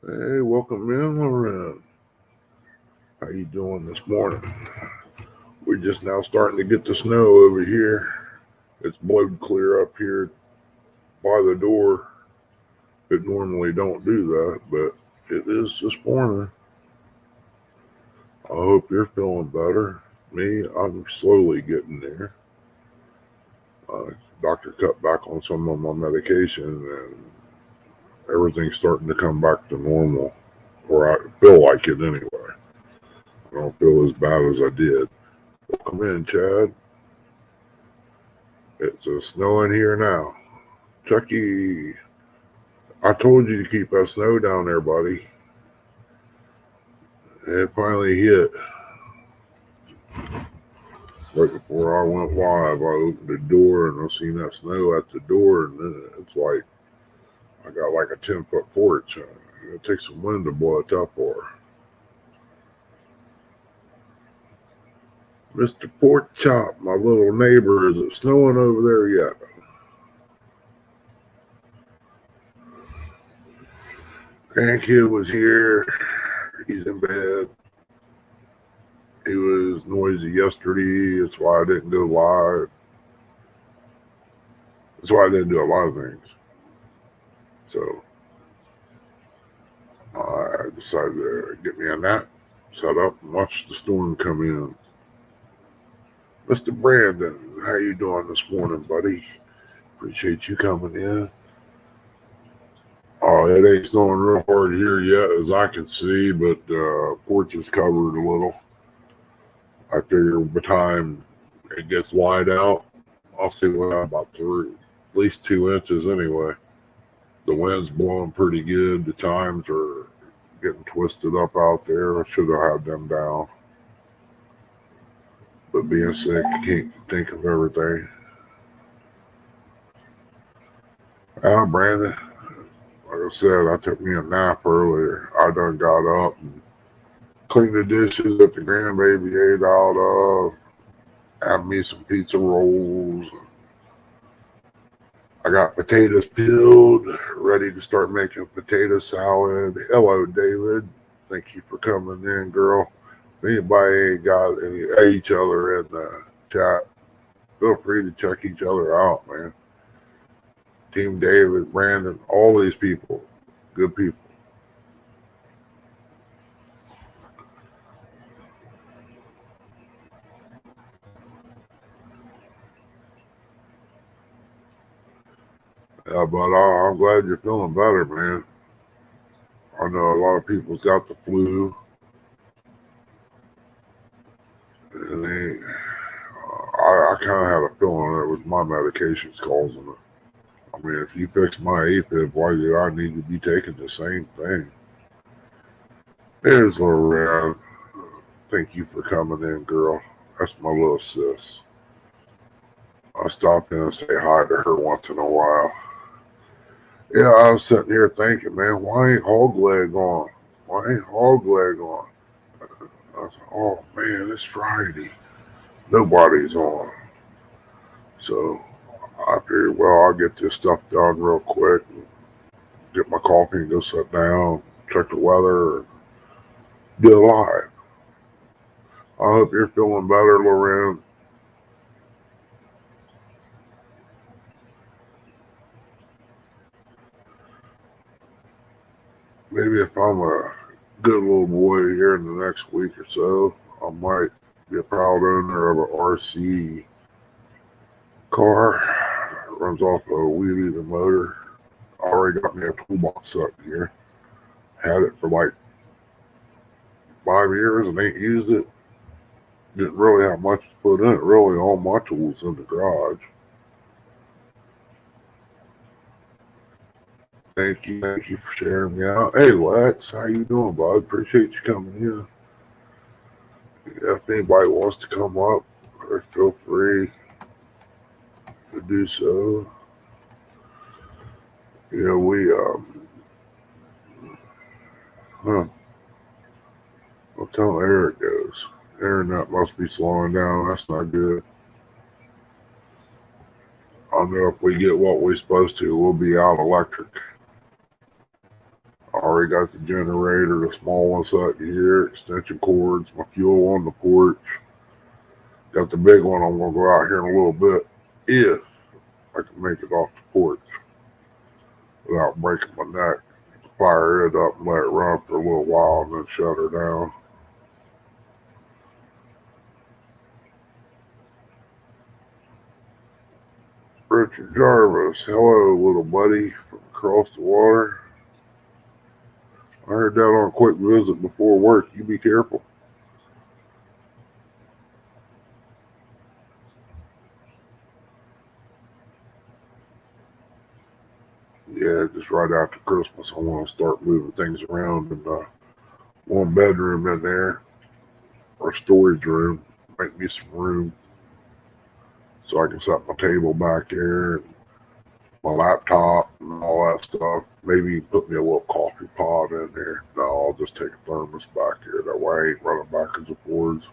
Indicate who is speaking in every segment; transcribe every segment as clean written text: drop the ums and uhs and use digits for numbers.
Speaker 1: Hey, welcome in, Loren. How you doing this morning? We're just now starting to get the snow over here. It's blowed clear up here by the door. It normally don't do that, but it is this morning. I hope you're feeling better. Me, I'm slowly getting there. Uh, Doctor cut back on some of my medication, and everything's starting to come back to normal, or I feel like it anyway. I don't feel as bad as I did. Welcome in, Chad. It's snowing here now. Chucky, I told you to keep that snow down there, buddy. It finally hit right before I went live. I opened the door and I seen that snow at the door, and then it's like I got like a 10-foot porch. It takes some wind to blow it up for. Mr. Pork Chop, my little neighbor, is it snowing over there yet? Grandkid was here. He's in bed. He was noisy yesterday. That's why I didn't go live. That's why I didn't do a lot of things. So I decided to get me a nap, set up, and watch the storm come in. Mr. Brandon, how you doing this morning, buddy? Appreciate you coming in. Oh, it ain't snowing real hard here yet, as I can see, but porch is covered a little. I figure by the time it gets light out, I'll see what I'm about three, at least 2 inches anyway. The wind's blowing pretty good. The times are getting twisted up out there. I should have had them down. But being sick, you can't think of everything. Brandon, like I said, I took me a nap earlier. I done got up and cleaned the dishes that the grandbaby ate out of. Had me some pizza rolls. I got potatoes peeled, ready to start making potato salad. Hello, David. Thank you for coming in, girl. If anybody ain't got each other in the chat, feel free to check each other out, man. Team David, Brandon, all these people, good people. But I'm glad you're feeling better, man. I know a lot of people's got the flu, and I kind of had a feeling it was my medications causing it. I mean, if you fix my AFib, why do I need to be taking the same thing? There's Lorraine. Thank you for coming in, girl. That's my little sis. I stop in and say hi to her once in a while. Yeah, I was sitting here thinking, man, why ain't Hogleg on? Why ain't Hogleg on? I was like, oh man, it's Friday. Nobody's on. So I figured, well, I'll get this stuff done real quick, and get my coffee and go sit down, check the weather, and do it live. I hope you're feeling better, Loren. Maybe if I'm a good little boy here in the next week or so, I might be a proud owner of an RC car. It runs off a wheelie motor. I already got me a toolbox up here. Had it for like 5 years and ain't used it. Didn't really have much to put in it. Really, all my tools in the garage. Thank you for sharing me out. Hey Lex, how you doing, bud? Appreciate you coming in. If anybody wants to come up, feel free to do so. We huh. I'll tell Eric goes. Internet must be slowing down. That's not good. I know if we get what we're supposed to, we'll be out electric. I already already got the generator, the small one set here, extension cords, my fuel on the porch. Got the big one. I'm going to go out here in a little bit if I can make it off the porch without breaking my neck. Fire it up and let it run for a little while and then shut her down. Richard Jarvis, hello, little buddy from across the water. I heard that on a quick visit before work. You be careful. Yeah, just right after Christmas, I want to start moving things around in the one bedroom in there, or storage room. Make me some room so I can set my table back there, and my laptop, and all that stuff. Maybe put me a little coffee pot in there. No, I'll just take a thermos back here. That way I ain't running backwards and forwards.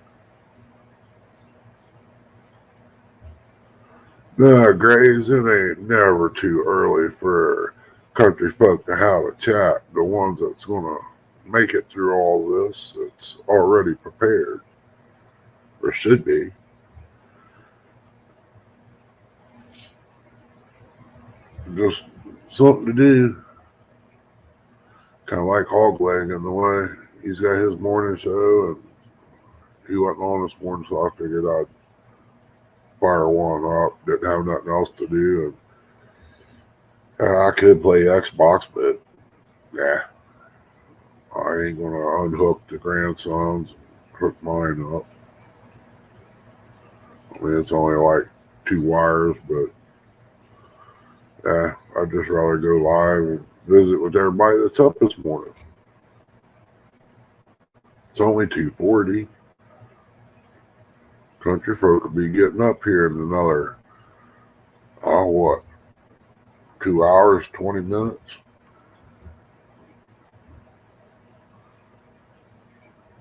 Speaker 1: No, Grays, it ain't never too early for country folk to have a chat. The ones that's going to make it through all this, it's already prepared, or should be. Just something to do. Kind of like Hogleg in the way. He's got his morning show, and he wasn't on this morning, so I figured I'd fire one up. Didn't have nothing else to do, and I could play Xbox, but yeah, I ain't gonna unhook the grandsons and hook mine up. I mean, it's only like 2 wires, but yeah, I'd just rather go live and visit with everybody that's up this morning. It's only 2:40. Country folk will be getting up here in another, 2 hours, 20 minutes.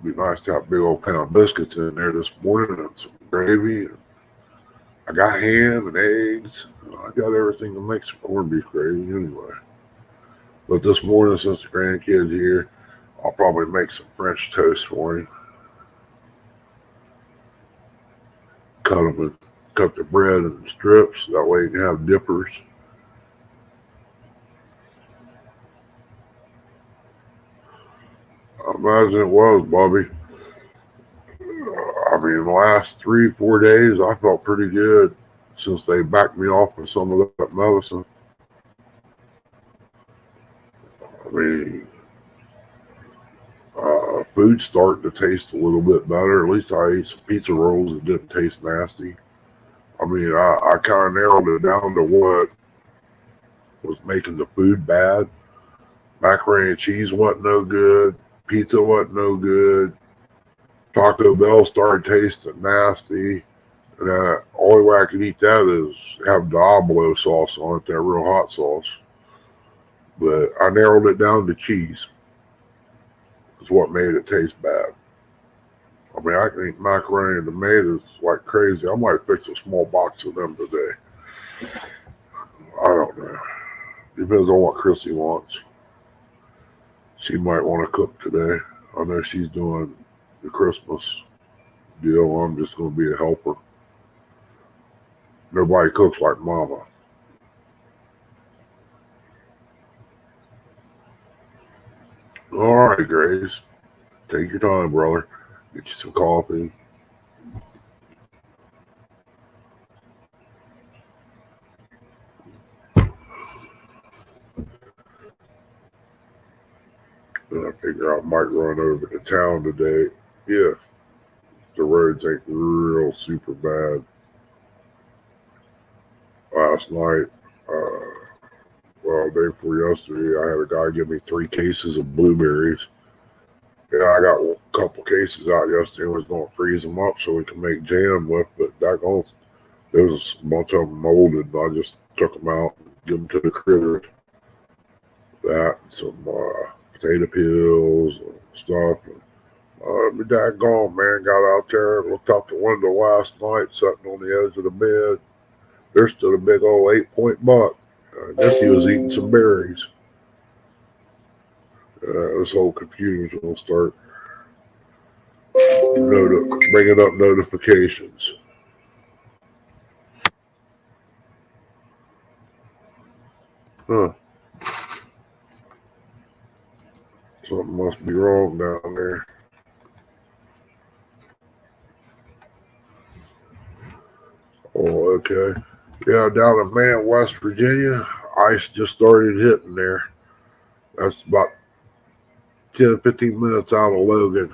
Speaker 1: Be nice to have a big old pan of biscuits in there this morning and some gravy. I got ham and eggs. I got everything to make some corned beef gravy anyway. But this morning, since the grandkids here, I'll probably make some French toast for him. Cut the bread in strips. That way you can have dippers. I imagine it was, Bobby. I mean, the last 3-4 days, I felt pretty good since they backed me off with some of that medicine. I mean, food's starting to taste a little bit better. At least I ate some pizza rolls that didn't taste nasty. I mean, I kind of narrowed it down to what was making the food bad. Macaroni and cheese wasn't no good. Pizza wasn't no good. Taco Bell started tasting nasty. And the only way I could eat that is have Diablo sauce on it, that real hot sauce. But I narrowed it down to cheese. Is what made it taste bad. I mean, I can eat macaroni and tomatoes like crazy. I might fix a small box of them today. I don't know. Depends on what Chrissy wants. She might want to cook today. I know she's doing the Christmas deal. I'm just going to be a helper. Nobody cooks like Mama. All right, Grace. Take your time, brother. Get you some coffee. Then I figure I might run over to town today if the roads ain't real super bad. Last night, day before yesterday, I had a guy give me 3 cases of blueberries. Yeah, I got a couple cases out yesterday. I was going to freeze them up so we can make jam with, but there was a bunch of them molded. I just took them out and give them to the critters. That and some potato peels and stuff. And, my dad gone, man, got out there and looked out the window last night, sitting on the edge of the bed. There stood a big old 8-point buck. I guess he was eating some berries. This whole computer's gonna start bringing up notifications. Huh. Something must be wrong down there. Oh, okay. Yeah, down in Man, West Virginia, ice just started hitting there. That's about 10, 15 minutes out of Logan.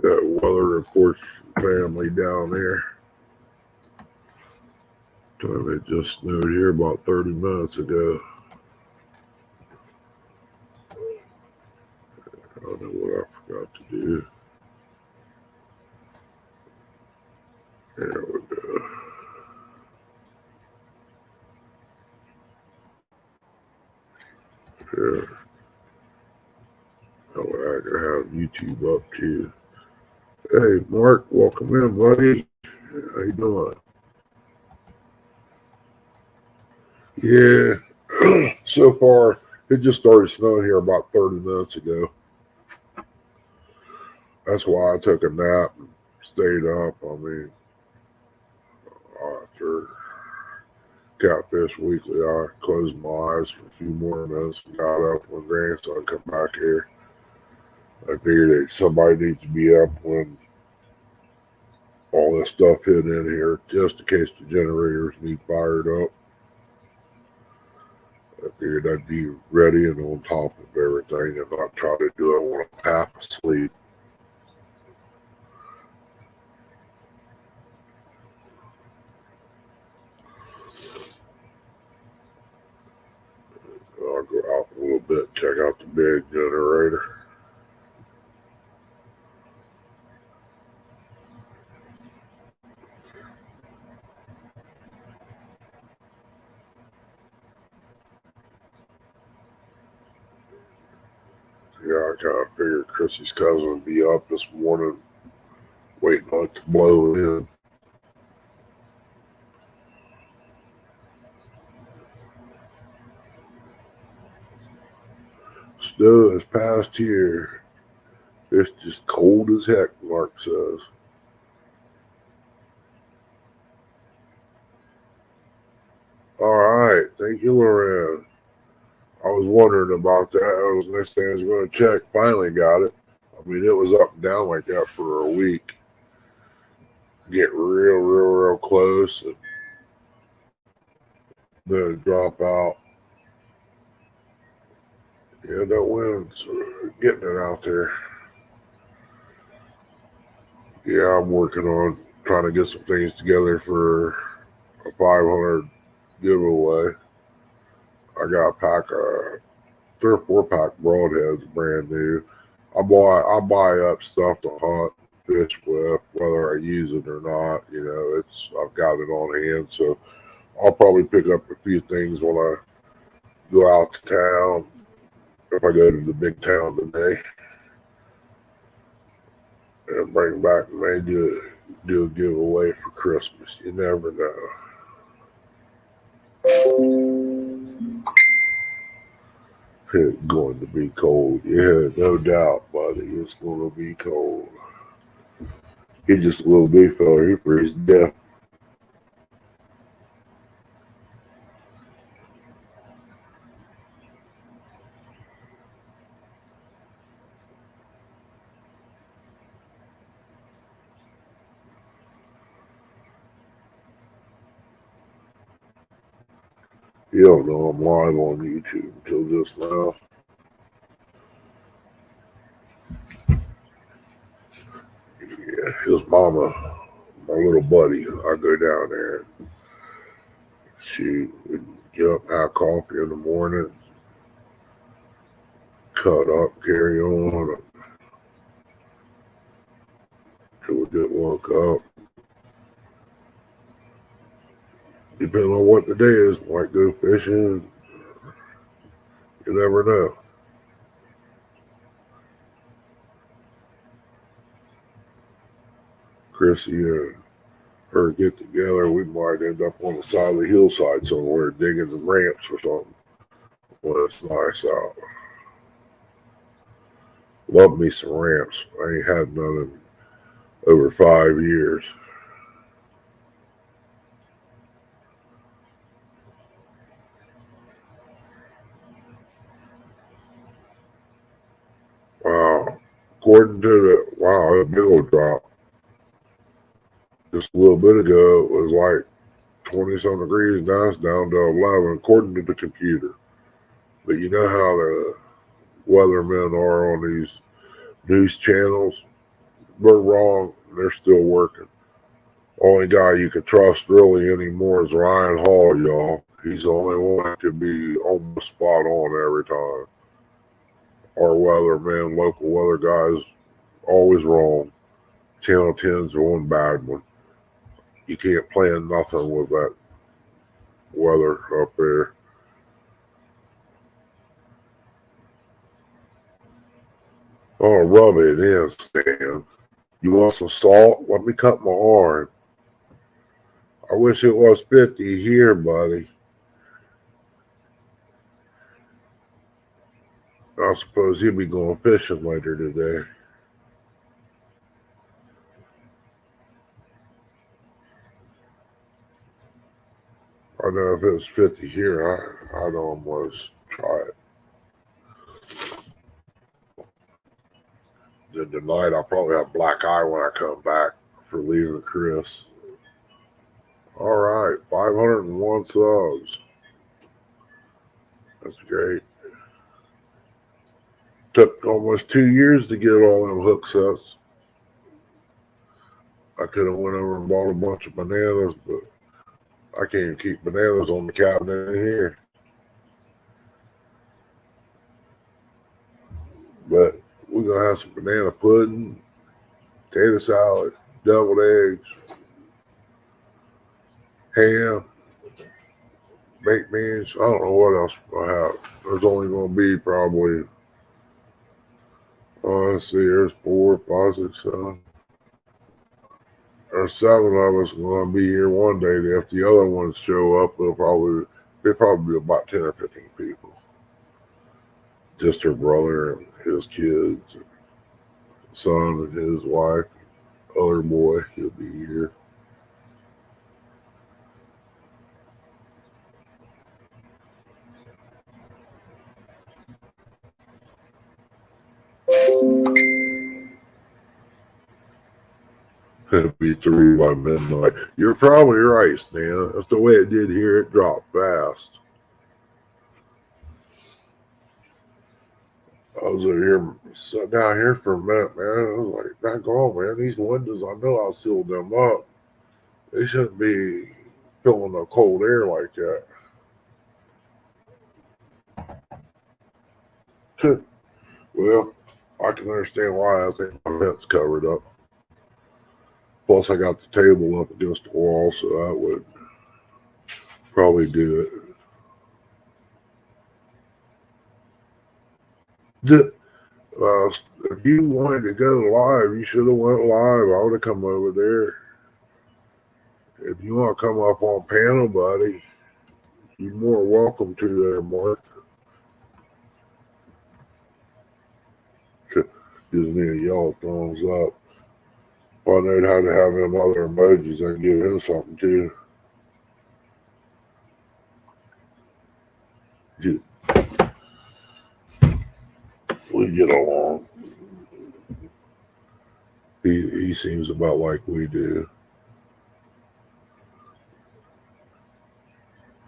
Speaker 1: Got weather reports family down there. It just snowed here about 30 minutes ago. I don't know what I forgot to do. There we go. Yeah. Oh, I can have YouTube up too. Hey, Mark, welcome in, buddy. How you doing? Yeah. So far, it just started snowing here about 30 minutes ago. That's why I took a nap and stayed up. I mean, after Catfish Weekly, I closed my eyes for a few more minutes and got up when grandson come back here. I figured that somebody needs to be up when all this stuff hit in here, just in case the generators need fired up. I figured I'd be ready and on top of everything and not try to do it when I'm half asleep. I'll go out a little bit and check out the big generator. Yeah, I kind of figured Chrissy's cousin would be up this morning waiting on it to blow in. Snow has passed here. It's just cold as heck, Mark says. All right. Thank you, Loren. I was wondering about that. That was the next thing I was going to check. Finally got it. I mean, it was up and down like that for a week. Get real close and then drop out. Yeah, that wind's getting it out there. Yeah, I'm working on trying to get some things together for a 500 giveaway. I got a pack of 3 or 4 pack broadheads, brand new. I buy up stuff to hunt, fish with, whether I use it or not. You know, I've got it on hand, so I'll probably pick up a few things when I go out to town. If I go to the big town today, and bring back and maybe do a giveaway for Christmas. You never know. It's going to be cold. Yeah, no doubt, buddy. It's going to be cold. He's just a little big fella. He freezes to death. You don't know I'm live on YouTube until just now. Yeah, his mama, my little buddy, I go down there. She would get up, have coffee in the morning, cut up, carry on until we get woke up. Depending on what the day is, might go fishing. You never know. Chrissy and her get together, we might end up on the side of the hillside somewhere digging the ramps or something when it's nice out. Love me some ramps. I ain't had none in over 5 years. Wow. According to the big old drop. Just a little bit ago, it was like 20 some degrees. Now it's down to 11, according to the computer. But you know how the weathermen are on these news channels? We're wrong. They're still working. Only guy you can trust really anymore is Ryan Hall, y'all. He's the only one that can be almost spot on every time. Our weatherman, local weather guys, always wrong. Channel 10's the one bad one. You can't plan nothing with that weather up there. Oh, rub it in, Stan. You want some salt? Let me cut my arm. I wish it was 50 here, buddy. I suppose he'll be going fishing later today. I know if it was 50 here, I'd almost try it. Then tonight I'll probably have black eye when I come back for leaving Chris. All right, 501 subs. That's great. Took almost 2 years to get all them hook sets. I could have went over and bought a bunch of bananas, but I can't keep bananas on the cabinet in here. But we're going to have some banana pudding, potato salad, deviled eggs, ham, baked beans. I don't know what else I have. There's only going to be probably, let's see, there's 4, 5, 6, 7. There's 7 of us going to be here one day. If the other ones show up, they'll probably be about 10 or 15 people. Just her brother and his kids, son and his wife, other boy, he'll be here. It'll be 3 by midnight. You're probably right, Stan. That's the way it did here. It dropped fast. I was over here, sitting down here for a minute, man. I was like, back on, man. These windows, I know I sealed them up. They shouldn't be filling the cold air like that. Well, I can understand why. I think my vent's covered up. Plus, I got the table up against the wall, so that would probably do it. If you wanted to go live, you should have went live. I would have come over there. If you want to come up on panel, buddy, you're more welcome to there, Mark. Gives me a yellow thumbs up. If I know how to have them other emojis, I can give him something too. We get along. He seems about like we do.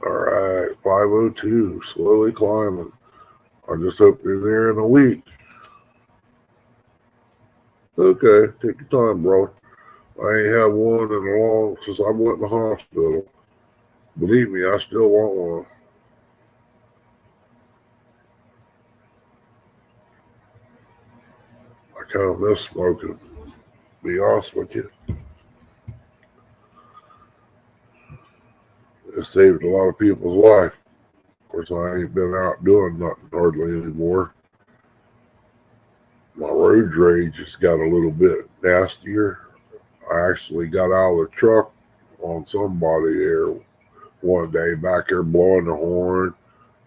Speaker 1: All right, 502, slowly climbing. I just hope they're there in a week. Okay, take your time, bro. I ain't had one in a long since I went in the hospital. Believe me, I still want one. I kind of miss smoking. Be honest with you. It saved a lot of people's life. Of course, I ain't been out doing nothing hardly anymore. My road rage has got a little bit nastier. I actually got out of the truck on somebody there one day back there blowing the horn,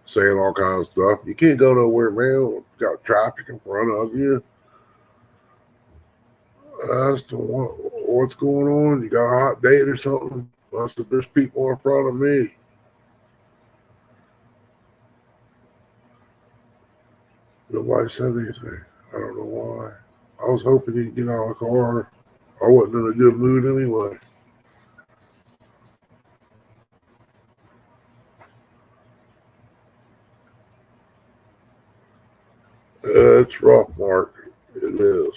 Speaker 1: saying all kinds of stuff. You can't go nowhere, man. Got traffic in front of you. I asked him, what's going on? You got a hot date or something? I said, there's people in front of me. Nobody said anything. I don't know why. I was hoping he'd get out of the car. I wasn't in a good mood anyway. It's rough, Mark. It is.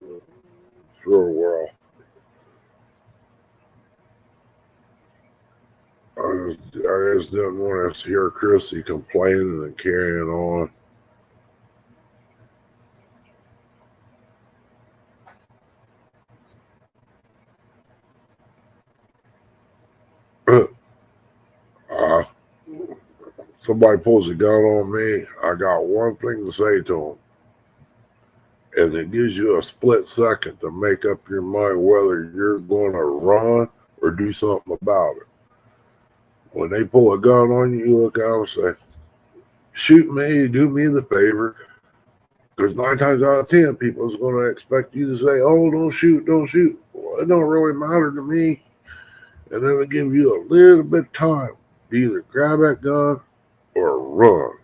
Speaker 1: It's real rough. I just didn't want to hear Chrissy complaining and carrying on. Somebody pulls a gun on me, I got one thing to say to them. And it gives you a split second to make up your mind whether you're going to run or do something about it. When they pull a gun on you, you look out and say, shoot me, do me the favor. Because 9 times out of 10, people is going to expect you to say, oh, don't shoot, don't shoot. Well, it don't really matter to me. And then it'll give you a little bit of time to either grab that gun or run.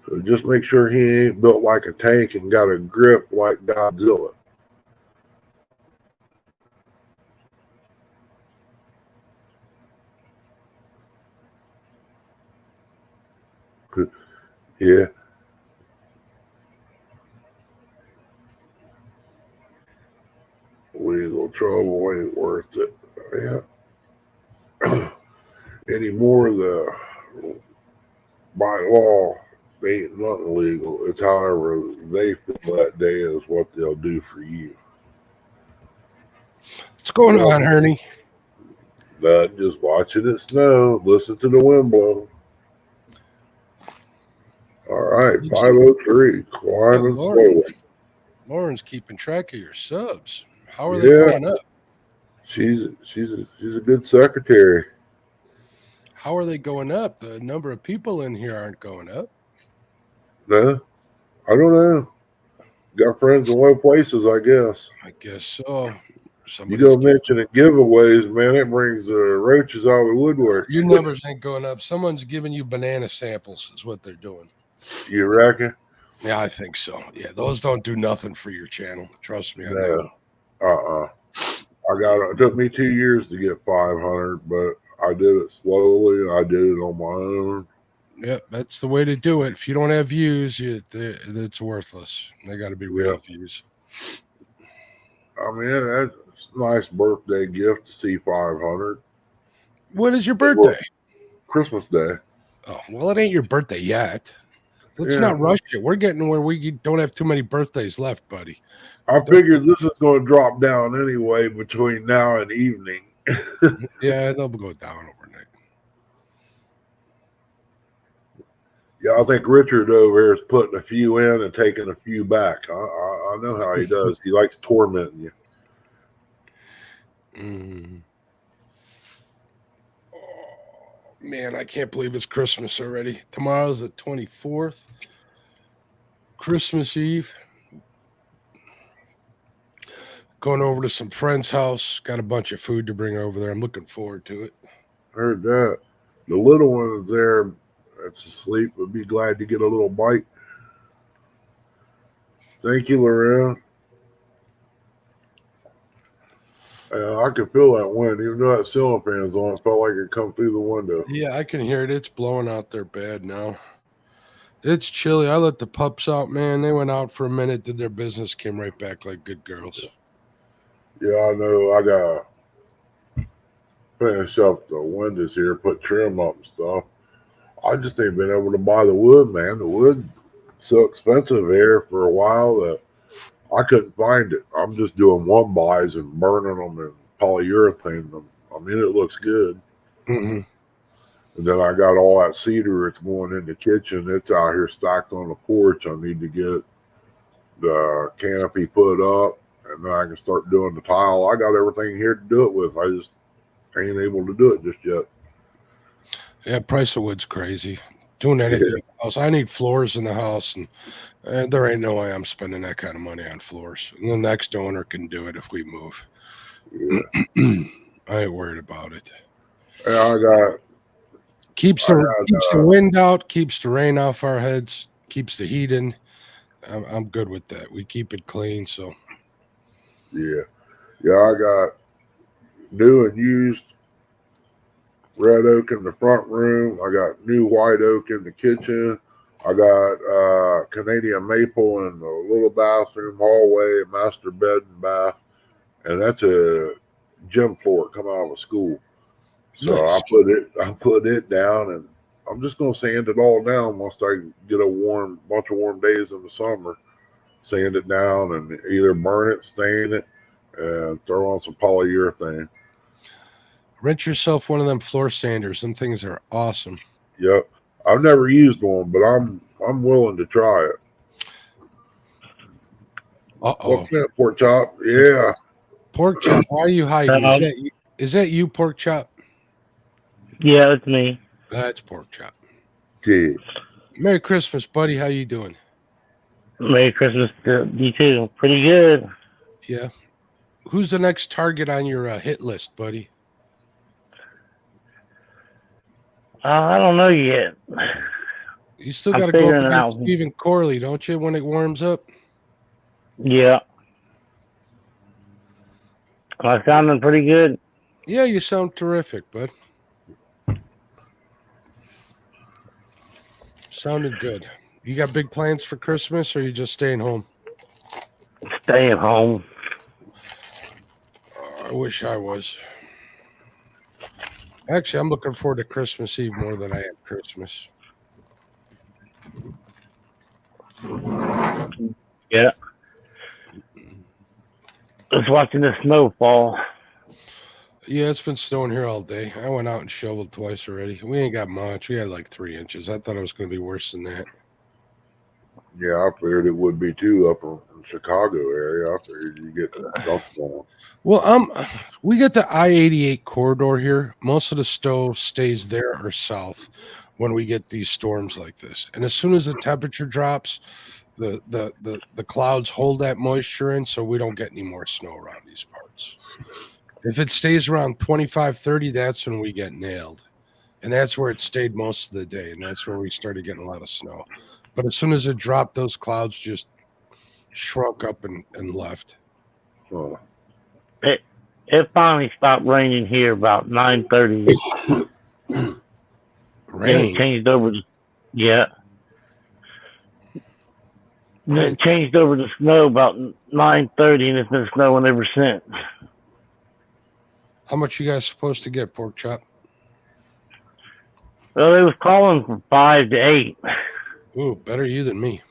Speaker 1: So just make sure he ain't built like a tank and got a grip like Godzilla. Yeah. Legal trouble ain't worth it. Yeah. Anymore, by law, they ain't nothing legal. It's however they feel that day is what they'll do for you.
Speaker 2: What's going on, Ernie?
Speaker 1: Just watching it snow, listen to the wind blow. All right, 503, climbing slowly.
Speaker 2: Lauren's keeping track of your subs. How are they going up?
Speaker 1: She's a good secretary.
Speaker 2: How are they going up? The number of people in here aren't going up.
Speaker 1: No, I don't know. Got friends in low places, I guess.
Speaker 2: I guess so.
Speaker 1: You don't mention the giveaways, man. It brings the roaches out of the woodwork.
Speaker 2: Your numbers ain't going up. Someone's giving you banana samples is what they're doing.
Speaker 1: You reckon?
Speaker 2: Yeah, I think so. Yeah, those don't do nothing for your channel. Trust me.
Speaker 1: No. It took me 2 years to get 500, but I did it slowly. I did it on my own.
Speaker 2: Yep, that's the way to do it. If you don't have views, it's worthless. They got to be real views.
Speaker 1: I mean, that's a nice birthday gift to see 500.
Speaker 2: When is your birthday?
Speaker 1: Christmas Day.
Speaker 2: Oh, well, it ain't your birthday yet. Let's not rush it. We're getting where we don't have too many birthdays left, buddy.
Speaker 1: I figured this is going to drop down anyway between now and evening.
Speaker 2: Yeah, they'll go down overnight.
Speaker 1: Yeah, I think Richard over here is putting a few in and taking a few back. I know how he does. He likes tormenting you.
Speaker 2: Oh, man, I can't believe it's Christmas already. Tomorrow's the 24th. Christmas Eve. Going over to some friend's house. Got a bunch of food to bring over there. I'm looking forward to it.
Speaker 1: Heard that. The little one is there. That's asleep. Would be glad to get a little bite. Thank you, Lorraine. I can feel that wind. Even though that ceiling fan's on, it felt like it come through the window.
Speaker 2: Yeah, I can hear it. It's blowing out there bad now. It's chilly. I let the pups out, man. They went out for a minute, did their business, came right back like good girls.
Speaker 1: Yeah, I know. I got to finish up the windows here, put trim up and stuff. I just ain't been able to buy the wood, man. The wood so expensive here for a while that I couldn't find it. I'm just doing one buys and burning them and polyurethane them. I mean, it looks good.
Speaker 2: Mm-hmm.
Speaker 1: And then I got all that cedar. It's going in the kitchen. It's out here stacked on the porch. I need to get the canopy put up, and then I can start doing the tile. I got everything here to do it with. I just ain't able to do it just yet.
Speaker 2: Yeah, price of wood's crazy. Doing anything else. I need floors in the house, and there ain't no way I'm spending that kind of money on floors. And the next owner can do it if we move.
Speaker 1: Yeah.
Speaker 2: I ain't worried about it.
Speaker 1: Yeah, I got
Speaker 2: Keeps the wind out, keeps the rain off our heads, keeps the heat in. I'm good with that. We keep it clean, so
Speaker 1: yeah. I got new and used red oak in the front room. I got new white oak in the kitchen. I got Canadian maple in the little bathroom, hallway, master bed and bath, and that's a gym floor coming out of school. So
Speaker 2: nice.
Speaker 1: I put it down, and I'm just gonna sand it all down once I get a bunch of warm days in the summer. Sand it down and either burn it, stain it, and throw on some polyurethane.
Speaker 2: Rent yourself one of them floor sanders. Them things are awesome.
Speaker 1: Yep. I've never used one, but I'm willing to try it.
Speaker 2: Uh-oh.
Speaker 1: What's that, pork chop? Yeah.
Speaker 2: Pork chop, why are you hiding? Is that you, pork chop?
Speaker 3: Yeah, it's me.
Speaker 2: That's pork chop.
Speaker 1: Okay.
Speaker 2: Merry Christmas, buddy. How you doing?
Speaker 3: Merry Christmas to you too. Pretty good.
Speaker 2: Yeah. Who's the next target on your hit list, buddy?
Speaker 3: I don't know yet.
Speaker 2: You still got to go up against Stephen Corley, don't you, when it warms up?
Speaker 3: Yeah. Am I sounding pretty good?
Speaker 2: Yeah, you sound terrific, bud. Sounded good. You got big plans for Christmas, or are you just staying home?
Speaker 3: Staying home.
Speaker 2: I wish I was. Actually, I'm looking forward to Christmas Eve more than I am Christmas.
Speaker 3: Yeah. Just watching the snow fall.
Speaker 2: Yeah, it's been snowing here all day. I went out and shoveled twice already. We ain't got much. We had like 3 inches. I thought it was going to be worse than that.
Speaker 1: Yeah, I figured it would be too up in Chicago area. I figured you get dumped on.
Speaker 2: Well, we get the I-88 corridor here. Most of the snow stays there or south when we get these storms like this. And as soon as the temperature drops, the clouds hold that moisture in, so we don't get any more snow around these parts. If it stays around 25, 30, that's when we get nailed. And that's where it stayed most of the day. And that's where we started getting a lot of snow. But as soon as it dropped, those clouds just shrunk up and left.
Speaker 1: Oh.
Speaker 3: It finally stopped raining here about 9:30.
Speaker 2: Rain?
Speaker 3: It changed over to, yeah. Then it changed over to snow about 9:30, and it's been snowing ever since.
Speaker 2: How much you guys supposed to get, pork chop?
Speaker 3: Well, they was calling from 5 to 8.
Speaker 2: Ooh, better you than me.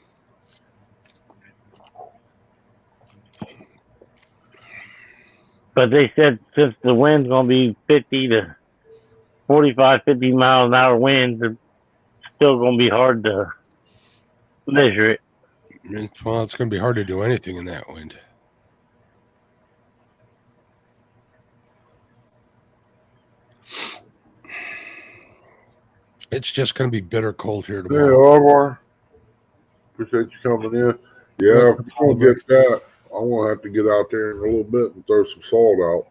Speaker 3: But they said since the wind's going to be 50 to 45, 50 mile an hour winds, it's still going to be hard to measure it.
Speaker 2: Well, it's going to be hard to do anything in that wind. It's just going to be bitter cold here tomorrow.
Speaker 1: Yeah, Omar. Appreciate you coming in. Yeah, if you don't get that, I'm going to have to get out there in a little bit and throw some salt out.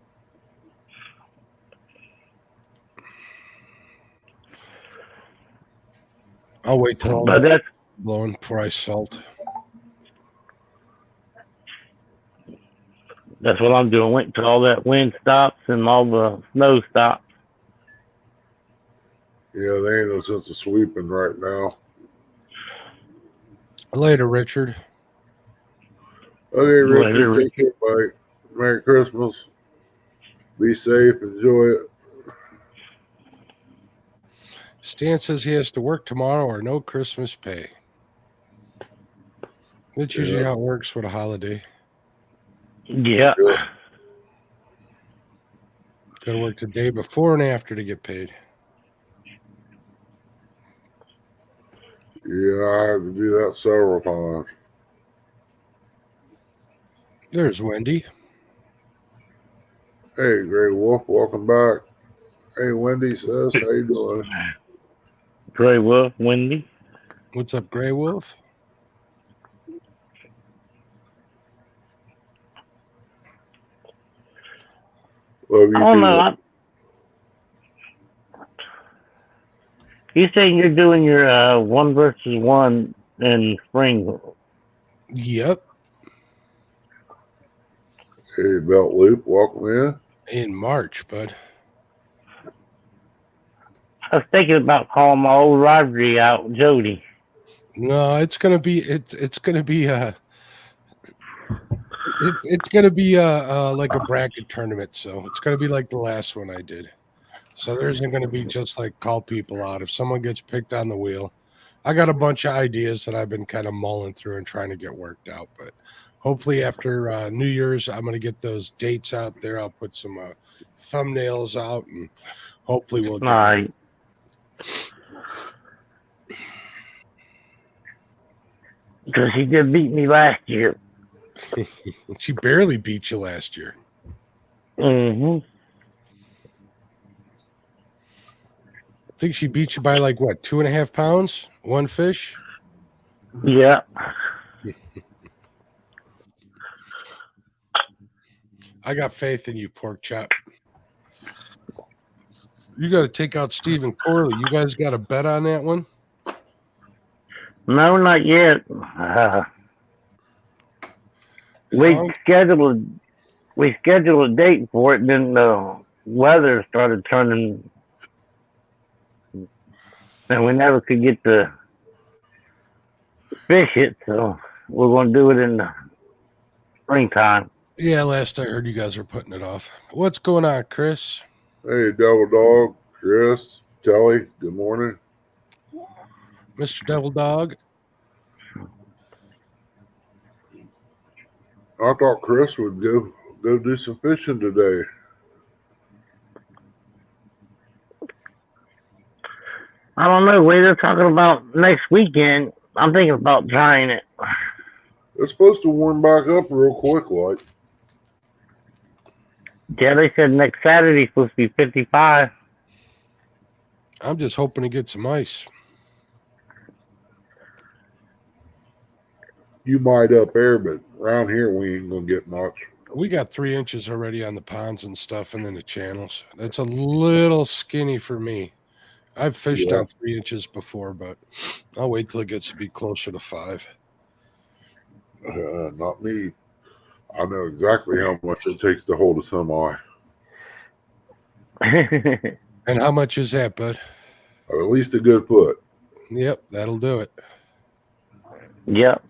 Speaker 2: I'll wait till
Speaker 3: But that's
Speaker 2: blowing before I salt.
Speaker 3: That's what I'm doing. Wait until all that wind stops and all the snow stops.
Speaker 1: Yeah, they ain't no sense of sweeping right now.
Speaker 2: Later, Richard.
Speaker 1: Okay, Richard,
Speaker 3: Later,
Speaker 1: take care, buddy. Merry Christmas. Be safe. Enjoy it.
Speaker 2: Stan says he has to work tomorrow or no Christmas pay. That's usually how it works with a holiday.
Speaker 3: Yeah.
Speaker 1: Good.
Speaker 2: Got to work the day before and after to get paid.
Speaker 1: Yeah, I had to do that several times.
Speaker 2: There's Wendy.
Speaker 1: Hey, Gray Wolf, welcome back. Hey, Wendy says, how you doing?
Speaker 3: Gray Wolf, Wendy.
Speaker 2: What's up, Gray Wolf?
Speaker 1: Love you
Speaker 3: I don't
Speaker 1: too.
Speaker 3: know. You saying you're doing your 1-versus-1 in spring?
Speaker 2: Yep.
Speaker 1: Hey, Belt Loop, welcome in.
Speaker 2: In March, bud.
Speaker 3: I was thinking about calling my old rivalry out, Jody.
Speaker 2: No, it's gonna be it's gonna be it's gonna be like a bracket tournament, so it's gonna be like the last one I did. So there isn't gonna be just like call people out. If someone gets picked on the wheel, I got a bunch of ideas that I've been kind of mulling through and trying to get worked out. But hopefully after New Year's, I'm gonna get those dates out there. I'll put some thumbnails out, and hopefully we'll get.
Speaker 3: Right. Because he did beat me last year.
Speaker 2: She barely beat you last year.
Speaker 3: Mm-hmm.
Speaker 2: I think she beat you by like what, 2.5 pounds? One fish?
Speaker 3: Yeah.
Speaker 2: I got faith in you, pork chop. You got to take out Stephen Corley. You guys got a bet on that one?
Speaker 3: No, not yet. We scheduled a date for it, and then the weather started turning, and we never could get to fish it. So we're going to do it in the springtime.
Speaker 2: Yeah, last I heard you guys were putting it off. What's going on, Chris?
Speaker 1: Hey, Devil Dog, Chris, Telly, good morning.
Speaker 2: Mr. Devil Dog?
Speaker 1: I thought Chris would go do some fishing today.
Speaker 3: I don't know. They're talking about next weekend. I'm thinking about trying it.
Speaker 1: It's supposed to warm back up real quick, like.
Speaker 3: Yeah, they said next Saturday's supposed to be 55.
Speaker 2: I'm just hoping to get some ice.
Speaker 1: You might up there, but around here we ain't gonna get much.
Speaker 2: We got 3 inches already on the ponds and stuff, and then the channels. That's a little skinny for me. I've fished on 3 inches before, but I'll wait till it gets to be closer to 5.
Speaker 1: Not me. I know exactly how much it takes to hold a semi.
Speaker 2: And how much is that, bud?
Speaker 1: At least a good foot.
Speaker 2: Yep, that'll do it.
Speaker 3: Yep.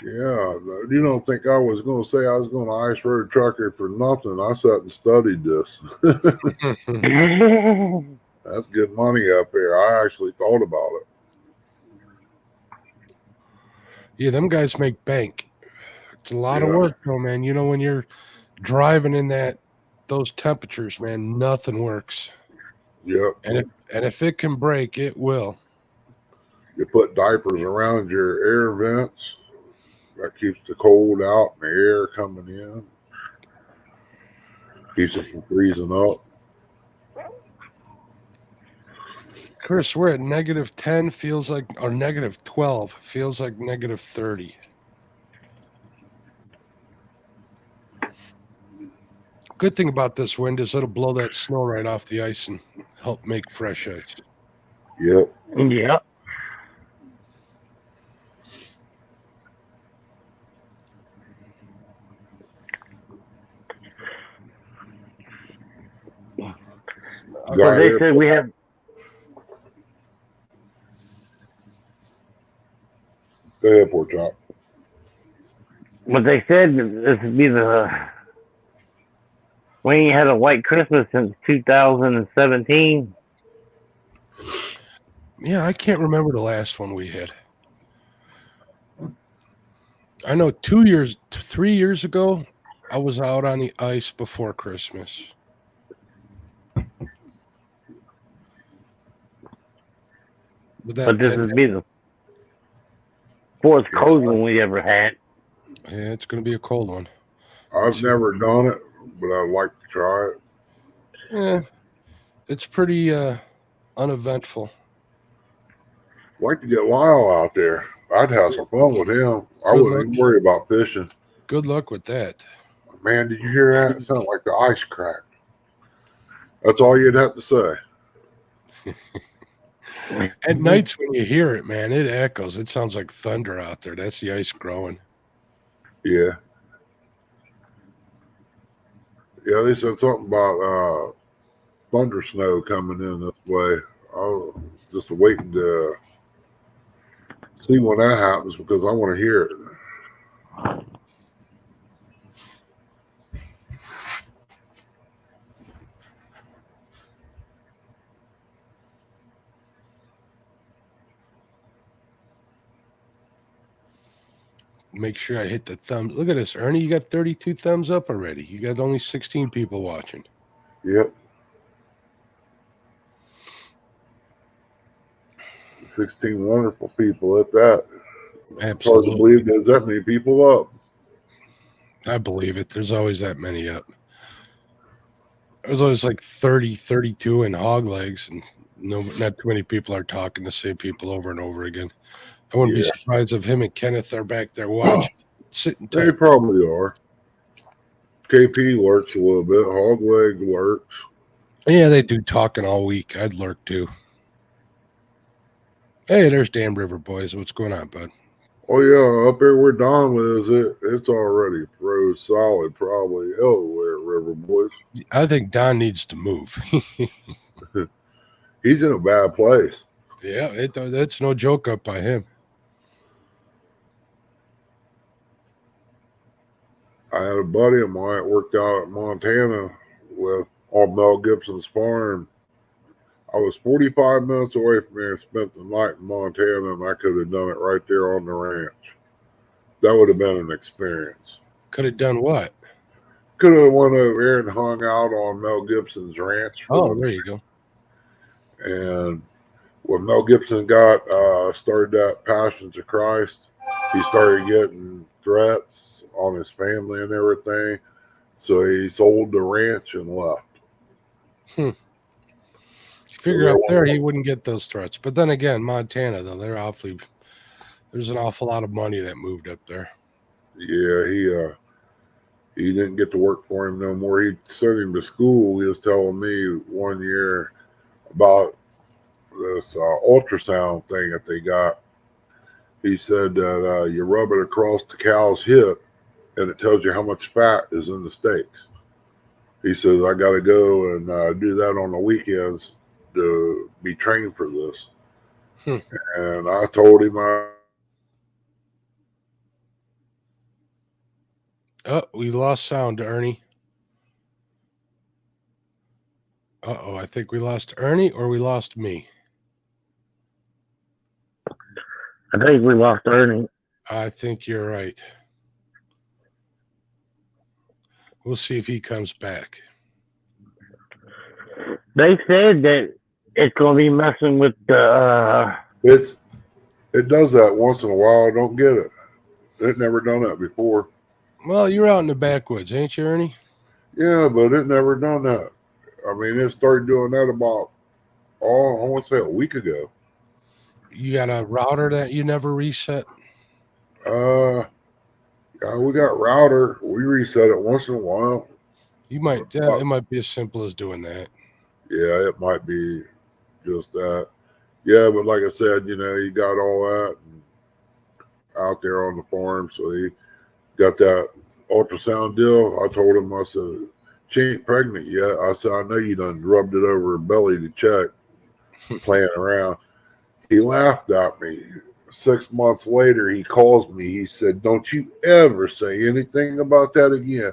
Speaker 1: Yeah, you don't think I was going to say I was going to ice road trucker for nothing. I sat and studied this. That's good money up here. I actually thought about it.
Speaker 2: Yeah, them guys make bank. It's a lot of work, though, man. You know, when you're driving in those temperatures, man, nothing works.
Speaker 1: Yep.
Speaker 2: And if it can break, it will.
Speaker 1: You put diapers around your air vents. That keeps the cold out and the air coming in. Keeps it from freezing up.
Speaker 2: Chris, we're at -10, feels like, or -12, feels like -30. Good thing about this wind is it'll blow that snow right off the ice and help make fresh ice.
Speaker 1: Yep.
Speaker 3: Yep. So they said we have.
Speaker 1: Go ahead, pork chop.
Speaker 3: But they said this would be we ain't had a white Christmas since 2017.
Speaker 2: Yeah, I can't remember the last one we had. I know 3 years ago, I was out on the ice before Christmas. But
Speaker 3: But this would be the fourth cold one we ever had.
Speaker 2: yeah, it's going to be a cold one.
Speaker 1: I've never done it, but I'd like to try it.
Speaker 2: Yeah, it's pretty uneventful.
Speaker 1: I'd like to get Lyle out there. I'd have some fun with him. I wouldn't even worry about fishing.
Speaker 2: Good luck with that.
Speaker 1: Man, did you hear that? It sounded like the ice cracked. That's all you'd have to say.
Speaker 2: At nights when you hear it, man, it echoes. It sounds like thunder out there. That's the ice growing.
Speaker 1: Yeah. Yeah, they said something about thunder snow coming in this way. I was just waiting to see when that happens because I want to hear it.
Speaker 2: Make sure I hit the thumb. Look at this, Ernie. You got 32 thumbs up already. You got only 16 people watching.
Speaker 1: Yep. 16 wonderful people at that.
Speaker 2: Absolutely.
Speaker 1: Hard to believe there's that many people up.
Speaker 2: I believe it. There's always that many up. There's always like 30, 32 in hog legs, and not too many people are talking the same people over and over again. I wouldn't be surprised if him and Kenneth are back there watching, sitting tight.
Speaker 1: They probably are. KP lurks a little bit. Hog leg lurks.
Speaker 2: Yeah, they do talking all week. I'd lurk too. Hey, there's Dan River Boys. What's going on, bud?
Speaker 1: Oh yeah, up there where Don lives, it's already froze solid, probably everywhere at River Boys.
Speaker 2: I think Don needs to move.
Speaker 1: He's in a bad place.
Speaker 2: Yeah, that's no joke up by him.
Speaker 1: I had a buddy of mine that worked out at Montana with on Mel Gibson's farm. I was 45 minutes away from there and spent the night in Montana, and I could have done it right there on the ranch. That would have been an experience.
Speaker 2: Could have done what?
Speaker 1: Could have went over there and hung out on Mel Gibson's ranch.
Speaker 2: Oh, there you go.
Speaker 1: And when Mel Gibson started that Passions of Christ, he started getting threats on his family and everything. So he sold the ranch and left.
Speaker 2: You figure out there he wouldn't get those threats. But then again, Montana, though, there's an awful lot of money that moved up there.
Speaker 1: Yeah, he didn't get to work for him no more. He sent him to school. He was telling me one year about this ultrasound thing that they got. He said that you rub it across the cow's hip and it tells you how much fat is in the steaks. He says, I got to go and do that on the weekends to be trained for this. And I told him
Speaker 2: we lost sound, Ernie. Uh-oh, I think we lost Ernie or we lost me.
Speaker 3: I think we lost Ernie.
Speaker 2: I think you're right. We'll see if he comes back.
Speaker 3: They said that it's going to be messing with the...
Speaker 1: It does that once in a while. I don't get it. It never done that before.
Speaker 2: Well, you're out in the backwoods, ain't you, Ernie?
Speaker 1: Yeah, but it never done that. I mean, it started doing that about, I want to say a week ago.
Speaker 2: You got a router that you never reset?
Speaker 1: Yeah, we got router. We reset it once in a while.
Speaker 2: It might be as simple as doing that.
Speaker 1: Yeah, it might be just that. Yeah, but like I said, you got all that out there on the farm. So he got that ultrasound deal. I told him, I said, she ain't pregnant yet. I said, I know you done rubbed it over her belly to check, playing around. He laughed at me. 6 months later, he calls me. He said, don't you ever say anything about that again.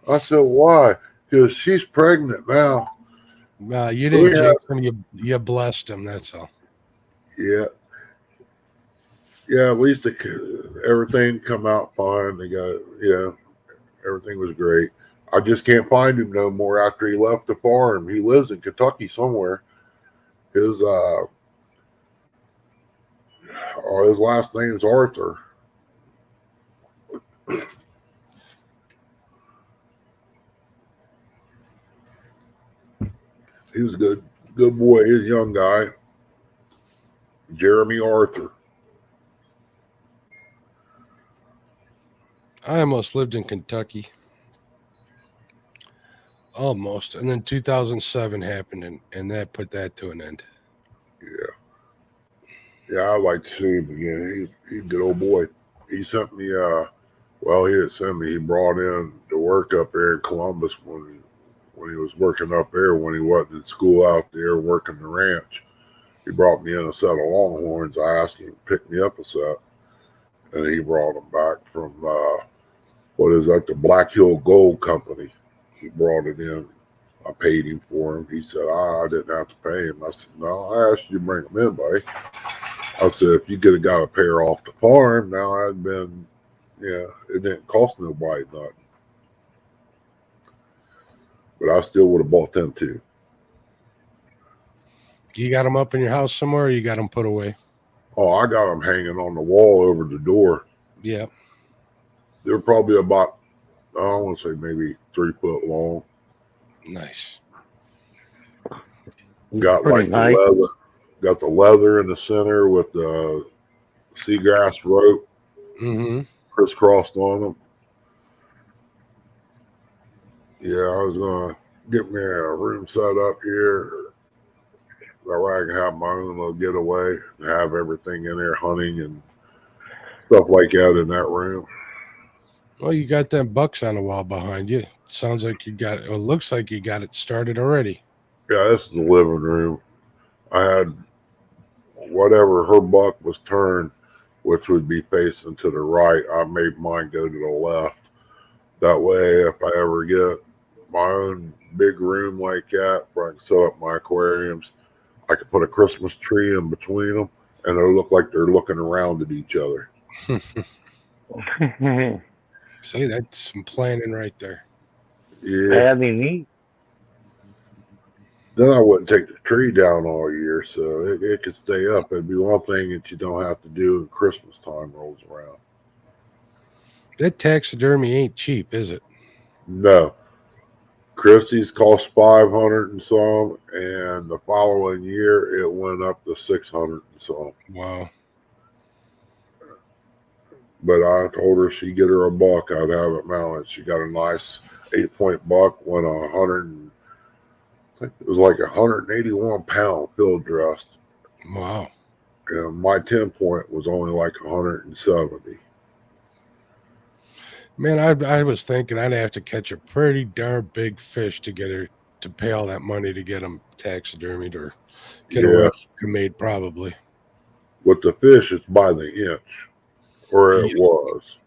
Speaker 1: I said, why? Because she's pregnant now.
Speaker 2: No, you didn't jinx him. You blessed him. That's all.
Speaker 1: Yeah. Yeah, at least everything come out fine. They got everything was great. I just can't find him no more after he left the farm. He lives in Kentucky somewhere. His his last name's Arthur. He was a good boy. He's a young guy. Jeremy Arthur.
Speaker 2: I almost lived in Kentucky. Almost. And then 2007 happened, and that put that to an end.
Speaker 1: Yeah, I'd like to see him again. He's a good old boy. He sent me well, he didn't send me. He brought in to work up there in Columbus when he was working up there, when he wasn't in school out there working the ranch. He brought me in a set of Longhorns. I asked him to pick me up a set, and he brought them back from what is that, the Black Hill Gold Company. He brought it in. I paid him for him. He said, I didn't have to pay him. I said, no, I asked you to bring them in, buddy. I said, if you could have got a pair off the farm, now I'd been, it didn't cost nobody nothing. But I still would have bought them too.
Speaker 2: You got them up in your house somewhere, or you got them put away?
Speaker 1: Oh, I got them hanging on the wall over the door.
Speaker 2: Yeah.
Speaker 1: They're probably about, I want to say maybe 3 foot long.
Speaker 2: Nice.
Speaker 1: Got like
Speaker 3: nice.
Speaker 1: the leather. Got the leather in the center with the seagrass rope crisscrossed on them. Yeah, I was going to get me a room set up here. That way I can have my own little getaway and have everything in there, hunting and stuff like that in that room.
Speaker 2: Well, you got them bucks on the wall behind you. Sounds like you got it. It looks like you got it started already.
Speaker 1: Yeah, this is the living room. I had whatever her buck was turned, which would be facing to the right. I made mine go to the left. That way, if I ever get my own big room like that, where I can set up my aquariums, I could put a Christmas tree in between them, and it'll look like they're looking around at each other.
Speaker 2: See, that's some planning right there.
Speaker 1: Yeah.
Speaker 3: That'd be neat.
Speaker 1: Then I wouldn't take the tree down all year, so it could stay up. It'd be one thing that you don't have to do when Christmas time rolls around.
Speaker 2: That taxidermy ain't cheap, is it?
Speaker 1: No. Christie's cost $500 and some, and the following year it went up to $600 and some.
Speaker 2: Wow.
Speaker 1: But I told her she'd get her a buck, I'd have it mounted. She got a nice 8-point buck, went 100. I think it was like 181 pound field dressed.
Speaker 2: Wow.
Speaker 1: And my 10-point was only like 170.
Speaker 2: Man, I was thinking I'd have to catch a pretty darn big fish to get her to pay all that money to get them taxidermied or get a replica made, probably.
Speaker 1: With the fish, it's by the inch, or it was.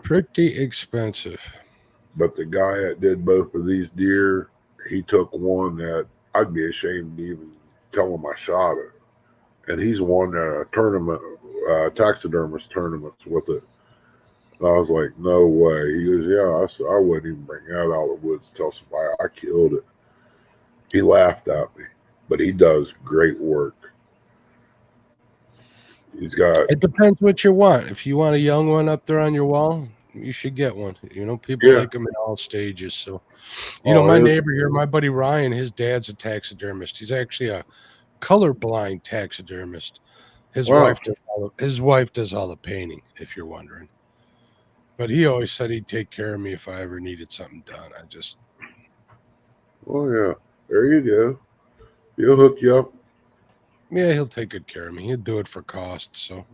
Speaker 2: Pretty expensive.
Speaker 1: But the guy that did both of these deer, he took one that I'd be ashamed to even tell him I shot it. And he's won a tournament, taxidermist tournaments with it. And I was like, no way. He goes, yeah. I said, I wouldn't even bring that out of the woods to tell somebody I killed it. He laughed at me, but he does great work. He's got.
Speaker 2: It depends what you want. If you want a young one up there on your wall, you should get one. You know, people like them in all stages. So, my neighbor here, my buddy Ryan, his dad's a taxidermist. He's actually a colorblind taxidermist. His wife does all the painting, if you're wondering. But he always said he'd take care of me if I ever needed something done.
Speaker 1: Oh yeah, there you go. He'll hook you up.
Speaker 2: Yeah, he'll take good care of me. He'll do it for cost. So.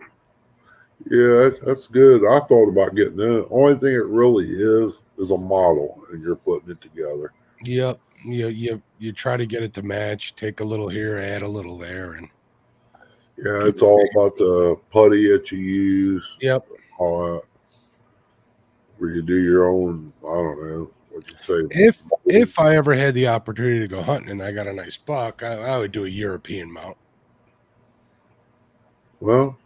Speaker 1: Yeah, that's good. I thought about getting that. Only thing it really is a model, and you're putting it together.
Speaker 2: Yep. You try to get it to match. Take a little here, add a little there, and
Speaker 1: yeah, it's all about the putty that you use.
Speaker 2: Yep.
Speaker 1: All that. Where you do your own. I don't know what you say.
Speaker 2: If I ever had the opportunity to go hunting and I got a nice buck, I would do a European mount.
Speaker 1: Well,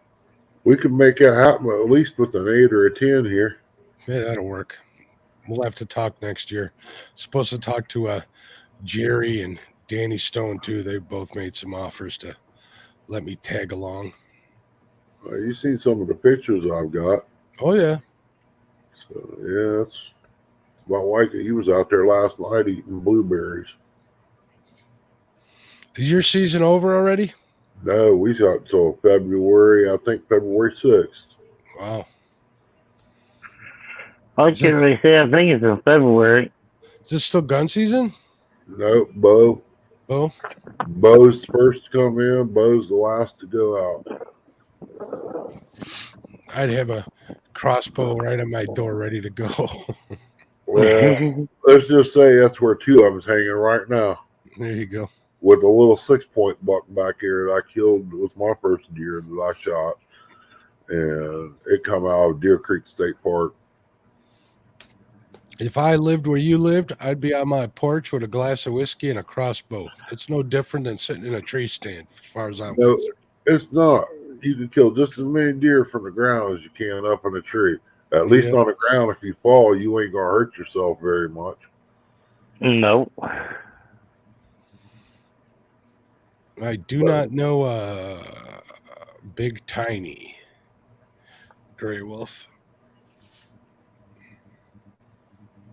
Speaker 1: we can make that happen at least with an 8 or a 10 here.
Speaker 2: Yeah, that'll work. We'll have to talk next year. Supposed to talk to Jerry and Danny Stone too. They both made some offers to let me tag along.
Speaker 1: You seen some of the pictures I've got.
Speaker 2: Oh yeah.
Speaker 1: So, yeah, it's about like it. He was out there last night eating blueberries.
Speaker 2: Is your season over already?
Speaker 1: No, we got until February, I think February 6th.
Speaker 2: Wow.
Speaker 3: I can't really say. I think it's in February.
Speaker 2: Is this still gun season?
Speaker 1: No, Bo.
Speaker 2: Oh,
Speaker 1: Bo's first to come in. Bo's the last to go out.
Speaker 2: I'd have a crossbow right on my door ready to go.
Speaker 1: Well, let's just say that's where two of them's hanging right now.
Speaker 2: There you go.
Speaker 1: With a little 6-point buck back here that I killed with my first deer that I shot. And it come out of Deer Creek State Park.
Speaker 2: If I lived where you lived, I'd be on my porch with a glass of whiskey and a crossbow. It's no different than sitting in a tree stand, as far as I'm
Speaker 1: No,
Speaker 2: concerned.
Speaker 1: it's not. You can kill just as many deer from the ground as you can up in a tree. At least on the ground, if you fall, you ain't going to hurt yourself very much.
Speaker 3: No.
Speaker 2: I do not know Big Tiny Gray Wolf.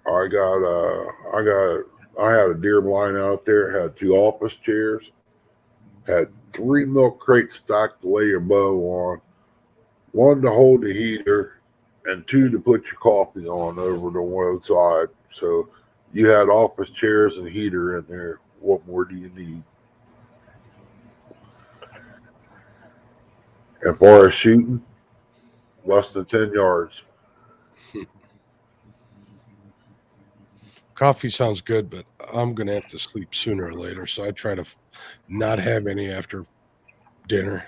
Speaker 1: I had a deer blind out there, had 2 office chairs, had 3 milk crates stacked to lay your bow on, 1 to hold the heater, and 2 to put your coffee on over to one side. So you had office chairs and heater in there. What more do you need? As far as shooting, less than 10 yards.
Speaker 2: Coffee sounds good, but I'm going to have to sleep sooner or later, so I try to not have any after dinner.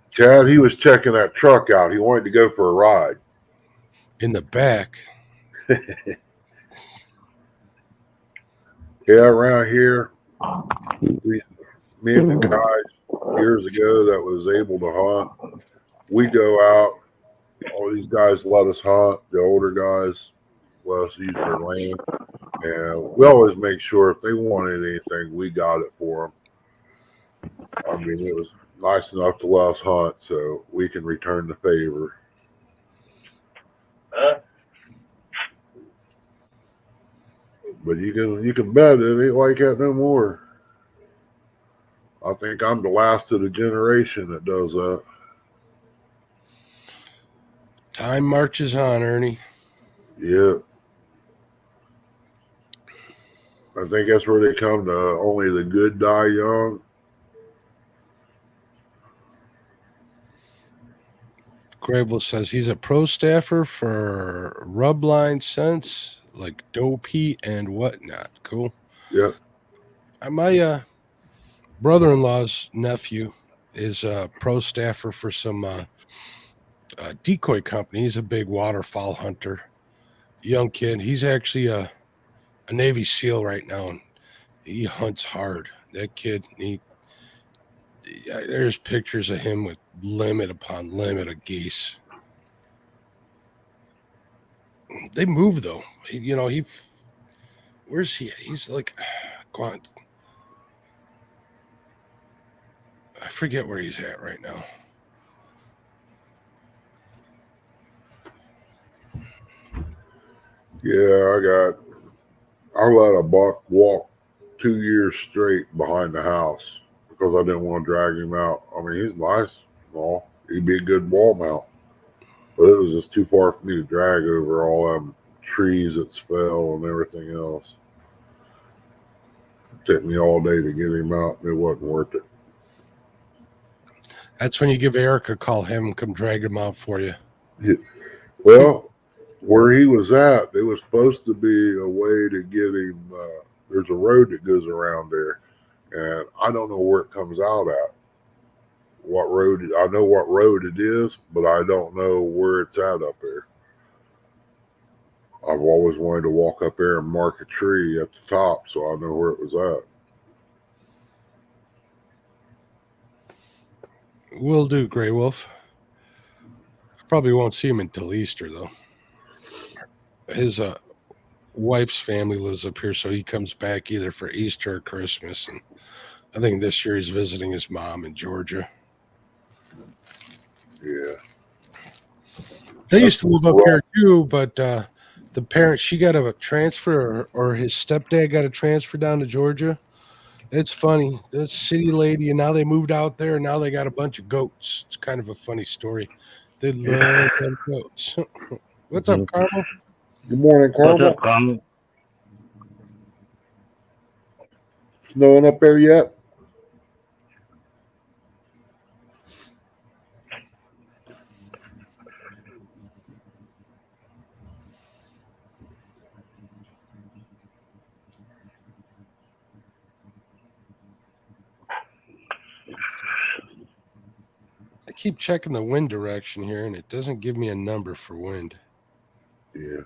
Speaker 1: Chad, he was checking that truck out. He wanted to go for a ride.
Speaker 2: In the back.
Speaker 1: Yeah, around here, me and the guys years ago that was able to hunt, we go out. All these guys let us hunt. The older guys let us use their land. And we always make sure if they wanted anything, we got it for them. I mean, it was nice enough to let us hunt so we can return the favor. But you can bet it ain't like that no more. I think I'm the last of the generation that does that.
Speaker 2: Time marches on, Ernie.
Speaker 1: Yeah. I think that's where they come to only the good die young.
Speaker 2: Gravel says he's a pro staffer for Rubline Sense, like Dopey and whatnot. Cool.
Speaker 1: Yeah.
Speaker 2: My brother-in-law's nephew is a pro staffer for some decoy company. He's a big waterfowl hunter. Young kid. He's actually a Navy SEAL right now, and he hunts hard. That kid, there's pictures of him with limit upon limit of geese. They move though. Where's he? He's like, I forget where he's at right now.
Speaker 1: Yeah, I let a buck walk 2 years straight behind the house because I didn't want to drag him out. I mean, he's nice and all. He'd be a good wall mount. But it was just too far for me to drag over all them trees that fell and everything else. It took me all day to get him out. It wasn't worth it.
Speaker 2: That's when you give Eric a call, have him come drag him out for you.
Speaker 1: Yeah. Well, where he was at, there was supposed to be a way to get him. There's a road that goes around there, and I don't know where it comes out at. What road? I know what road it is, but I don't know where it's at up there. I've always wanted to walk up there and mark a tree at the top so I know where it was at.
Speaker 2: Will do, Grey Wolf. Probably won't see him until Easter, though. His wife's family lives up here, so he comes back either for Easter or Christmas. And I think this year he's visiting his mom in Georgia.
Speaker 1: Yeah.
Speaker 2: They used to live up here too, but the parent, she got a transfer, or his stepdad got a transfer down to Georgia. It's funny. This city lady, and now they moved out there, and now they got a bunch of goats. It's kind of a funny story. They love them goats. What's up, Carmel?
Speaker 1: Good morning,
Speaker 3: What's
Speaker 1: Carmel.
Speaker 3: up, Carmel?
Speaker 1: Snowing up there yet?
Speaker 2: I keep checking the wind direction here, and it doesn't give me a number for wind.
Speaker 1: Yeah.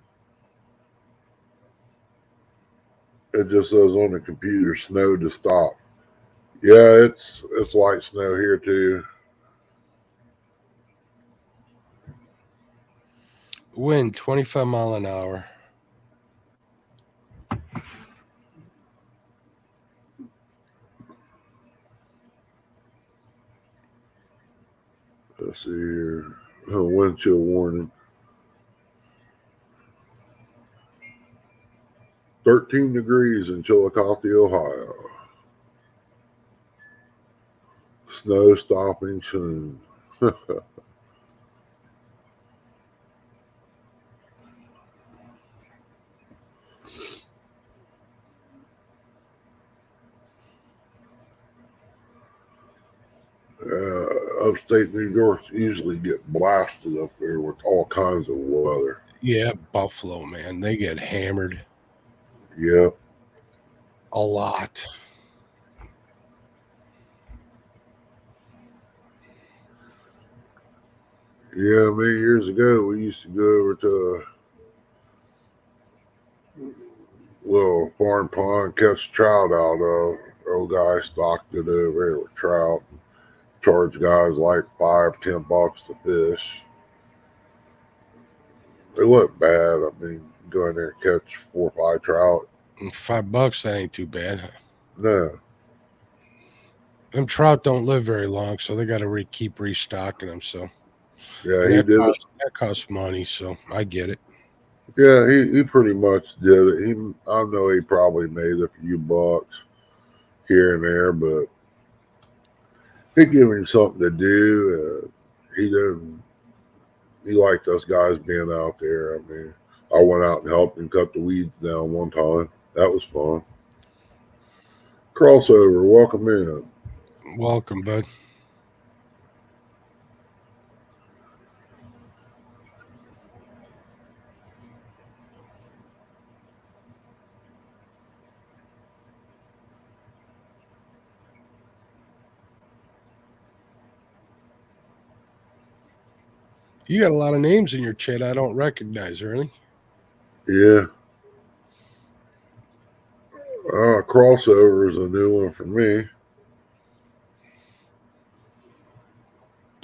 Speaker 1: It just says on the computer, snow to stop. Yeah, it's light snow here too.
Speaker 2: Wind 25 mile an hour.
Speaker 1: Let's see here. Oh, wind chill warning. 13 degrees in Chillicothe, Ohio. Snow stopping soon. Upstate New York usually get blasted up there with all kinds of weather.
Speaker 2: Yeah, Buffalo, man. They get hammered.
Speaker 1: Yep.
Speaker 2: A lot.
Speaker 1: Yeah, many years ago, we used to go over to a little farm pond, catch trout out of. Old guy stocked it over there with trout. Charge guys like $5-10 to fish. It wasn't bad. I mean, go in there and catch 4 or 5 trout.
Speaker 2: $5, that ain't too bad.
Speaker 1: No.
Speaker 2: Them trout don't live very long, so they got to keep restocking them. So
Speaker 1: Yeah,
Speaker 2: and
Speaker 1: he did it.
Speaker 2: That costs money, so I get it.
Speaker 1: Yeah, he pretty much did it. I know he probably made a few bucks here and there, but it gave him something to do. He liked us guys being out there. I mean, I went out and helped him cut the weeds down one time. That was fun. Crossover, welcome in.
Speaker 2: Welcome, bud. You got a lot of names in your chat I don't recognize, Ernie.
Speaker 1: Yeah. Crossover is a new one for me.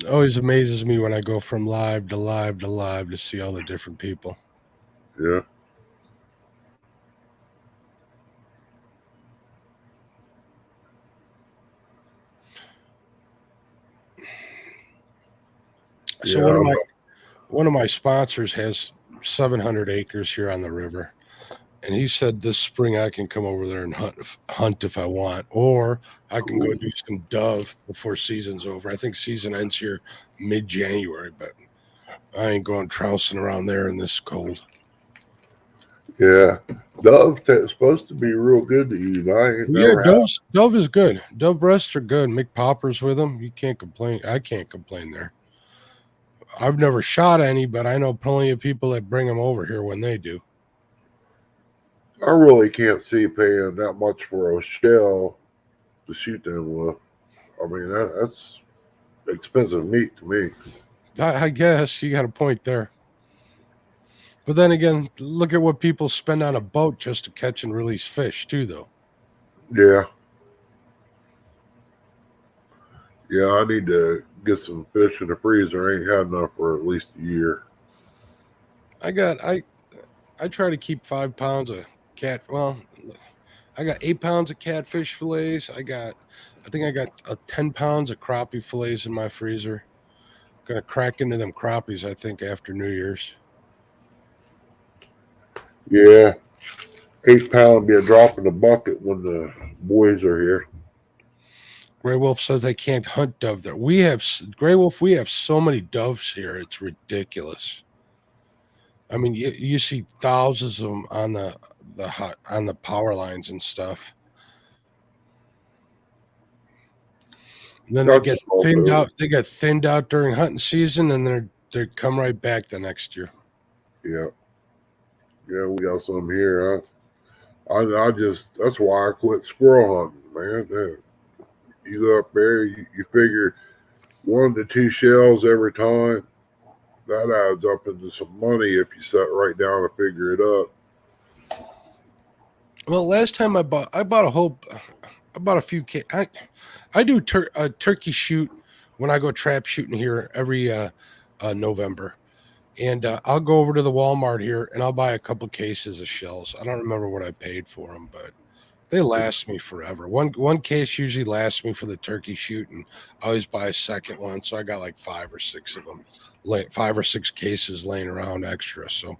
Speaker 2: It always amazes me when I go from live to live to live to see all the different people.
Speaker 1: Yeah.
Speaker 2: So one of my sponsors has 700 acres here on the river, and he said this spring I can come over there and hunt if I want, or I can go do some dove before season's over. I think season ends here mid-January, but I ain't going trouncing around there in this cold.
Speaker 1: Yeah, dove supposed to be real good to eat.
Speaker 2: Dove is good. Dove breasts are good. Make poppers with them. You can't complain. I can't complain there. I've never shot any, but I know plenty of people that bring them over here when they do.
Speaker 1: I really can't see paying that much for a shell to shoot them with. I mean, that's expensive meat to me.
Speaker 2: I guess you got a point there. But then again, look at what people spend on a boat just to catch and release fish, too, though.
Speaker 1: Yeah. Yeah, I need to get some fish in the freezer. I ain't had enough for at least a year.
Speaker 2: I try to keep 5 pounds of cat. Well, I got 8 pounds of catfish fillets. I think I got 10 pounds of crappie fillets in my freezer. Gonna crack into them crappies, I think, after New Year's.
Speaker 1: Yeah, 8 pound be a drop in the bucket when the boys are here.
Speaker 2: Gray Wolf says they can't hunt dove there. We have Gray Wolf. We have so many doves here. It's ridiculous. I mean, you see thousands of them on on the power lines and stuff. And then they
Speaker 1: That's
Speaker 2: get
Speaker 1: all
Speaker 2: thinned
Speaker 1: good.
Speaker 2: out. They get thinned out during hunting season, and they come right back the next year.
Speaker 1: Yeah, yeah, we got some here. I just that's why I quit squirrel hunting, man. You go up there, you figure 1 to 2 shells every time. That adds up into some money if you sit right down and figure it up.
Speaker 2: Well, last time I bought a few. I do a turkey shoot when I go trap shooting here every November, and I'll go over to the Walmart here and I'll buy a couple cases of shells. I don't remember what I paid for them, but they last me forever. One case usually lasts me for the turkey shoot, and I always buy a second one, so I got like 5 or 6 of them, 5 or 6 cases laying around extra. So,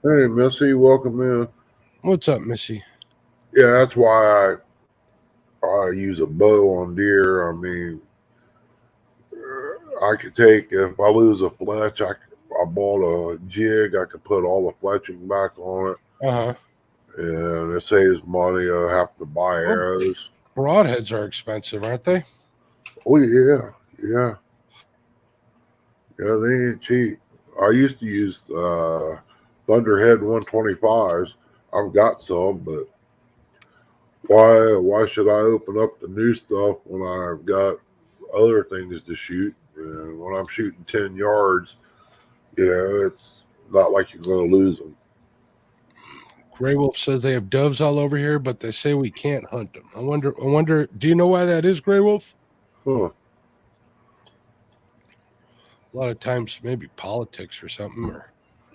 Speaker 1: Hey, Missy, welcome in.
Speaker 2: what's up, Missy?
Speaker 1: Yeah, that's why I use a bow on deer. I mean, I could take if I lose a fletch, I bought a jig. I could put all the fletching back on it,
Speaker 2: Uh huh.
Speaker 1: and it saves money. I have to buy
Speaker 2: Well,
Speaker 1: arrows.
Speaker 2: broadheads are expensive, aren't they?
Speaker 1: Oh yeah, yeah, yeah. They ain't cheap. I used to use Thunderhead 125s. I've got some, but why should I open up the new stuff when I've got other things to shoot? And when I'm shooting 10 yards, it's not like you're going to lose them.
Speaker 2: Gray Wolf says they have doves all over here, but they say we can't hunt them. I wonder. Do you know why that is, Gray Wolf?
Speaker 1: Huh.
Speaker 2: A lot of times, maybe politics or something,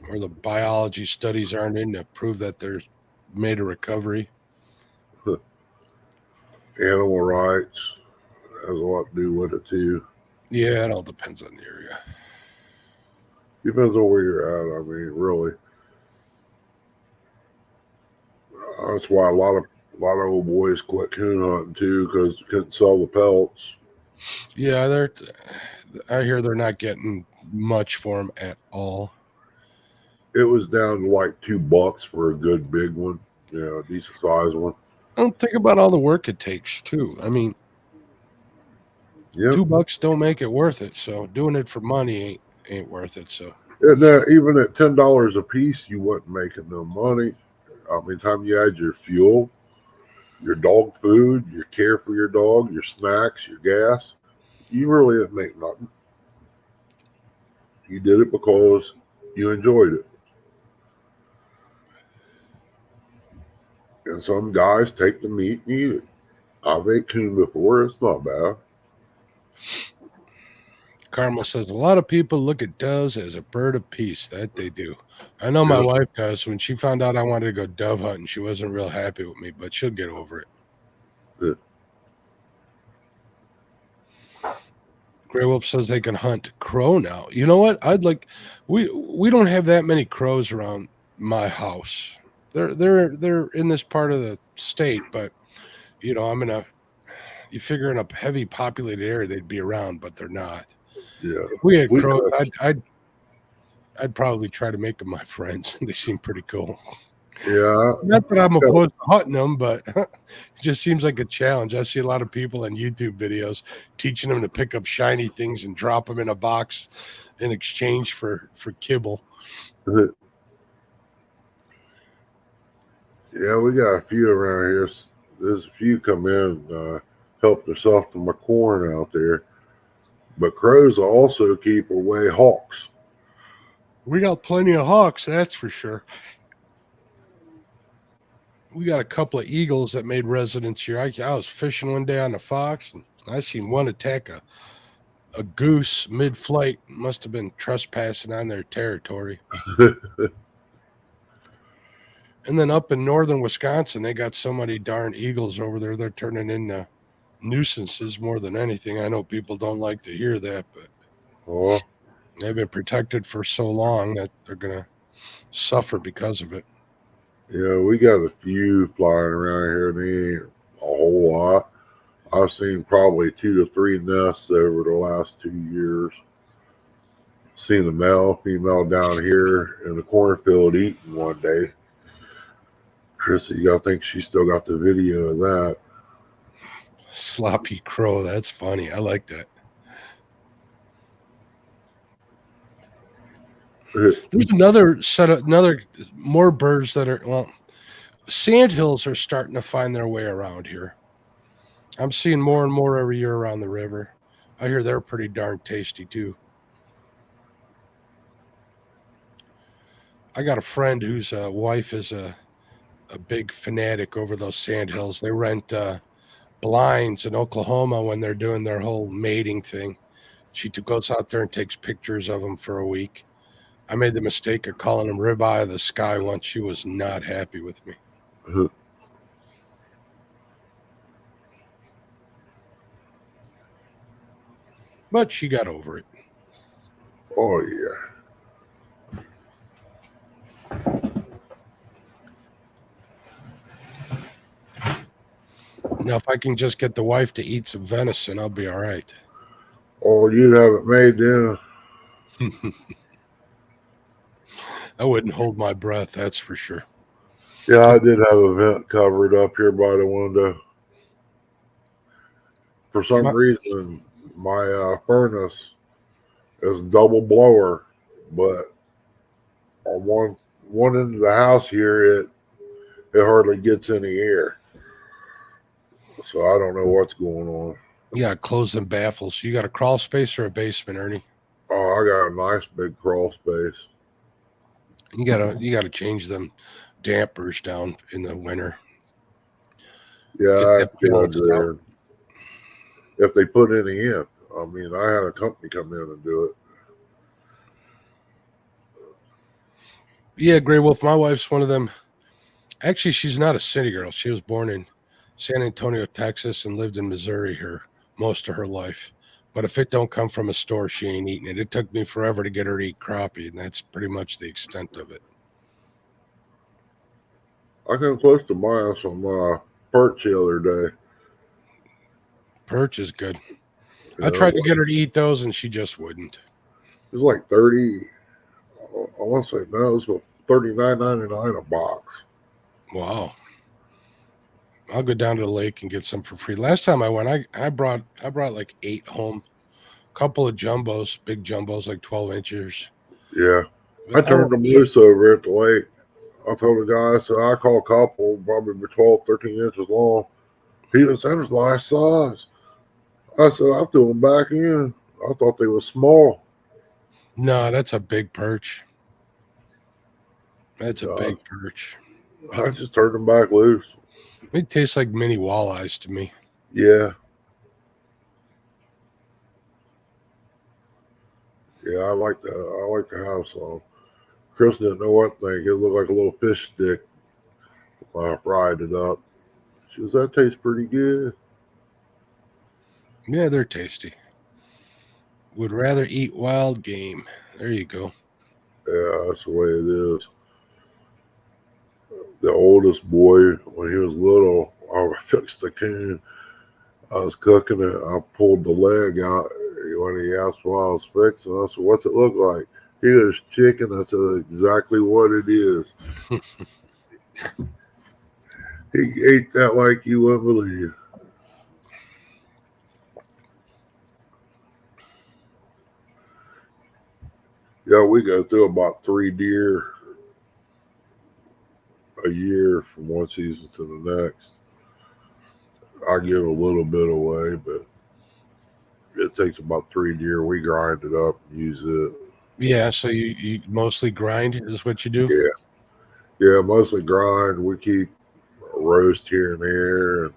Speaker 2: or the biology studies aren't in to prove that they're made a recovery.
Speaker 1: Animal rights has a lot to do with it too.
Speaker 2: Yeah, it all depends on the area.
Speaker 1: Depends on where you're at. I mean, really. That's why a lot of old boys quit coon hunting too because they couldn't sell the pelts.
Speaker 2: Yeah, I hear they're not getting much for them at all.
Speaker 1: It was down to like $2 for a good big one, a decent sized one.
Speaker 2: I don't think about all the work it takes too. I mean,
Speaker 1: Yeah.
Speaker 2: $2 don't make it worth it. So doing it for money ain't worth it. So
Speaker 1: And even at $10 a piece, you wasn't making no money. I mean, time you add your fuel, your dog food, your care for your dog, your snacks, your gas, you really didn't make nothing. You did it because you enjoyed it. And some guys take the meat and eat it. I've ate coon before. It's not bad.
Speaker 2: Carmel says a lot of people look at doves as a bird of peace. That they do. I know my
Speaker 1: Yeah.
Speaker 2: wife does. When she found out I wanted to go dove hunting, she wasn't real happy with me, but she'll get over it.
Speaker 1: Good.
Speaker 2: Gray Wolf says they can hunt crow now. You know what? We don't have that many crows around my house. They're in this part of the state, but you figure in a heavy populated area they'd be around, but they're not.
Speaker 1: Yeah.
Speaker 2: If we had crows, I'd probably try to make them my friends. They seem pretty cool.
Speaker 1: Yeah.
Speaker 2: Not that I'm opposed to hunting them, but it just seems like a challenge. I see a lot of people on YouTube videos teaching them to pick up shiny things and drop them in a box in exchange for kibble.
Speaker 1: Yeah, we got a few around here. There's a few come in, help themselves to my corn out there. But crows also keep away hawks.
Speaker 2: We got plenty of hawks, that's for sure. We got a couple of eagles that made residence here. I was fishing one day on the Fox, and I seen one attack a goose mid-flight. Must have been trespassing on their territory. And then up in northern Wisconsin, they got so many darn eagles over there. They're turning into nuisances more than anything. I know people don't like to hear that, but
Speaker 1: Oh,
Speaker 2: they've been protected for so long that they're going to suffer because of it.
Speaker 1: yeah, we got a few flying around here. They ain't a whole lot. I've seen probably 2 to 3 nests over the last 2 years. Seen a male, female down here in the cornfield eating one day. Chrissy, I think she still got the video of that.
Speaker 2: Sloppy crow. That's funny. I like that. There's another more birds that are, well, sandhills are starting to find their way around here. I'm seeing more and more every year around the river. I hear they're pretty darn tasty too. I got a friend whose wife is a big fanatic over those sandhills. They rent blinds in Oklahoma when they're doing their whole mating thing. She goes out there and takes pictures of them for a week. I made the mistake of calling them ribeye of the sky once. She was not happy with me. But she got over it.
Speaker 1: Oh, yeah.
Speaker 2: Now, if I can just get the wife to eat some venison, I'll be all right.
Speaker 1: Oh, you'd have it made then.
Speaker 2: I wouldn't hold my breath, that's for sure.
Speaker 1: Yeah, I did have a vent covered up here by the window. For some reason, my furnace is double blower, but on one end of the house here, it hardly gets any air. So I don't know what's going on.
Speaker 2: Yeah, close them baffles. You got a crawl space or a basement, Ernie?
Speaker 1: Oh, I got a nice big crawl space.
Speaker 2: You gotta change them dampers down in the winter.
Speaker 1: Yeah, I feel there. If they put any in. I mean, I had a company come in and do it.
Speaker 2: Yeah, Gray Wolf, my wife's one of them. Actually, she's not a city girl. She was born in San Antonio, Texas, and lived in Missouri most of her life. But if it don't come from a store, she ain't eating it. It took me forever to get her to eat crappie, and that's pretty much the extent of it.
Speaker 1: I came close to buying some perch the other day.
Speaker 2: Perch is good. I tried to get her to eat those, and she just wouldn't.
Speaker 1: It was like 30. I want to say no, it was about $39.99 a box.
Speaker 2: Wow. I'll go down to the lake and get some for free. Last time I went, I brought like 8 home. A couple of jumbos, big jumbos, like 12 inches.
Speaker 1: Yeah. I turned them loose over at the lake. I told the guy, I said, I call a couple, probably 12, 13 inches long. He said, it was nice size. I said, I threw them back in. I thought they were small.
Speaker 2: No, that's a big perch. That's a big perch.
Speaker 1: I just turned them back loose.
Speaker 2: It tastes like mini walleyes to me.
Speaker 1: Yeah. Yeah, I like that. I like to have some. Chris didn't know what thing. It looked like a little fish stick when I fried it up. She goes, that tastes pretty good.
Speaker 2: Yeah, they're tasty. Would rather eat wild game. There you go.
Speaker 1: Yeah, that's the way it is. The oldest boy, when he was little, I fixed the coon. I was cooking it. I pulled the leg out when he asked what I was fixing. I said, what's it look like? He goes, chicken. I said, exactly what it is. He ate that like you wouldn't believe. Yeah, we go through about 3 deer a year from one season to the next. I give a little bit away, but it takes about 3 deer. We grind it up and use it.
Speaker 2: Yeah, so you mostly grind is what you do?
Speaker 1: Yeah, mostly grind. We keep a roast here and there, and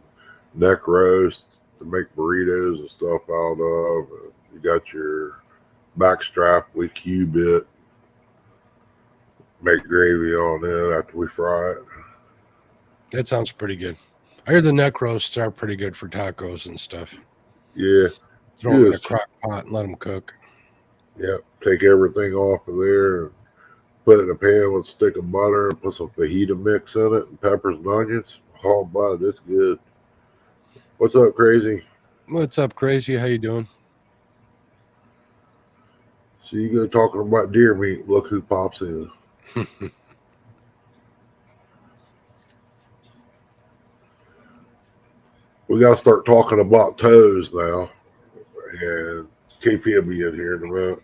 Speaker 1: neck roast, to make burritos and stuff out of. You got your back strap with Q-bit. Make gravy on it after we fry it.
Speaker 2: That sounds pretty good. I hear the neck roasts are pretty good for tacos and stuff.
Speaker 1: Yeah,
Speaker 2: Throw them in a
Speaker 1: just
Speaker 2: crock pot and let them cook.
Speaker 1: yep. Take everything off of there, and put it in a pan with a stick of butter, and put some fajita mix in it, and peppers and onions. Oh, buddy, it's good. What's up, crazy?
Speaker 2: What's up, crazy? How you doing?
Speaker 1: So you go talking about deer meat. Look who pops in. We got to start talking about toes now. And KP will be in here in a minute.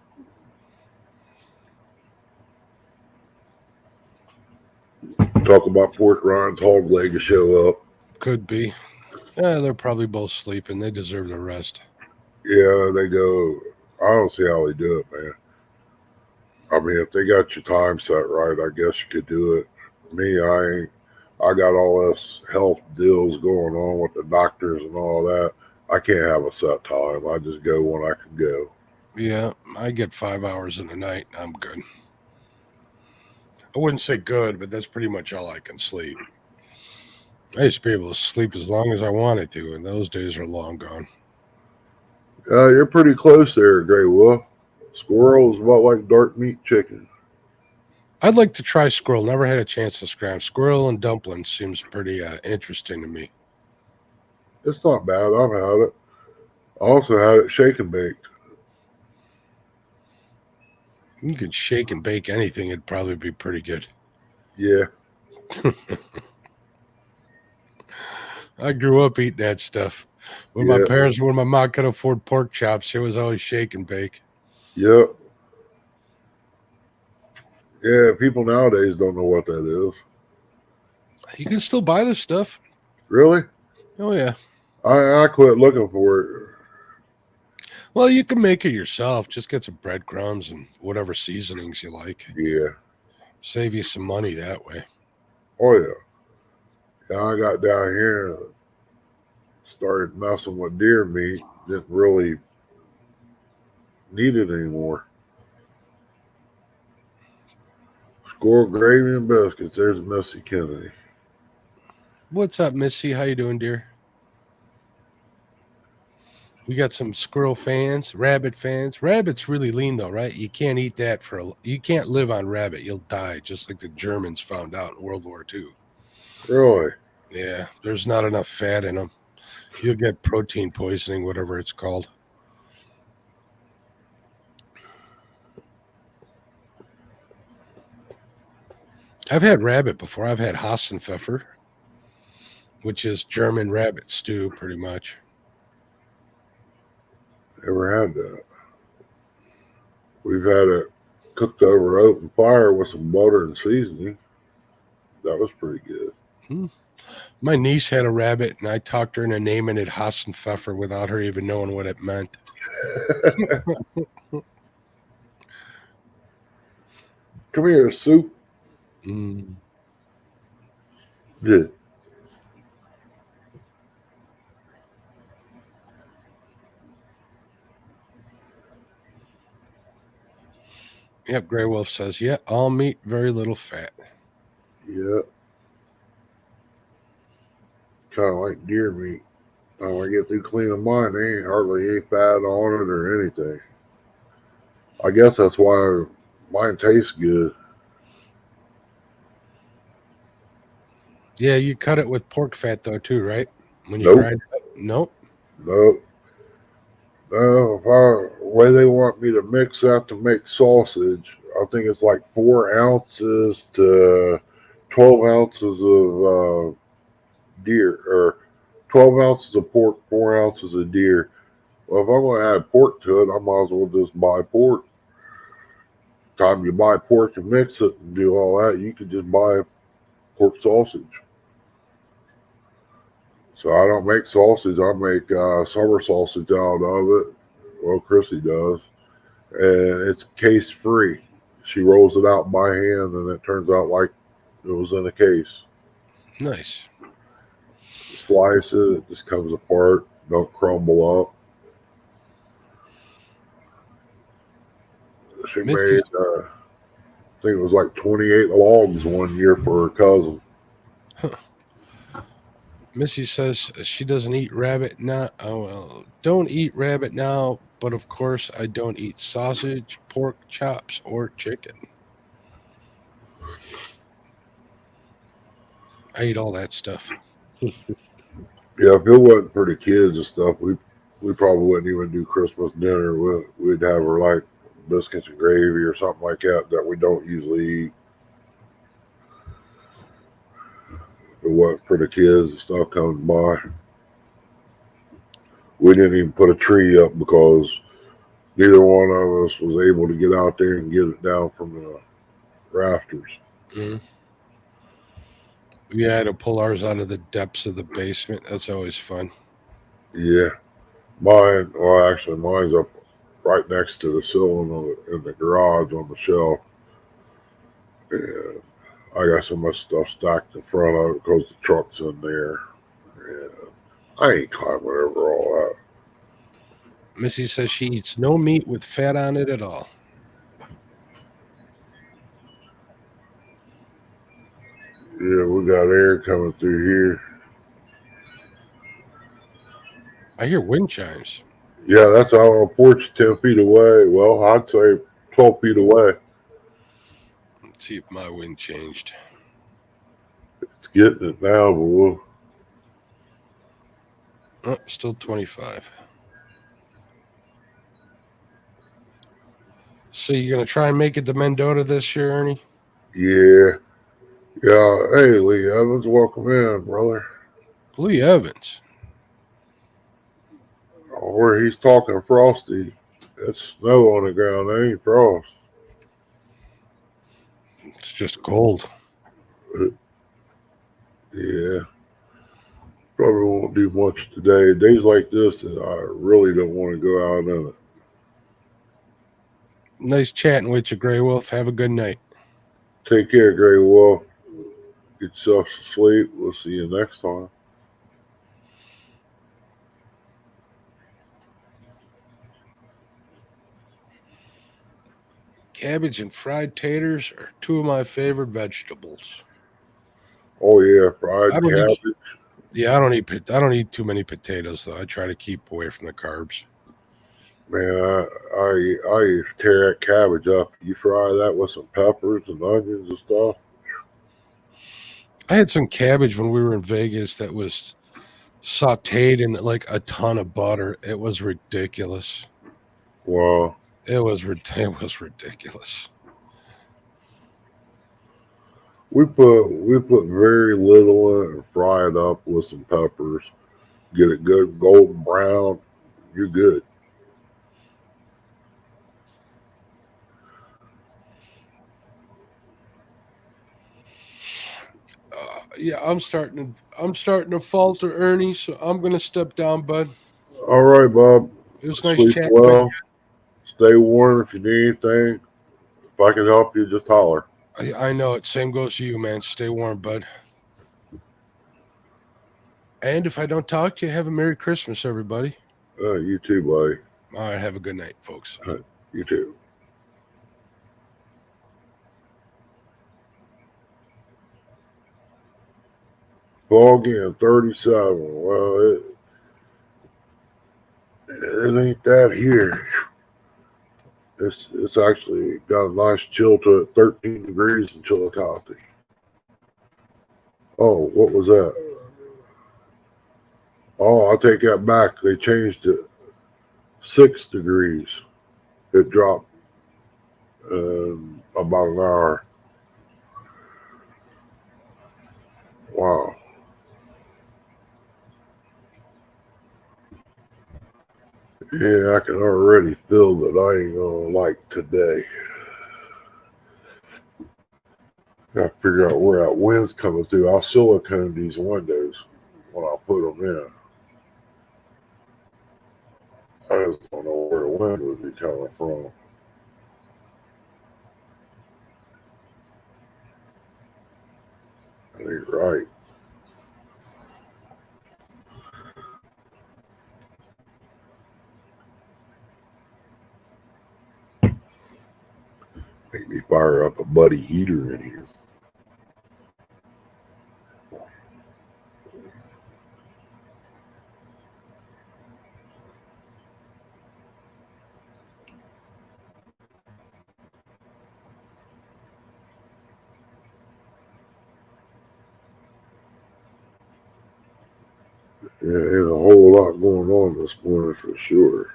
Speaker 1: Talk about pork rinds, hog leg to show up.
Speaker 2: Could be. Yeah, they're probably both sleeping. They deserve the rest.
Speaker 1: Yeah, they go. I don't see how they do it, man. I mean, if they got your time set right, I guess you could do it. Me, I ain't. I got all this health deals going on with the doctors and all that. I can't have a set time. I just go when I can go.
Speaker 2: Yeah, I get 5 hours in a night. I'm good. I wouldn't say good, but that's pretty much all I can sleep. I used to be able to sleep as long as I wanted to, and those days are long gone.
Speaker 1: You're pretty close there, Grey Wolf. Squirrel is about like dark meat chicken.
Speaker 2: I'd like to try squirrel. Never had a chance to scram. Squirrel and dumplings seems pretty interesting to me.
Speaker 1: It's not bad. I've had it. I also had it shake and baked.
Speaker 2: You could shake and bake anything. It'd probably be pretty good.
Speaker 1: Yeah.
Speaker 2: I grew up eating that stuff. When my mom could afford pork chops, it was always shake and bake.
Speaker 1: Yep. Yeah, people nowadays don't know what that is.
Speaker 2: You can still buy this stuff.
Speaker 1: Really?
Speaker 2: Oh, yeah.
Speaker 1: I quit looking for it.
Speaker 2: Well, you can make it yourself. Just get some breadcrumbs and whatever seasonings you like.
Speaker 1: Yeah.
Speaker 2: Save you some money that way.
Speaker 1: Oh, yeah. Yeah, I got down here and started messing with deer meat. Didn't really need it anymore. Squirrel gravy and biscuits. There's Missy Kennedy.
Speaker 2: What's up, Missy? How you doing, dear? We got some squirrel fans, rabbit fans. Rabbit's really lean though, right? You can't eat that you can't live on rabbit. You'll die, just like the Germans found out in World War II.
Speaker 1: Really?
Speaker 2: Yeah, there's not enough fat in them. You'll get protein poisoning, whatever it's called. I've had rabbit before. I've had Hassenpfeffer, which is German rabbit stew, pretty much.
Speaker 1: Never had that. We've had it cooked over open fire with some butter and seasoning. That was pretty good.
Speaker 2: My niece had a rabbit, and I talked her into naming it Hassenpfeffer without her even knowing what it meant.
Speaker 1: Come here, soup. Yeah.
Speaker 2: Yep, Grey Wolf says, yeah, all meat, very little fat.
Speaker 1: Yeah. Kind of like deer meat. When I get through cleaning mine, there ain't hardly any fat on it or anything. I guess that's why mine tastes good.
Speaker 2: Yeah, you cut it with pork fat though too, right? When you
Speaker 1: Nope.
Speaker 2: grind it up? Nope.
Speaker 1: Nope. No, the way they want me to mix that to make sausage, I think it's like 4 ounces to 12 ounces of deer, or 12 ounces of pork, 4 ounces of deer. Well, if I'm going to add pork to it, I might as well just buy pork. Time you buy pork and mix it and do all that, you could just buy pork sausage. So I don't make sausage. I make summer sausage out of it. Well, Chrissy does. And it's case free. She rolls it out by hand and it turns out like it was in a case.
Speaker 2: Nice.
Speaker 1: Slice it, it just comes apart. don't crumble up. She
Speaker 2: Misty,
Speaker 1: made, I think it was like 28 logs one year for her cousin.
Speaker 2: Missy says she doesn't eat rabbit now. Oh, well, don't eat rabbit now, but of course I don't eat sausage, pork chops, or chicken. I eat all that stuff.
Speaker 1: Yeah, if it wasn't for the kids and stuff, we probably wouldn't even do Christmas dinner. We'd have her like biscuits and gravy or something like that we don't usually eat. If it wasn't for the kids and stuff coming by. We didn't even put a tree up because neither one of us was able to get out there and get it down from the rafters.
Speaker 2: Mm. We had to pull ours out of the depths of the basement. That's always fun.
Speaker 1: Yeah, mine's up right next to the ceiling in the garage on the shelf. And I got so much stuff stacked in front of it because the truck's in there. And I ain't climbing over all that.
Speaker 2: Missy says she eats no meat with fat on it at all.
Speaker 1: Yeah, we got air coming through here.
Speaker 2: I hear wind chimes.
Speaker 1: Yeah, that's out on the porch 10 feet away. Well, I'd say 12 feet away.
Speaker 2: Let's see if my wind changed.
Speaker 1: It's getting it now, but we'll.
Speaker 2: Oh, still 25. So you're going to try and make it to Mendota this year, Ernie?
Speaker 1: Yeah. Yeah. Hey, Lee Evans, welcome in, brother.
Speaker 2: Lee Evans.
Speaker 1: Where he's talking frosty, it's snow on the ground. There ain't frost.
Speaker 2: It's just cold.
Speaker 1: Yeah. Probably won't do much today. Days like this, and I really don't want to go out in it.
Speaker 2: Nice chatting with you, Grey Wolf. Have a good night.
Speaker 1: Take care, Grey Wolf. Get yourself some sleep. We'll see you next time.
Speaker 2: Cabbage and fried taters are two of my favorite vegetables.
Speaker 1: Oh yeah, fried cabbage.
Speaker 2: I don't eat too many potatoes though. I try to keep away from the carbs.
Speaker 1: Man, I tear that cabbage up. You fry that with some peppers and onions and stuff.
Speaker 2: I had some cabbage when we were in Vegas that was sauteed in like a ton of butter. It was ridiculous.
Speaker 1: Wow.
Speaker 2: It was ridiculous.
Speaker 1: We put very little in it and fry it up with some peppers. Get it good golden brown. You're good.
Speaker 2: Yeah, I'm starting to falter, Ernie. So I'm gonna step down, bud.
Speaker 1: All right, Bob.
Speaker 2: It was nice
Speaker 1: Sleep
Speaker 2: chatting with
Speaker 1: well. Stay warm if you need anything. If I can help you, just holler.
Speaker 2: you. I know it. Same goes to you, man. Stay warm, bud. And if I don't talk to you, have a Merry Christmas, everybody.
Speaker 1: You too, buddy.
Speaker 2: All right, have a good night, folks.
Speaker 1: You too. Foggy and 37. Well, it ain't that here. It's actually got a nice chill to it. 13 degrees in Chillicothe. Oh, what was that? Oh, I'll take that back. They changed it. 6 degrees. It dropped about an hour. Wow. Yeah, I can already feel that I ain't gonna like today. Gotta figure out where that wind's coming through. I'll silicone these windows when I put them in. I just don't know where the wind would be coming from. That ain't right. Make me fire up a buddy heater in here. Yeah, there's a whole lot going on this morning for sure.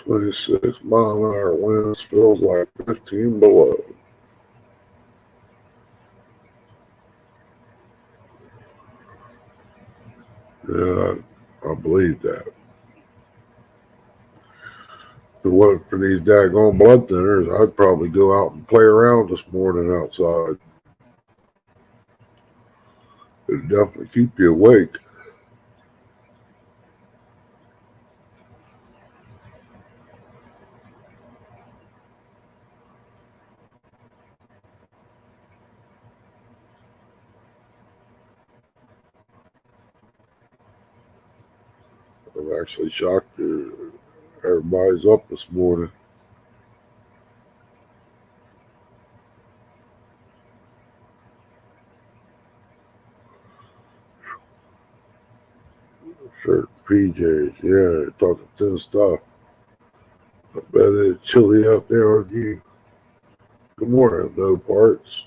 Speaker 1: "26-mile-an-hour winds feels like 15 below." Yeah, I believe that. If it wasn't for these daggone blood thinners, I'd probably go out and play around this morning outside. It'd definitely keep you awake. I'm actually shocked that everybody's up this morning. Shirt, PJs, yeah, talking thin stuff. I bet it's chilly out there on you. Good morning, no parts.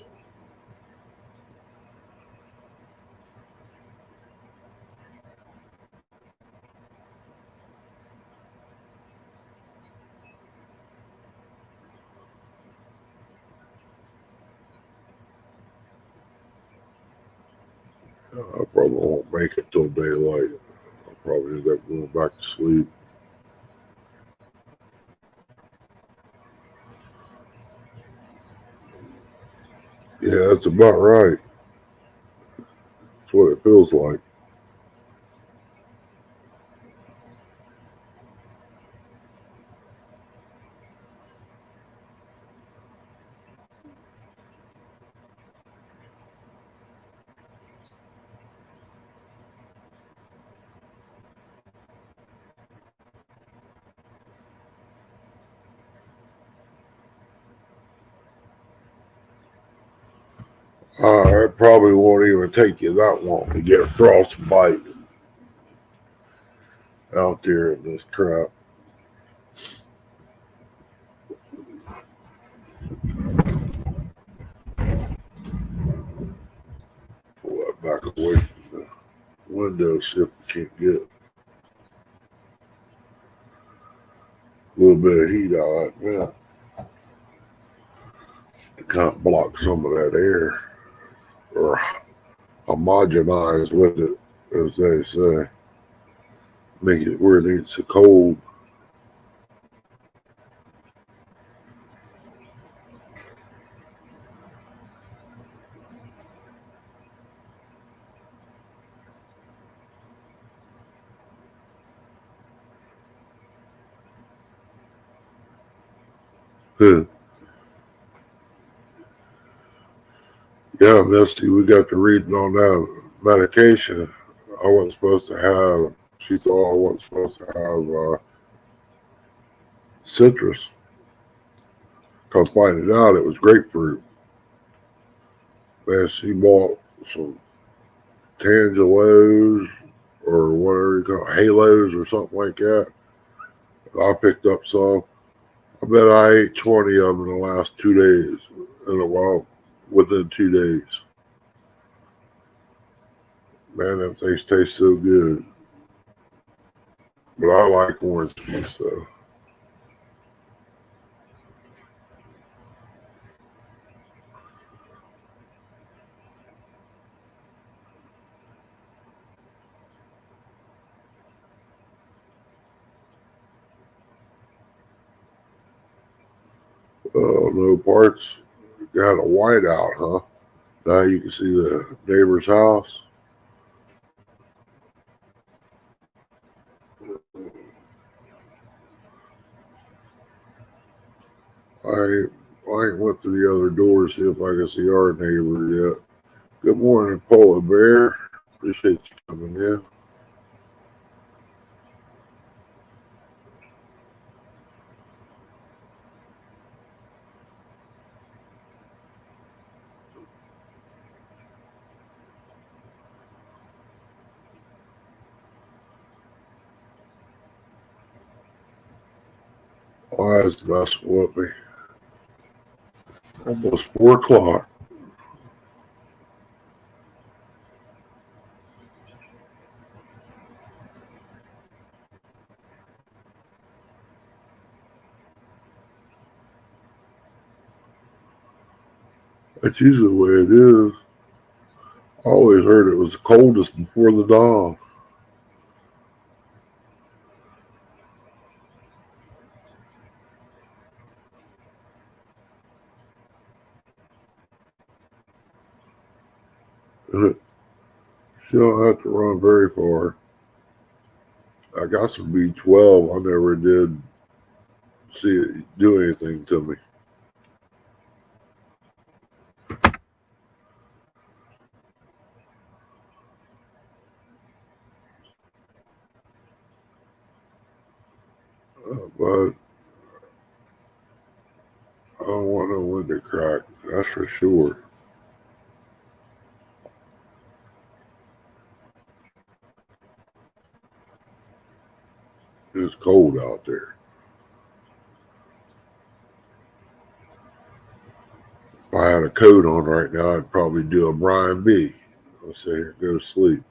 Speaker 1: I probably won't make it till daylight. I'll probably end up going back to sleep. Yeah, that's about right. That's what it feels like. It probably won't even take you that long to get a frostbite out there in this crap. Pull that back away from the window, see if we can't get a little bit of heat out of that to kind of block some of that air or homogenize with it, as they say. Make it where it ain't so cold. Yeah, Misty, we got to reading on that medication. I wasn't supposed to have, she thought I wasn't supposed to have citrus. Come finding out it was grapefruit. Man, she bought some tangelos or whatever you call it, halos or something like that. I picked up some. I bet I ate 20 of them in the last 2 days. In a while, within 2 days. Man, them things taste so good. But I like orange juice, though. No parts. Got a whiteout, huh? Now you can see the neighbor's house. I ain't went to the other door to see if I can see our neighbor yet. Good morning, Polar Bear. Appreciate you coming in. Oh, that's messing with me. Almost 4 o'clock. That's usually the way it is. I always heard it was the coldest before the dawn. You don't have to run very far. I got some B12. I never did see it do anything to me. But I don't want no window crack. That's for sure. It's cold out there. If I had a coat on right now, I'd probably do a Brian B. I'll say, here, go to sleep.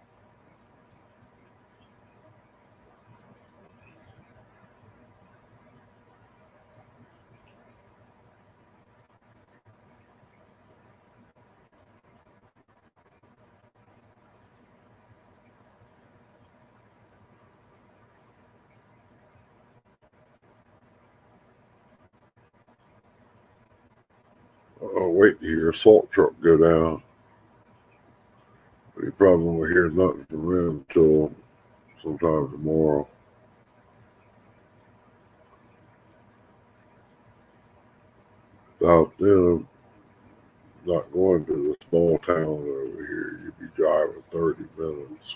Speaker 1: I'll wait to hear a salt truck go down. You probably won't hear nothing from them until sometime tomorrow. Without them, not going to the small town over here, you'd be driving 30 minutes.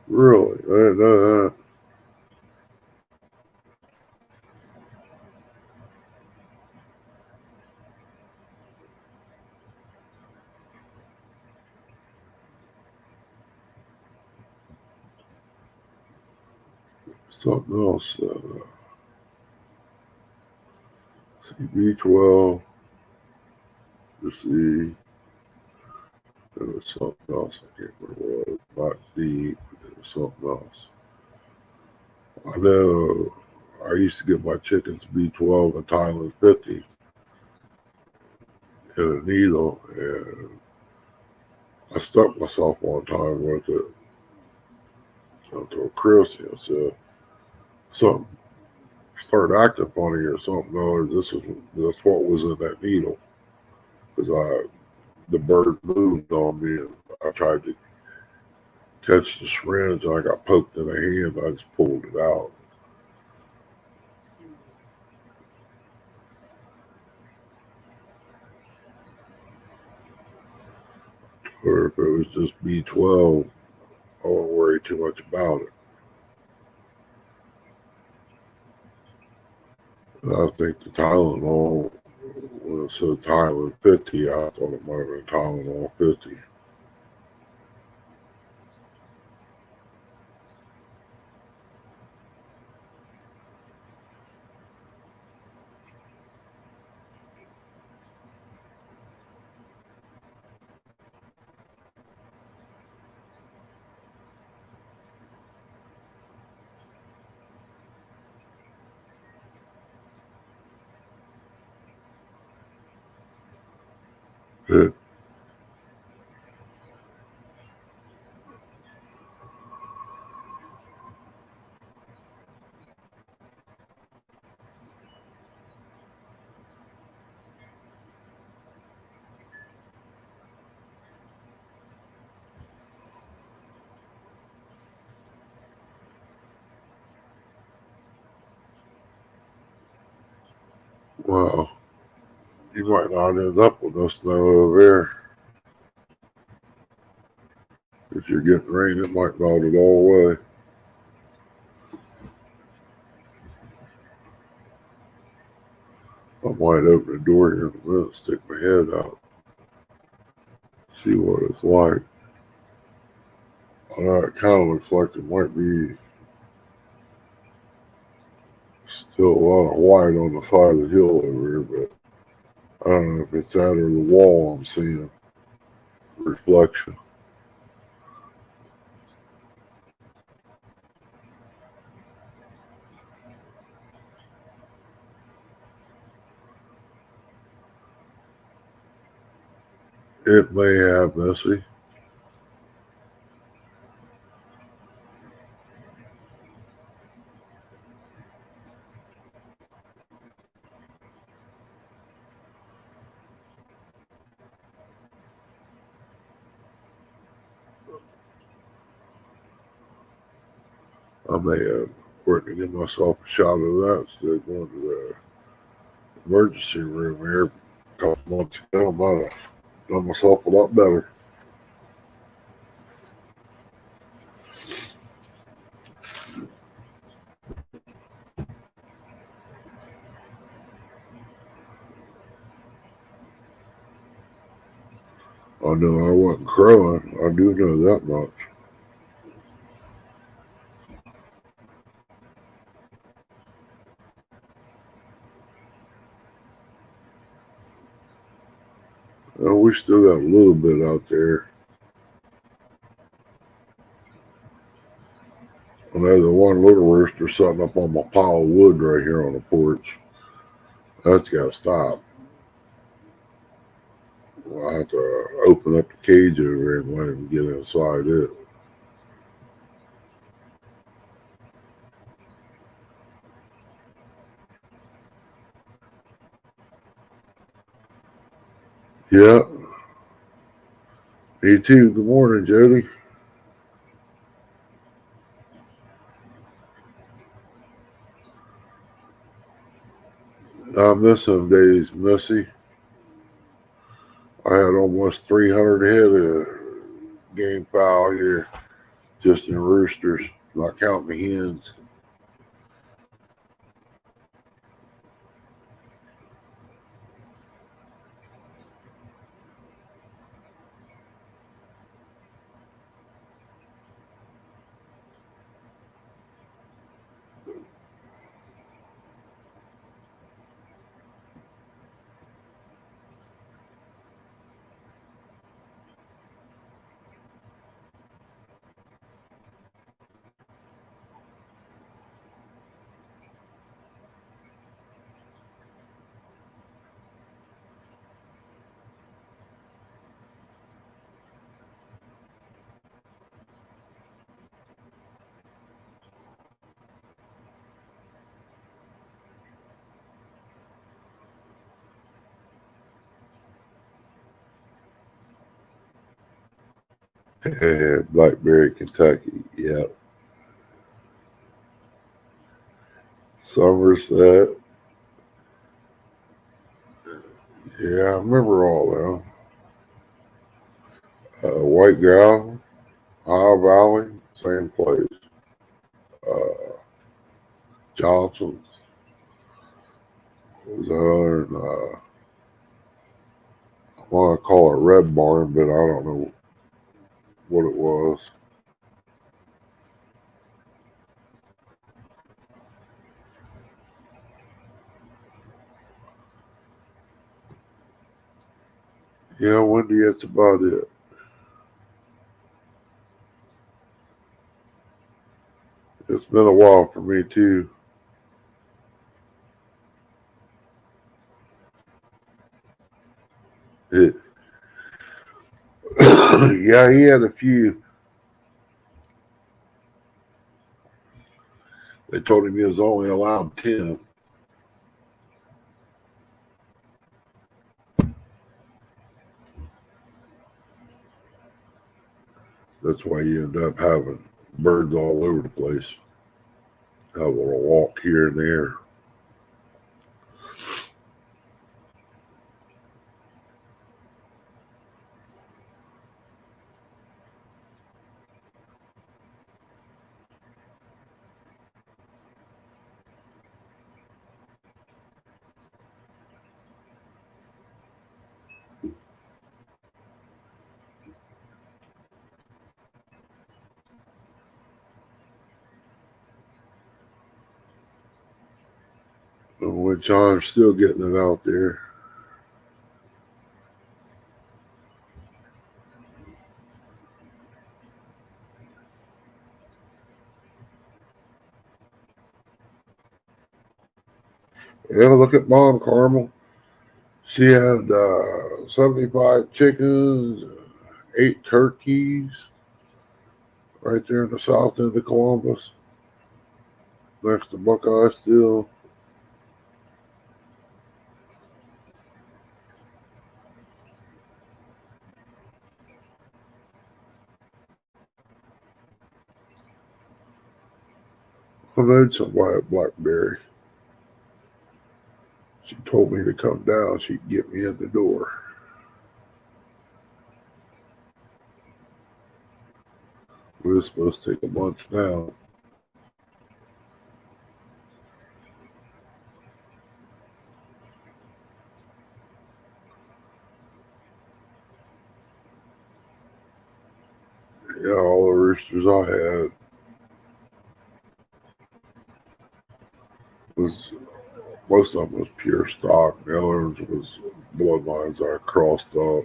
Speaker 1: Really? I didn't know that. Something else. See B12. To see. There was something else. I can't remember what it was. Not D. There was something else. I know I used to get my chickens B12 and Thailand 50 in a needle, and I stuck myself one time with it. I told Chris, I said, something started acting funny or something. No, that's what was in that needle. Because the bird moved on me, and I tried to catch the syringe, and I got poked in the hand. I just pulled it out. Or if it was just B12, I wouldn't worry too much about it. And I think the Tylenol, when it said Tylenol 50, I thought it might have been Tylenol 50. It, Well, you might not end up with no snow over there. If you're getting rain, it might melt it all away. I might open the door here in a minute, stick my head out, see what it's like. I know it kind of looks like there might be still a lot of white on the side of the hill over here, but I don't know if it's that or the wall I'm seeing reflection. It may have, Missy. I may have worked to give myself a shot of that instead of going to the emergency room here a couple months ago. I might have done myself a lot better. I know I wasn't crowing. I do know that much. We still got a little bit out there. I know the one little rooster sitting up on my pile of wood right here on the porch. That's got to stop. I have to open up the cage over here and let him get inside it. Yeah. Me too. Good morning, Jody. I miss some days, Missy. I had almost 300 head of game fowl here, just in roosters, not counting the hens. Blackberry, Kentucky. Yep. Somerset. Yeah, I remember all them. White Gal, High Valley, same place. Johnson's. Was that other? I want to call it Red Barn, but I don't know what it was. Yeah, Wendy, that's about it. It's been a while for me too. Yeah, he had a few. They told him he was only allowed 10. That's why you end up having birds all over the place. Have a little walk here and there. which I'm still getting it out there. Yeah, look at Mom Carmel. She had 75 chickens, 8 turkeys right there in the south end of Columbus, next to Buckeye Steel. I made somebody a blackberry. She told me to come down. She'd get me in the door. We're supposed to take a lunch now. Yeah, all the roosters I had was, most of them was pure stock. The others was bloodlines I crossed up.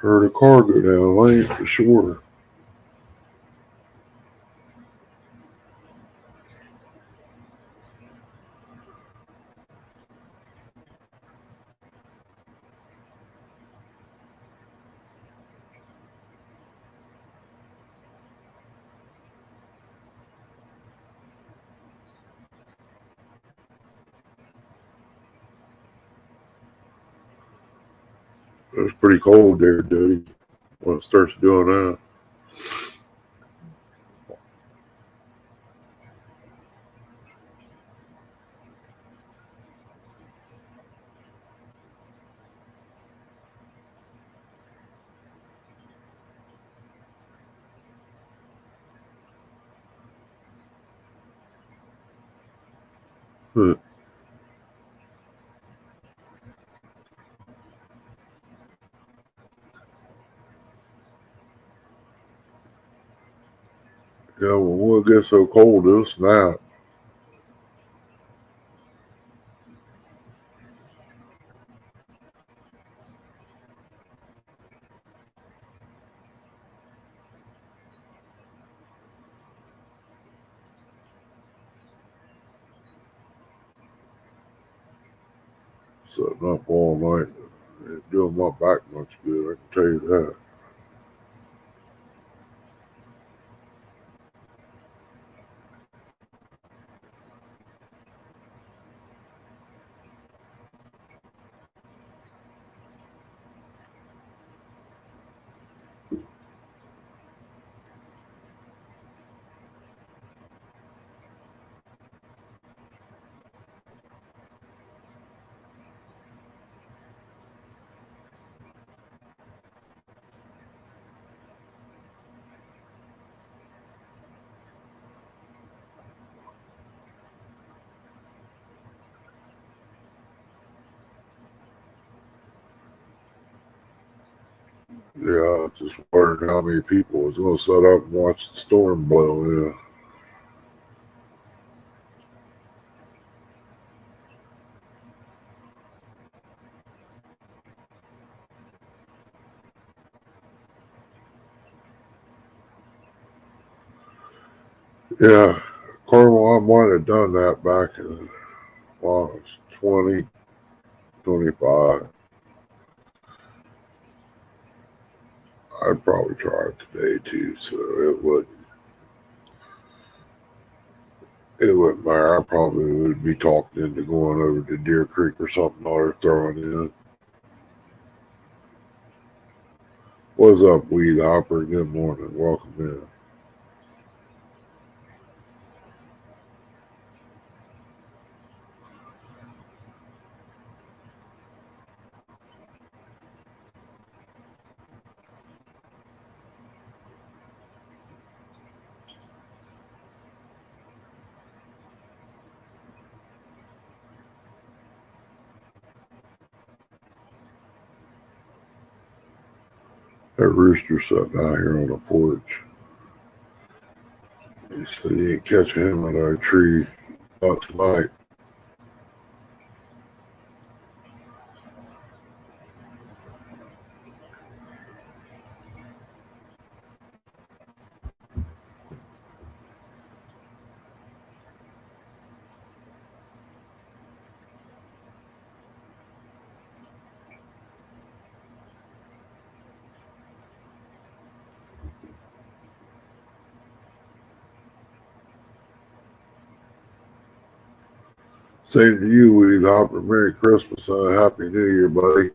Speaker 1: Heard a car go down the lane for sure. It was pretty cold there, dude, when it starts doing that. Huh. Yeah, when we'll get so cold, it'll snap. Sitting up all night ain't doing my back much good, I can tell you that. Yeah, I just wondered how many people was going to set up and watch the storm blow in. Yeah, Carmel, I might have done that back in Wow, it's 20, 25. I'd probably try it today too, so it wouldn't matter. I probably would be talked into going over to Deer Creek or something or throwing in. What's up, Weed Hopper? Good morning. Welcome in. That rooster sitting out here on the porch. He said he ain't catching him in our tree. Not tonight. Same to you, Weed Hopper. Merry Christmas and a Happy New Year, buddy.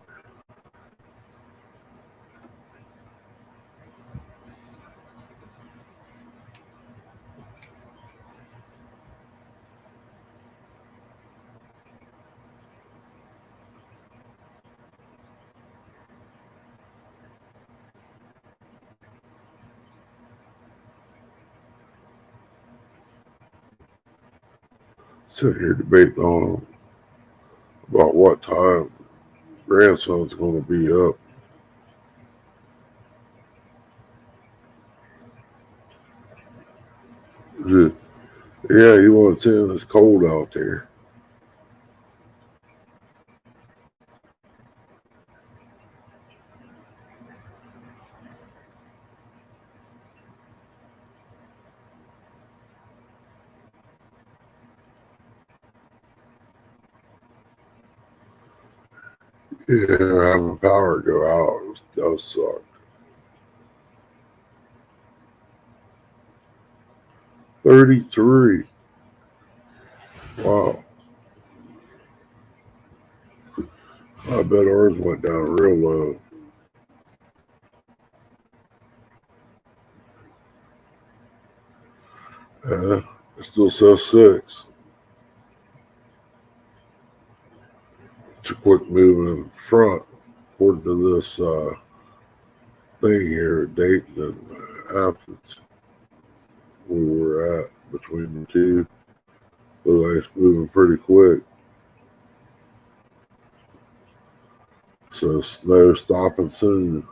Speaker 1: Sit here debating on about what time grandson's going to be up. Yeah, he wants in. It's cold out there. Yeah, having power go out does suck. 33. Wow. I bet ours went down real low. It still says 6. It's a quick move in front, according to this thing here at Dayton and Athens, where we're at between the two. Looks like it's moving pretty quick. So snow stopping soon.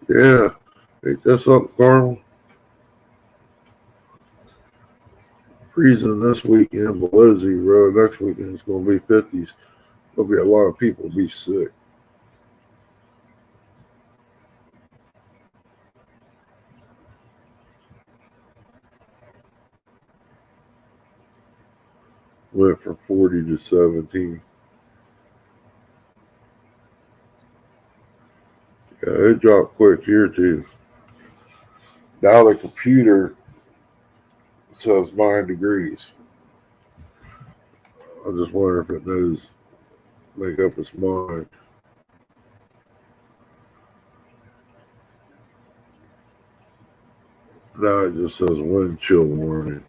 Speaker 1: Yeah, ain't that something, Carl? Freezing this weekend below 0. Next weekend it's going to be 50s. There'll be a lot of people be sick. Went from 40 to 17. Yeah, it dropped quick here too. Now the computer says 9 degrees. I just wonder if it knows, make up its mind. Now it just says wind chill warning.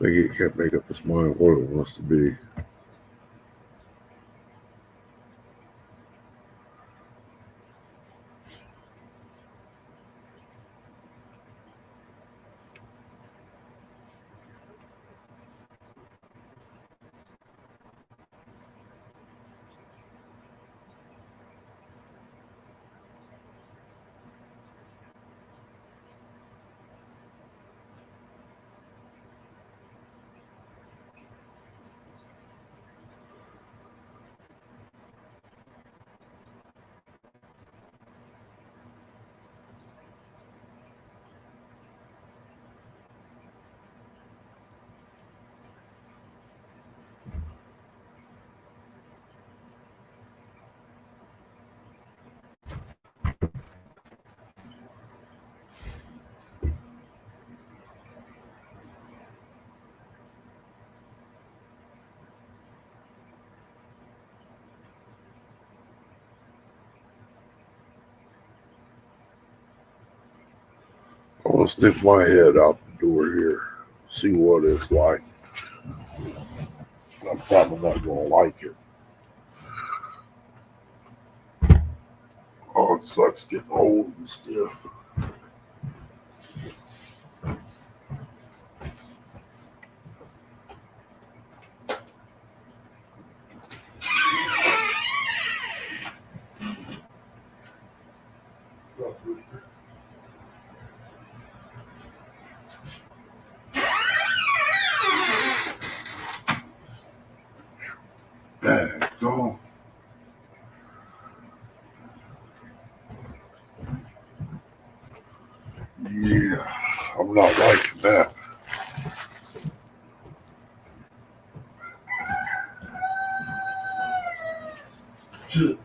Speaker 1: I think it can't make up its mind what it wants to be. I'll stick my head out the door here, see what it's like. I'm probably not gonna like it. Oh, it sucks getting old and stiff. Daggone. Yeah, I'm not liking that. You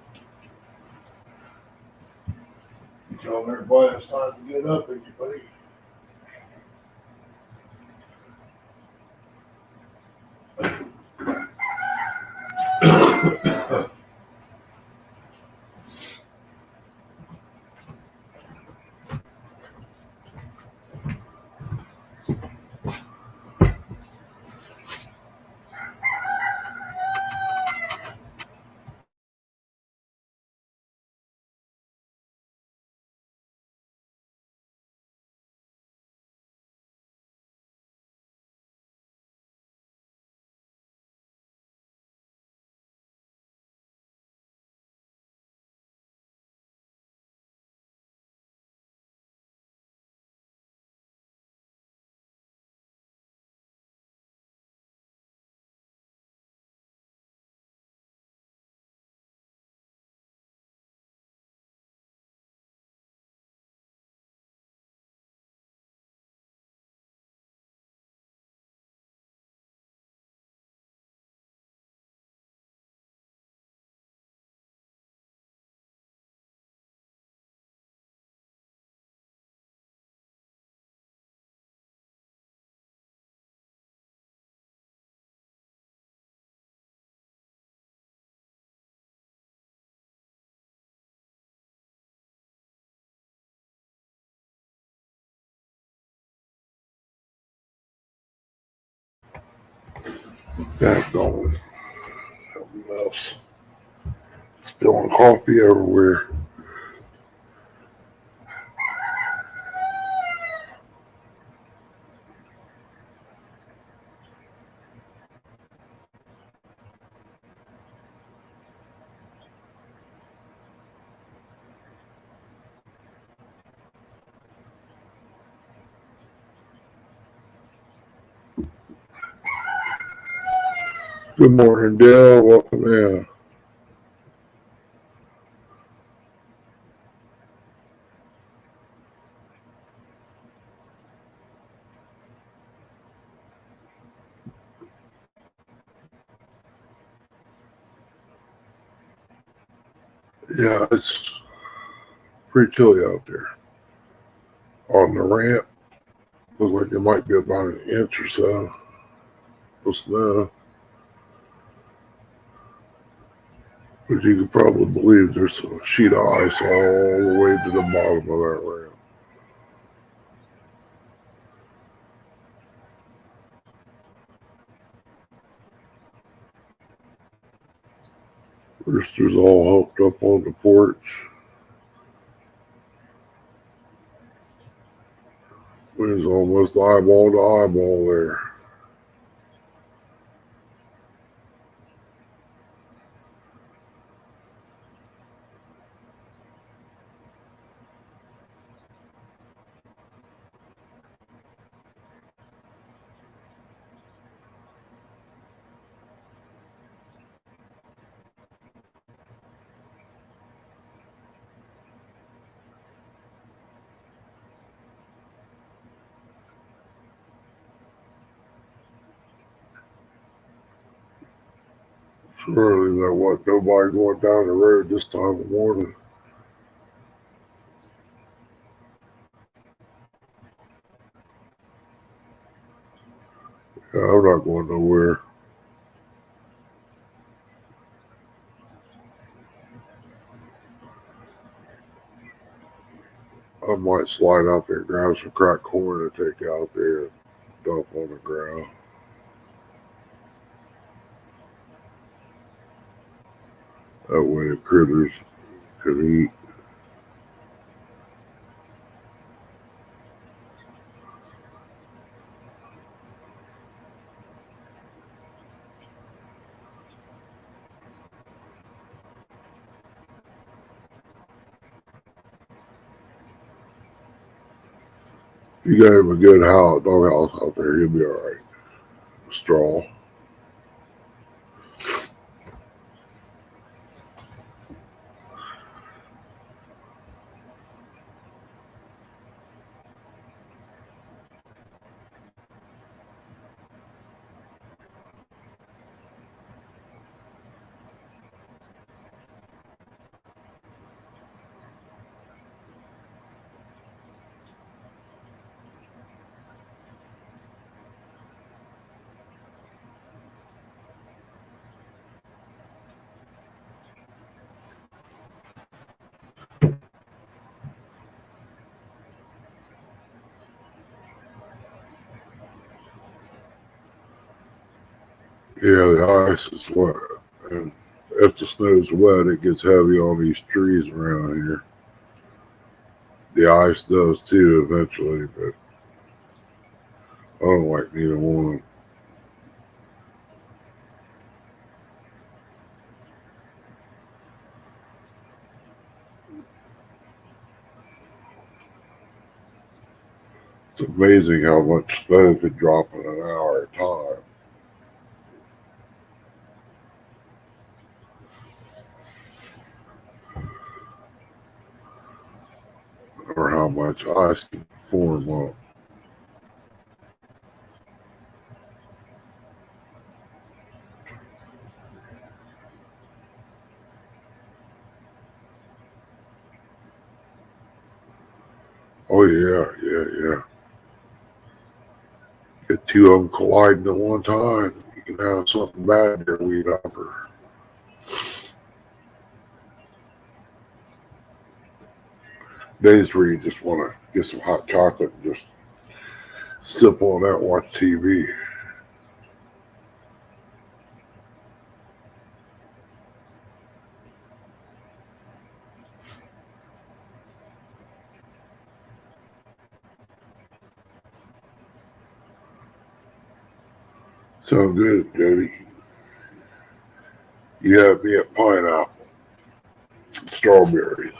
Speaker 1: telling everybody it's time to get up, ain't you, buddy? Daggone. A mess. Spilling coffee everywhere. Good morning, Dale. Welcome in. Yeah, it's pretty chilly out there. On the ramp, looks like it might be about an inch or so of snow. But you could probably believe there's a sheet of ice all the way to the bottom of that ramp. Rooster's all hooked up on the porch. It's almost eyeball to eyeball there. Surely there wasn't nobody going down the road this time of morning. Yeah, I'm not going nowhere. I might slide out there and grab some cracked corn to take out there and dump on the ground. That way the critters could eat. You gave him a good doghouse out there, he'll be all right. Straw. Yeah, the ice is wet. And if the snow's wet, it gets heavy on these trees around here. The ice does too eventually, but I don't like neither one. It's amazing how much snow could drop in an hour at a time. Or how much ice can form up. Oh yeah. Get two of them colliding at one time, you can have something bad there, weed hopper. Days where you just want to get some hot chocolate and just sip on that and watch TV. Sound good, Jody. You have me at pineapple, strawberries.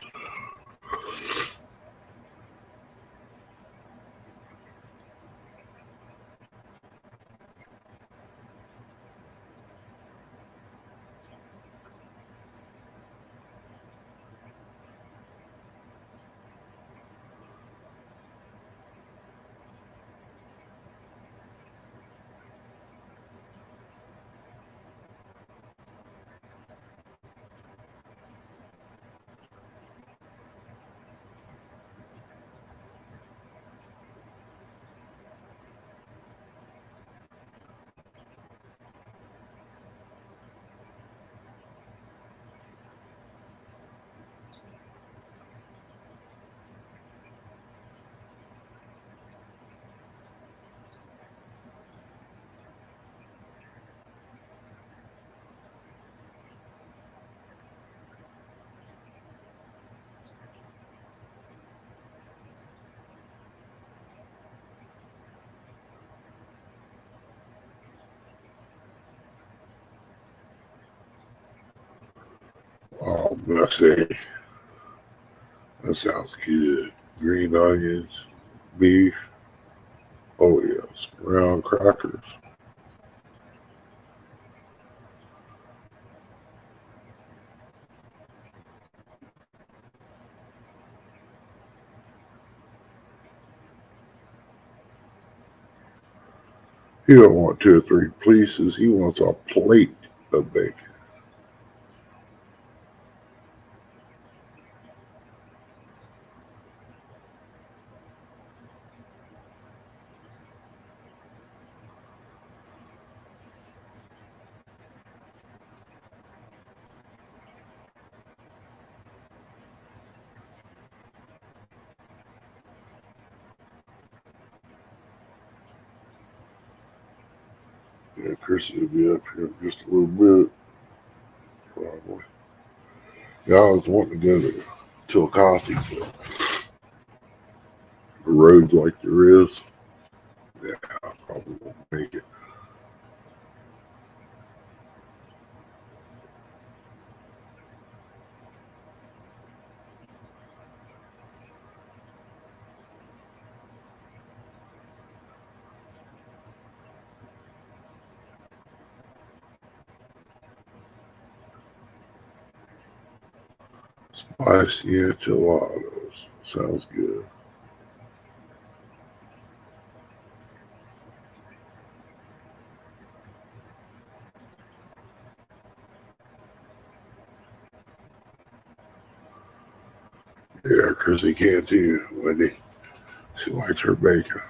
Speaker 1: Oh, messy. That sounds good. Green onions, beef. Oh yes, brown crackers. He don't want two or three pieces. He wants a plate of bacon. Yeah, Chrissy will be up here in just a little bit, probably. Yeah, I was wanting to go to Chillicothe, but the roads like there is, yeah, I probably won't make it. Spicy enchiladas. Sounds good. Yeah, Chrissy can too, Wendy. She likes her bacon.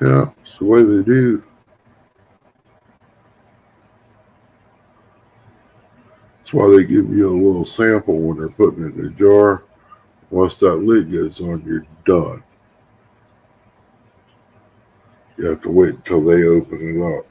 Speaker 1: Yeah, it's the way they do. That's why they give you a little sample when they're putting it in a jar. Once that lid goes on, you're done. You have to wait until they open it up.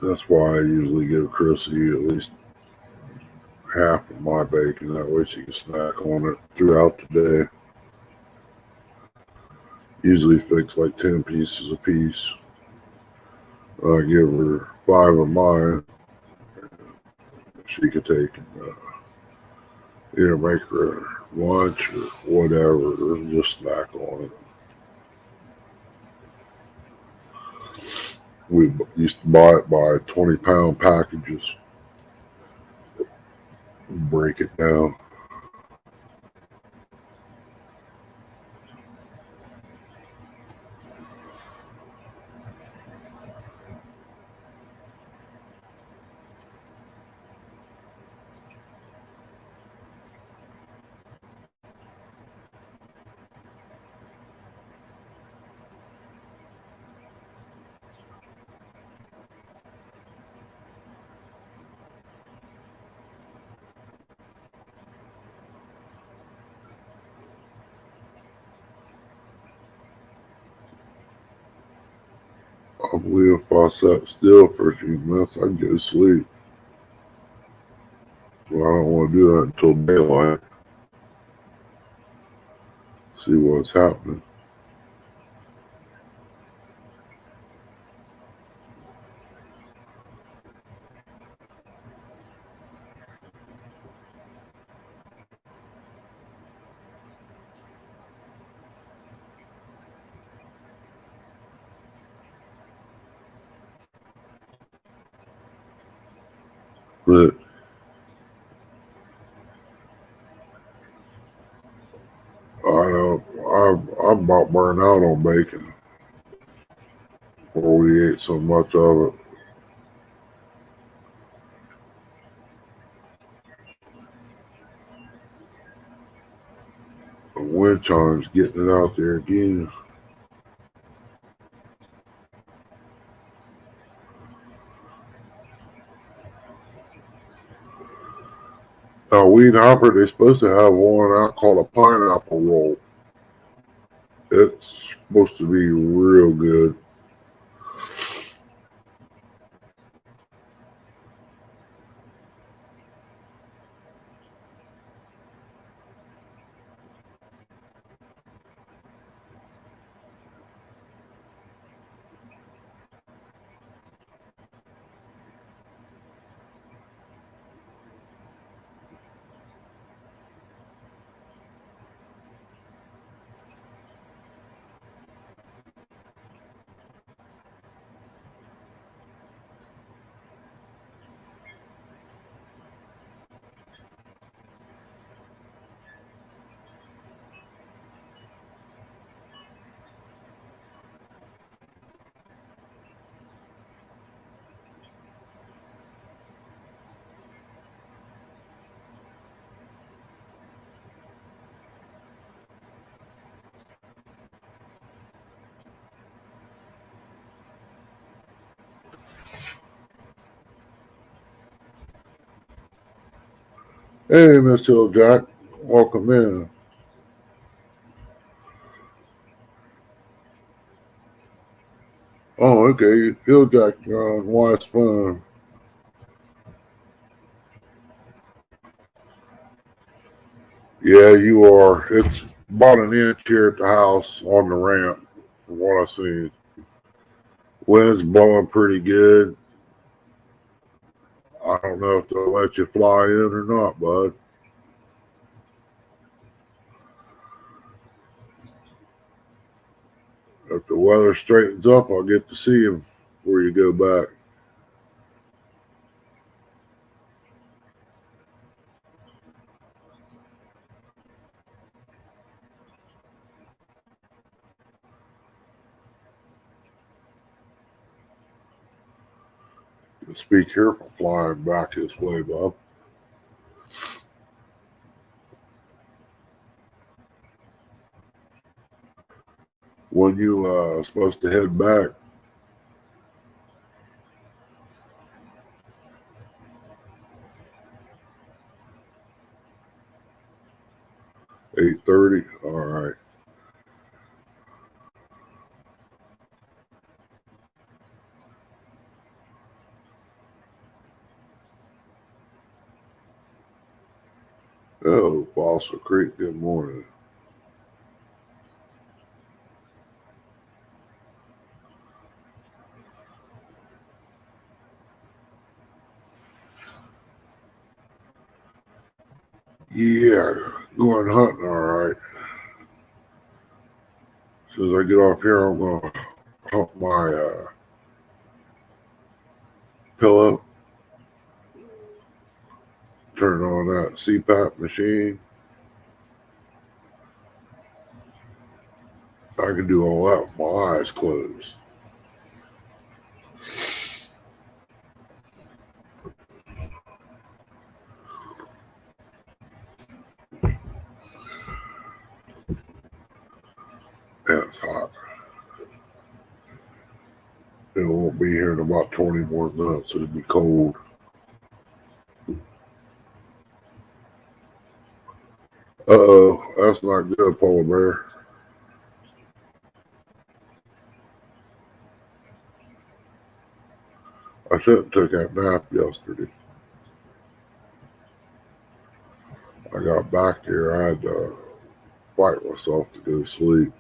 Speaker 1: That's why I usually give Chrissy at least half of my bacon. That way she can snack on it throughout the day. Usually fix like 10 pieces a piece. I give her 5 of mine. She could take either make her lunch or whatever, or just snack on it. We used to buy it by 20-pound packages, break it down. I believe if I sat still for a few minutes, I'd go to sleep. So I don't want to do that until daylight. See what's happening. But I know I'm about burned out on bacon. Or we ate so much of it. The wind chimes getting it out there again. Now, Weed Hopper, they're supposed to have one out called a pineapple roll. It's supposed to be real good. Hey, Miss Hill Jack, welcome in. Oh, okay. Hill Jack, you're on Wise Fun. Yeah, you are. It's about an inch here at the house on the ramp, from what I see. Wind's blowing pretty good. I don't know if they'll let you fly in or not, bud. If the weather straightens up, I'll get to see him before you go back. Just be careful flying back this way, bub. When you supposed to head back? 8:30. All right. Oh, Fossil Creek. Good morning. Yeah, going hunting. All right. As soon as I get off here, I'm gonna hump my pillow, turn on that CPAP machine. I can do all that with my eyes closed. Yeah, it's hot. It won't be here in about 20 more minutes. It'll be cold. Uh-oh, that's not good, polar bear. I shouldn't have took that nap yesterday. I got back here. I had to fight myself to go to sleep.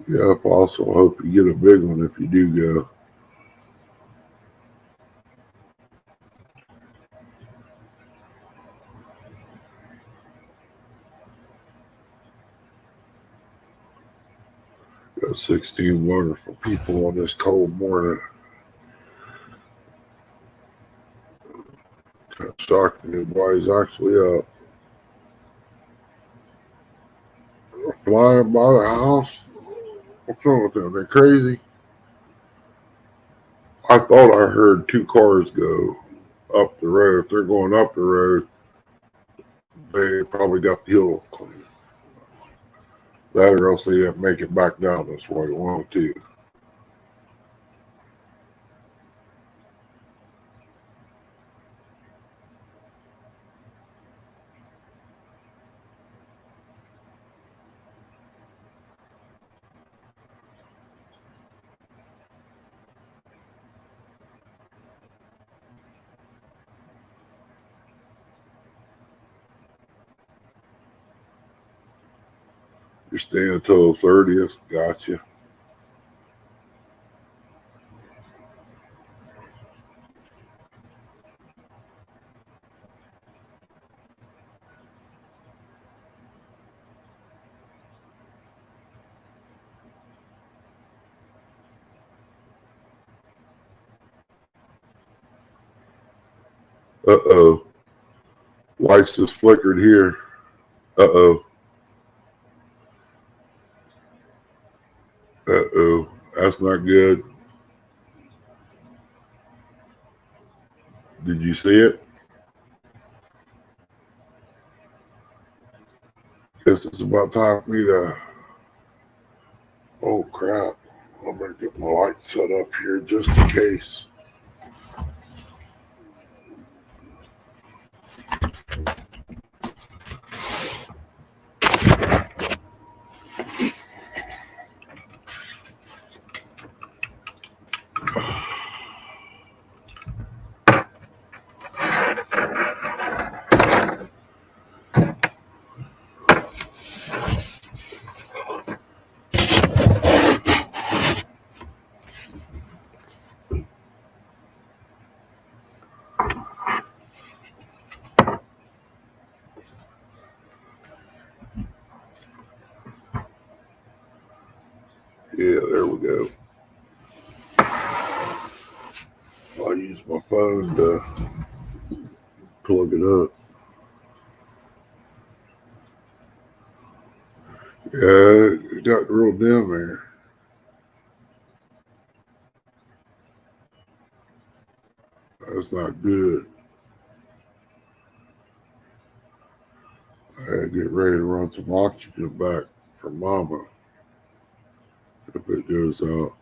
Speaker 1: Yep, also hope you get a big one if you do go. Got 16 wonderful people on this cold morning. Kind of shocked me nobody's actually up. Flying by the house? What's wrong with them? They're crazy. I thought I heard two cars go up the road. If they're going up the road, they probably got the hill clear. That or else they didn't make it back down this way. One or two. You're staying until the 30th. Gotcha. Uh-oh. Lights just flickered here. Uh-oh. Uh-oh. That's not good. Did you see it? Guess it's about time for me to. Oh crap! I'm gonna get my light set up here just in case. Yeah, there we go. I'll use my phone to plug it up. Yeah, it got real dim there. That's not good. I had to get ready to run some oxygen back for Mama if it goes out.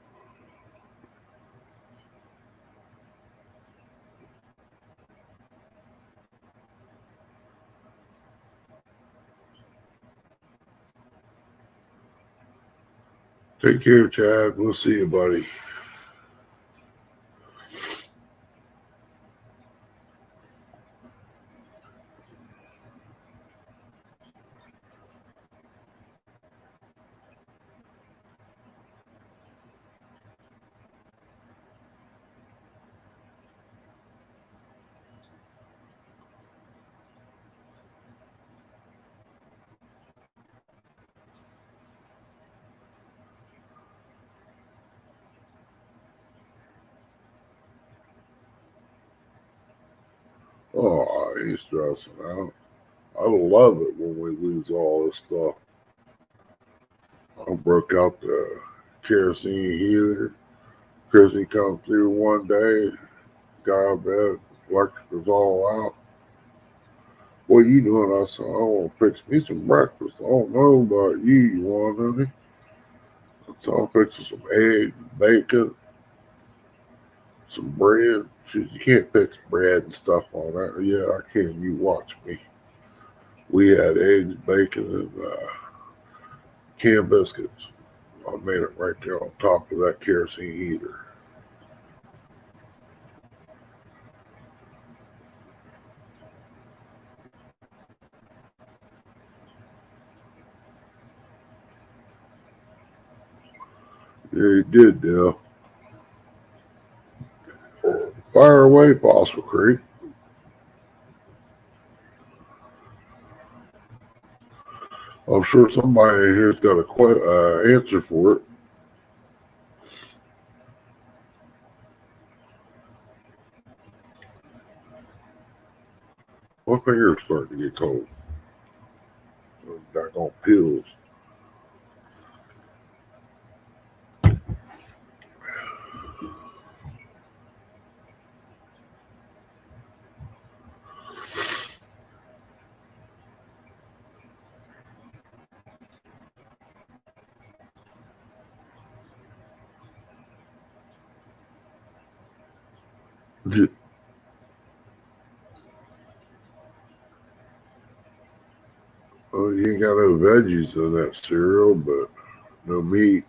Speaker 1: Take care, Chad. We'll see you, buddy. Oh, he's stressing out. I love it when we lose all this stuff. I broke out the kerosene heater. Chrissy come through one day, got out of bed, electric was all out. What are you doing? I said, I want to fix me some breakfast. I don't know about you. You want any? So I'm fixing some eggs, bacon, some bread. She said, you can't fix bread and stuff on that. Yeah, I can. You watch me. We had eggs, bacon, and canned biscuits. I made it right there on top of that kerosene heater. Yeah, you did, Dale. Fire away, Fossil Creek. I'm sure somebody here's got a answer for it. My finger's starting to get cold. Back on pills. Oh, you ain't got no veggies in that cereal, but no meat.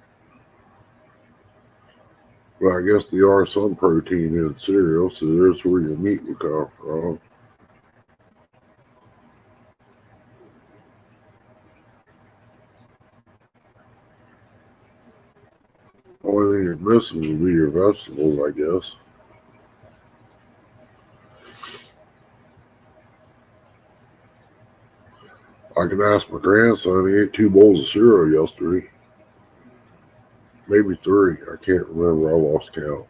Speaker 1: Well, I guess there are some protein in cereal, so there's where your meat would come from. Only thing you're missing would be your vegetables, I guess. I can ask my grandson. He ate 2 bowls of cereal yesterday. Maybe 3. I can't remember. I lost count.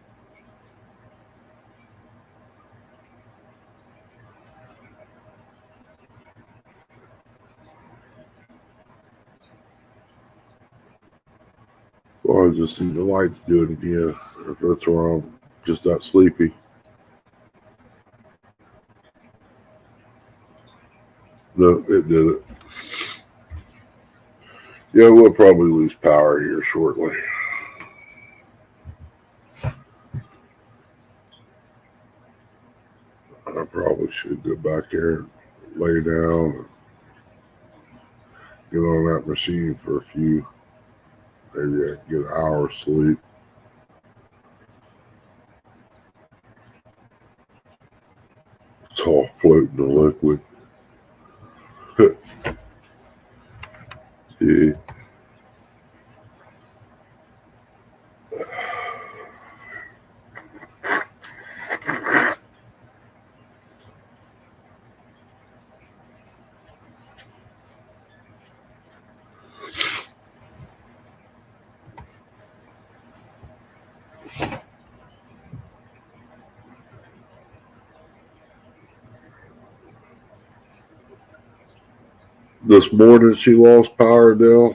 Speaker 1: Well, I just see the lights do it again. If that's where I'm just that sleepy. No, it did it. Yeah, we'll probably lose power here shortly. I probably should go back there and lay down and get on that machine for a few. Maybe I can get an hour's sleep. It's all floating in liquid. Yeah. This morning she lost power, Dell.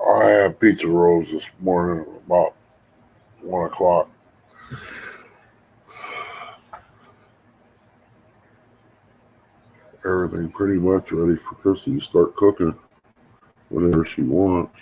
Speaker 1: I had pizza rolls this morning about 1 o'clock. Everything pretty much ready for Chrissy to start cooking whenever she wants.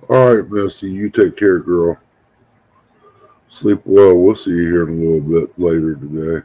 Speaker 1: All right, Missy, you take care, girl. Sleep well. We'll see you here in a little bit later today.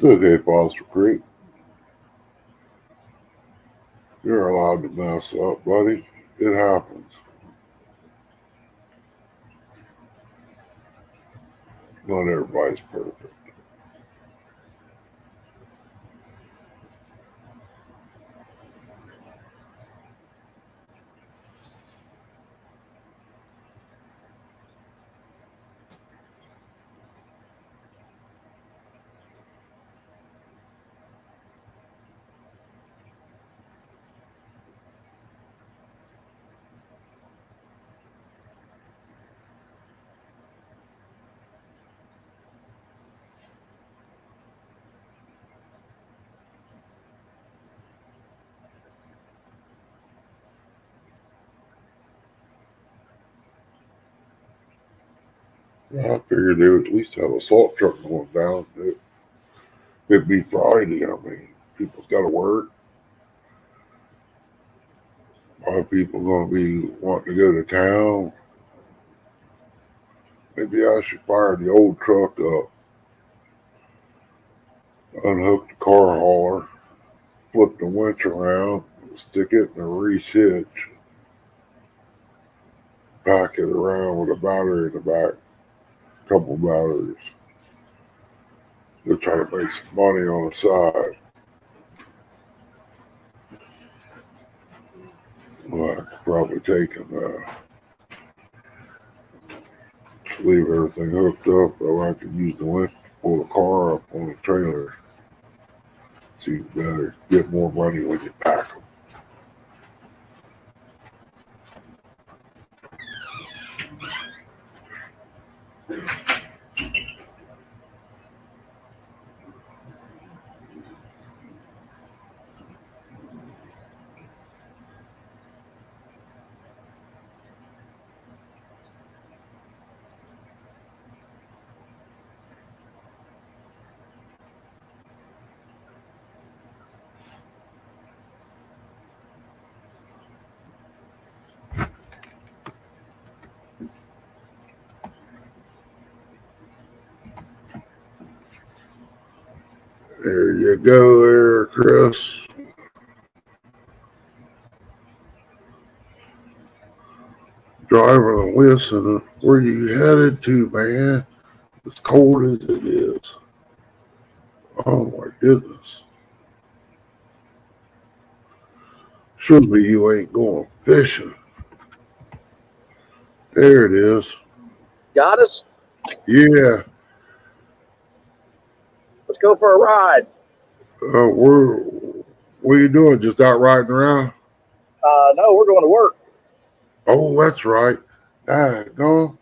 Speaker 1: It's okay, Foster Creek. You're allowed to mess up, buddy. It happens. Not everybody's perfect. Well, I figured they would at least have a salt truck going down. It'd be Friday. I mean, people's got to work. A lot of people going to be wanting to go to town. Maybe I should fire the old truck up, unhook the car hauler, flip the winch around, stick it in a Reese hitch, pack it around with a battery in the back, a couple batteries. They're trying to make some money on the side. Well, I could probably take and just leave everything hooked up, or I could use the winch to pull the car up on the trailer. So you better get more money when you pack them. There you go there, Chris. Driving and listening. Where you headed to, man? As cold as it is. Oh my goodness. Surely you ain't going fishing. There it is.
Speaker 4: Got us?
Speaker 1: Yeah.
Speaker 4: Let's go for a ride.
Speaker 1: What are you doing? Just out riding around?
Speaker 4: No, we're going to work.
Speaker 1: Oh, that's right. Daggone.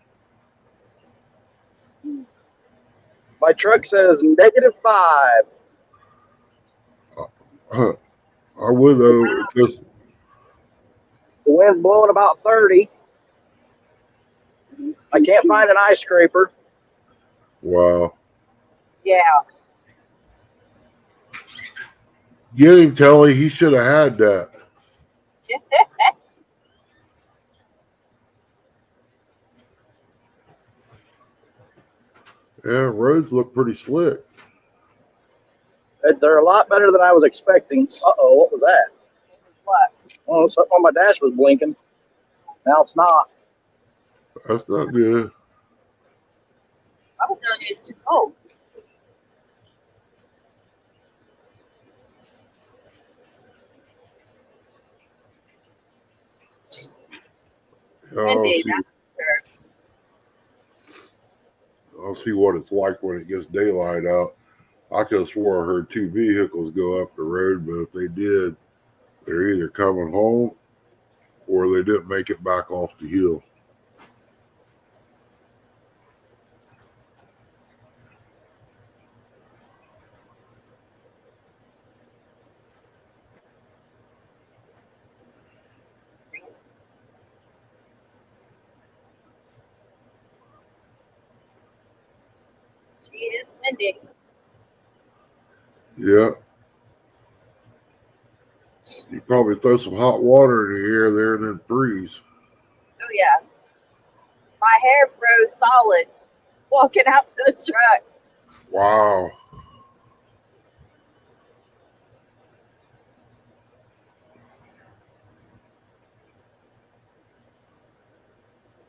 Speaker 4: My truck says -5.
Speaker 1: I would just
Speaker 4: The wind's blowing about 30. I can't find an ice scraper.
Speaker 1: wow.
Speaker 4: Yeah.
Speaker 1: Get him, Telly. He should have had that. Yeah, roads look pretty slick.
Speaker 4: They're a lot better than I was expecting. Uh-oh, what was that? What? Oh, something on my dash was blinking. Now it's not.
Speaker 1: That's not good.
Speaker 4: I was telling you it's too cold.
Speaker 1: I'll see what it's like when it gets daylight out. I could have swore I heard two vehicles go up the road, but if they did, they're either coming home or they didn't make it back off the hill.
Speaker 4: It's windy.
Speaker 1: Yeah. You probably throw some hot water in the air there and then freeze.
Speaker 4: Oh, yeah. My hair froze solid walking out to the truck.
Speaker 1: Wow.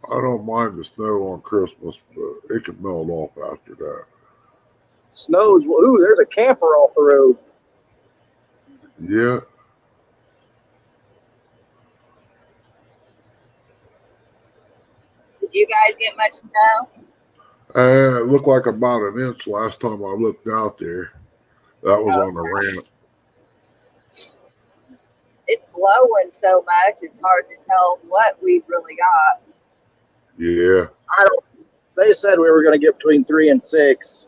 Speaker 1: I don't mind the snow on Christmas, but it can melt off after that.
Speaker 4: Snows. Ooh, there's a camper off the road.
Speaker 1: Yeah.
Speaker 4: Did you guys get much snow?
Speaker 1: It looked like about an inch last time I looked out there. That was on the ramp.
Speaker 4: It's blowing so much, it's hard to tell what we've really got.
Speaker 1: Yeah.
Speaker 4: They said we were going to get between 3 and 6.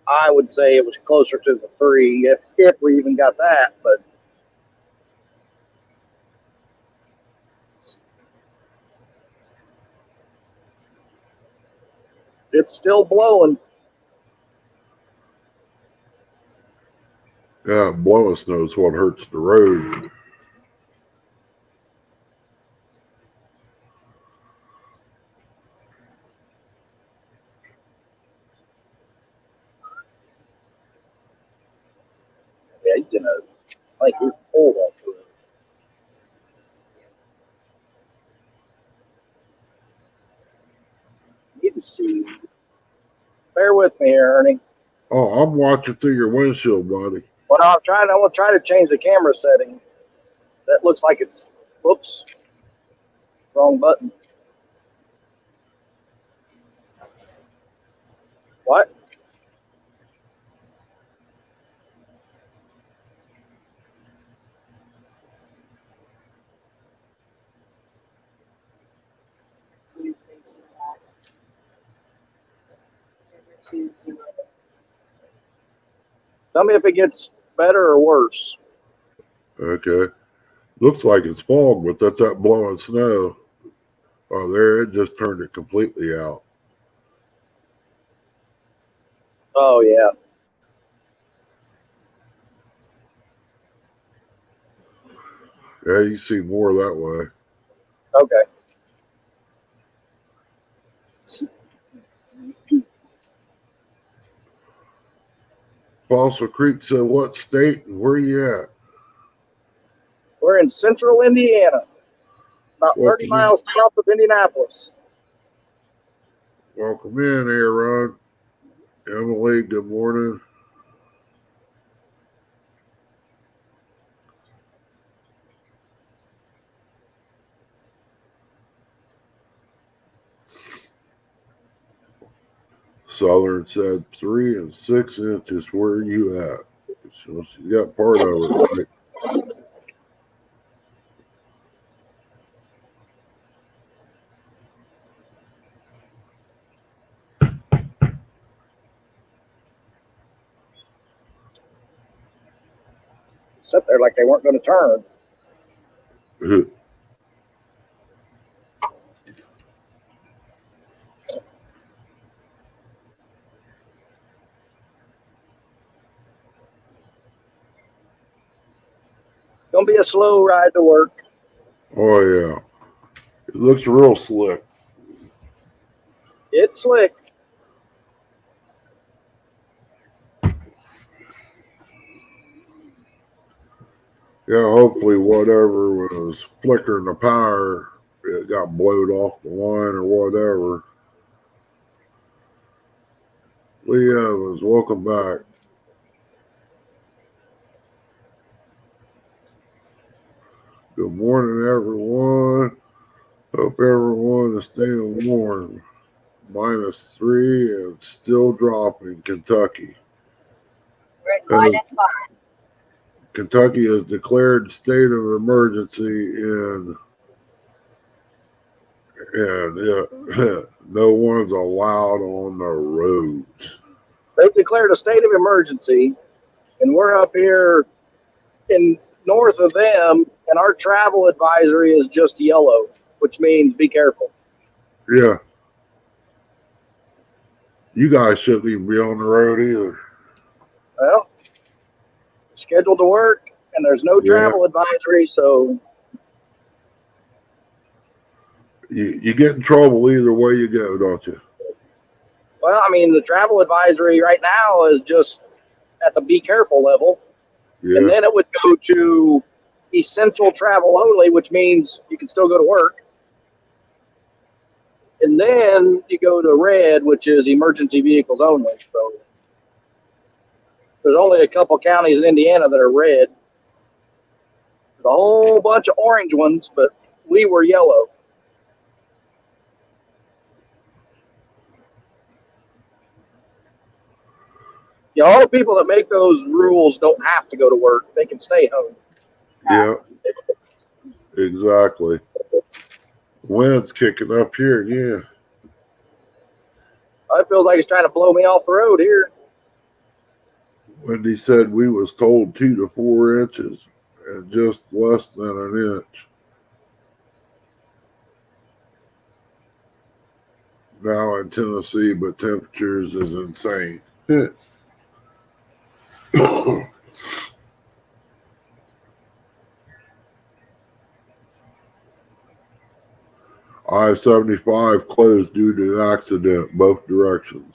Speaker 4: I would say it was closer to the 3, if we even got that. But It's still blowing.
Speaker 1: Yeah, blowing snow is what hurts the road.
Speaker 4: Yeah, he's in a, like he's pulled off the road. Need to see. Bear with me here, Ernie.
Speaker 1: Oh, I'm watching through your windshield, buddy.
Speaker 4: Well, I want to try to change the camera setting. That looks like it's, whoops, wrong button. What? Tell me if it gets better or worse.
Speaker 1: Okay. Looks like it's fog, but that's that blowing snow. Oh, there, it just turned it completely out.
Speaker 4: Oh, yeah.
Speaker 1: Yeah, you see more that way.
Speaker 4: Okay.
Speaker 1: Fossil Creek said, what state and where you at?
Speaker 4: We're in central Indiana, about 30
Speaker 1: Welcome
Speaker 4: miles south of Indianapolis.
Speaker 1: Welcome in, Aaron. Emily, good morning. Southern said 3 and 6 inches. Where are you at? So she got part of it, right?
Speaker 4: Sat there like they weren't going to turn. Gonna be a slow ride to work.
Speaker 1: Oh, yeah. It looks real slick.
Speaker 4: It's slick.
Speaker 1: Yeah, hopefully whatever was flickering the power, it got blowed off the line or whatever. Lee Evans, welcome back. Good morning, everyone. Hope everyone is staying warm. -3 and still dropping Kentucky.
Speaker 5: We're at -5.
Speaker 1: Kentucky has declared state of emergency and no one's allowed on the roads.
Speaker 4: They've declared a state of emergency, and we're up here in north of them, and our travel advisory is just yellow, which means be careful.
Speaker 1: Yeah. You guys shouldn't even be on the road either.
Speaker 4: Well, scheduled to work, and there's no travel advisory, so
Speaker 1: you get in trouble either way you go, don't you?
Speaker 4: well, I mean, the travel advisory right now is just at the be careful level.
Speaker 1: Yeah.
Speaker 4: And then it would go to essential travel only, which means you can still go to work. And then you go to red, which is emergency vehicles only. So there's only a couple counties in Indiana that are red. There's a whole bunch of orange ones, but we were yellow. You know, all the people that make those rules don't have to go to work. They can stay home.
Speaker 1: Yeah. Exactly. Wind's kicking up here, yeah.
Speaker 4: It feels like it's trying to blow me off the road here.
Speaker 1: Wendy said we was told 2 to 4 inches and just less than an inch. now in Tennessee, but temperatures is insane. I-75 closed due to an accident both directions.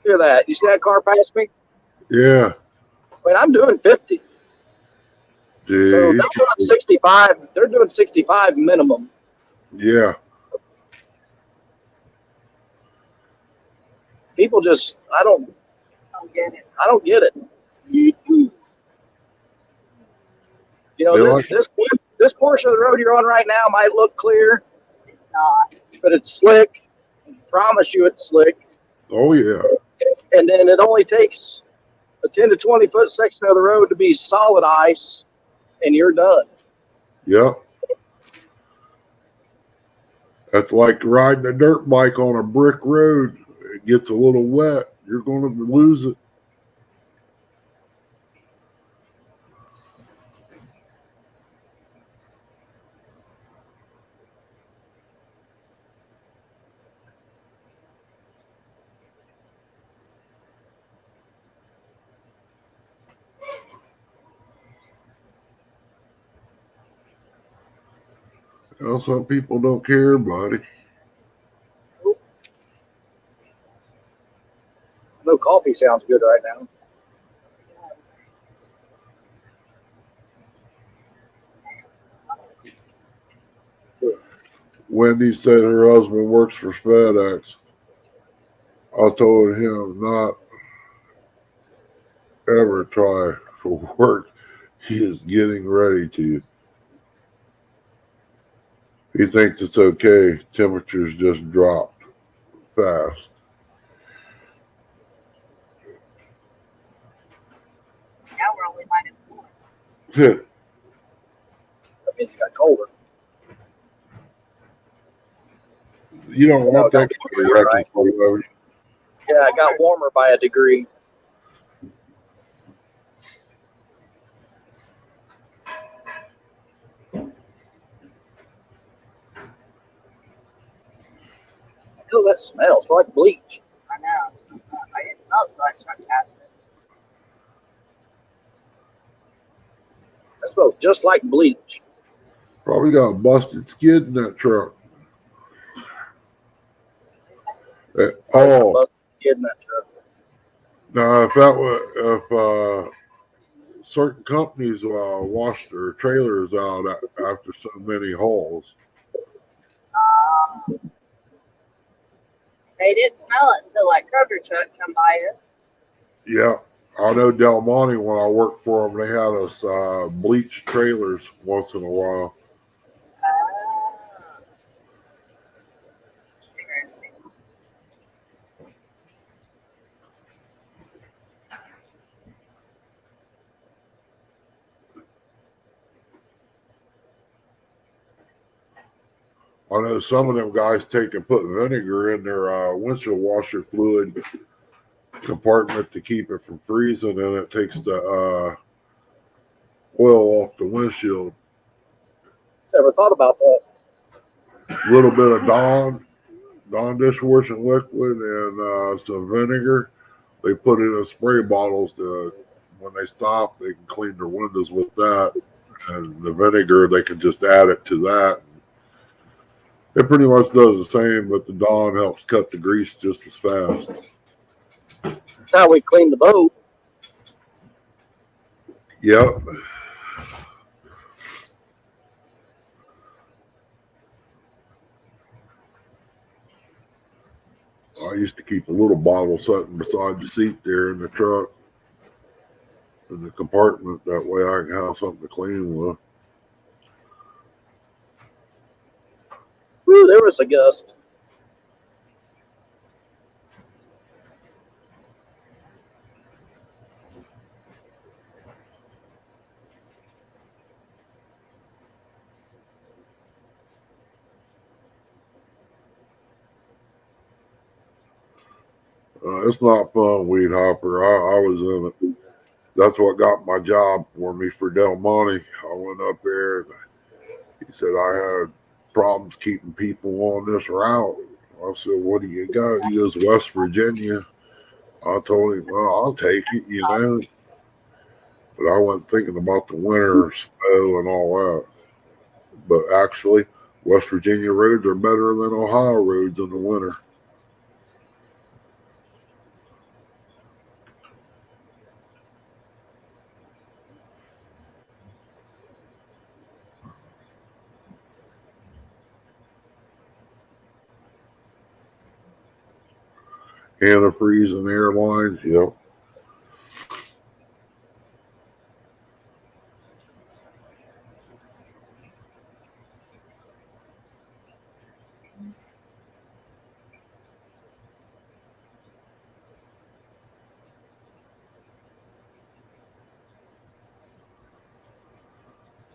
Speaker 4: Look at that. You see that car pass me?
Speaker 1: Yeah.
Speaker 4: I mean, I'm doing 50.
Speaker 1: Gee,
Speaker 4: So they're doing 65. They're doing 65 minimum.
Speaker 1: yeah.
Speaker 4: People just, I don't get it. I don't get it. You know,
Speaker 1: They like-
Speaker 4: this portion of the road you're on right now might look clear.
Speaker 5: It's not.
Speaker 4: But it's slick. I promise you it's slick.
Speaker 1: Oh, yeah.
Speaker 4: And then it only takes a 10 to 20 foot section of the road to be solid ice, and you're done.
Speaker 1: Yep. That's like riding a dirt bike on a brick road. It gets a little wet. You're going to lose it. Well, some people don't care, buddy.
Speaker 4: No coffee sounds good right now.
Speaker 1: Wendy said her husband works for FedEx. I told him not ever try for work. He is getting ready to. He thinks it's okay. Temperatures just dropped fast.
Speaker 5: Now we're only -4.
Speaker 4: That means it got colder.
Speaker 1: You don't want that
Speaker 4: No,
Speaker 1: kind of wrecking for you.
Speaker 4: Yeah, it got warmer by a degree. What does that smell? It smells like bleach.
Speaker 5: I know. It smells like fantastic.
Speaker 4: That smells just like bleach.
Speaker 1: Probably got a busted skid in that truck. Oh,
Speaker 4: Kid in that truck.
Speaker 1: now if that was if certain companies wash their trailers out after so many hauls.
Speaker 5: They didn't smell it until like Kroger truck come by us.
Speaker 1: Yeah, I know Del Monte when I worked for them, they had us bleach trailers once in a while.
Speaker 5: Interesting.
Speaker 1: I know some of them guys take and put vinegar in their windshield washer fluid compartment to keep it from freezing, and it takes the oil off the windshield.
Speaker 4: Never thought about that.
Speaker 1: A little bit of Dawn dishwashing liquid and some vinegar. They put it in spray bottles to, when they stop, they can clean their windows with that. And the vinegar, they can just add it to that. It pretty much does the same, but the Dawn helps cut the grease just as fast.
Speaker 4: That's how we clean the boat.
Speaker 1: Yep. I used to keep a little bottle sitting beside the seat there in the truck, in the compartment. That way I can have something to clean with.
Speaker 4: Woo, there was a gust.
Speaker 1: It's not fun, weed hopper. I was in it. That's what got my job for me for Del Monte. I went up there and he said I had problems keeping people on this route. I said, what do you got? He goes, West Virginia. I told him, well, I'll take it, you know. But I wasn't thinking about the winter snow and all that. But actually, West Virginia roads are better than Ohio roads in the winter. Antifreeze and airlines, yep.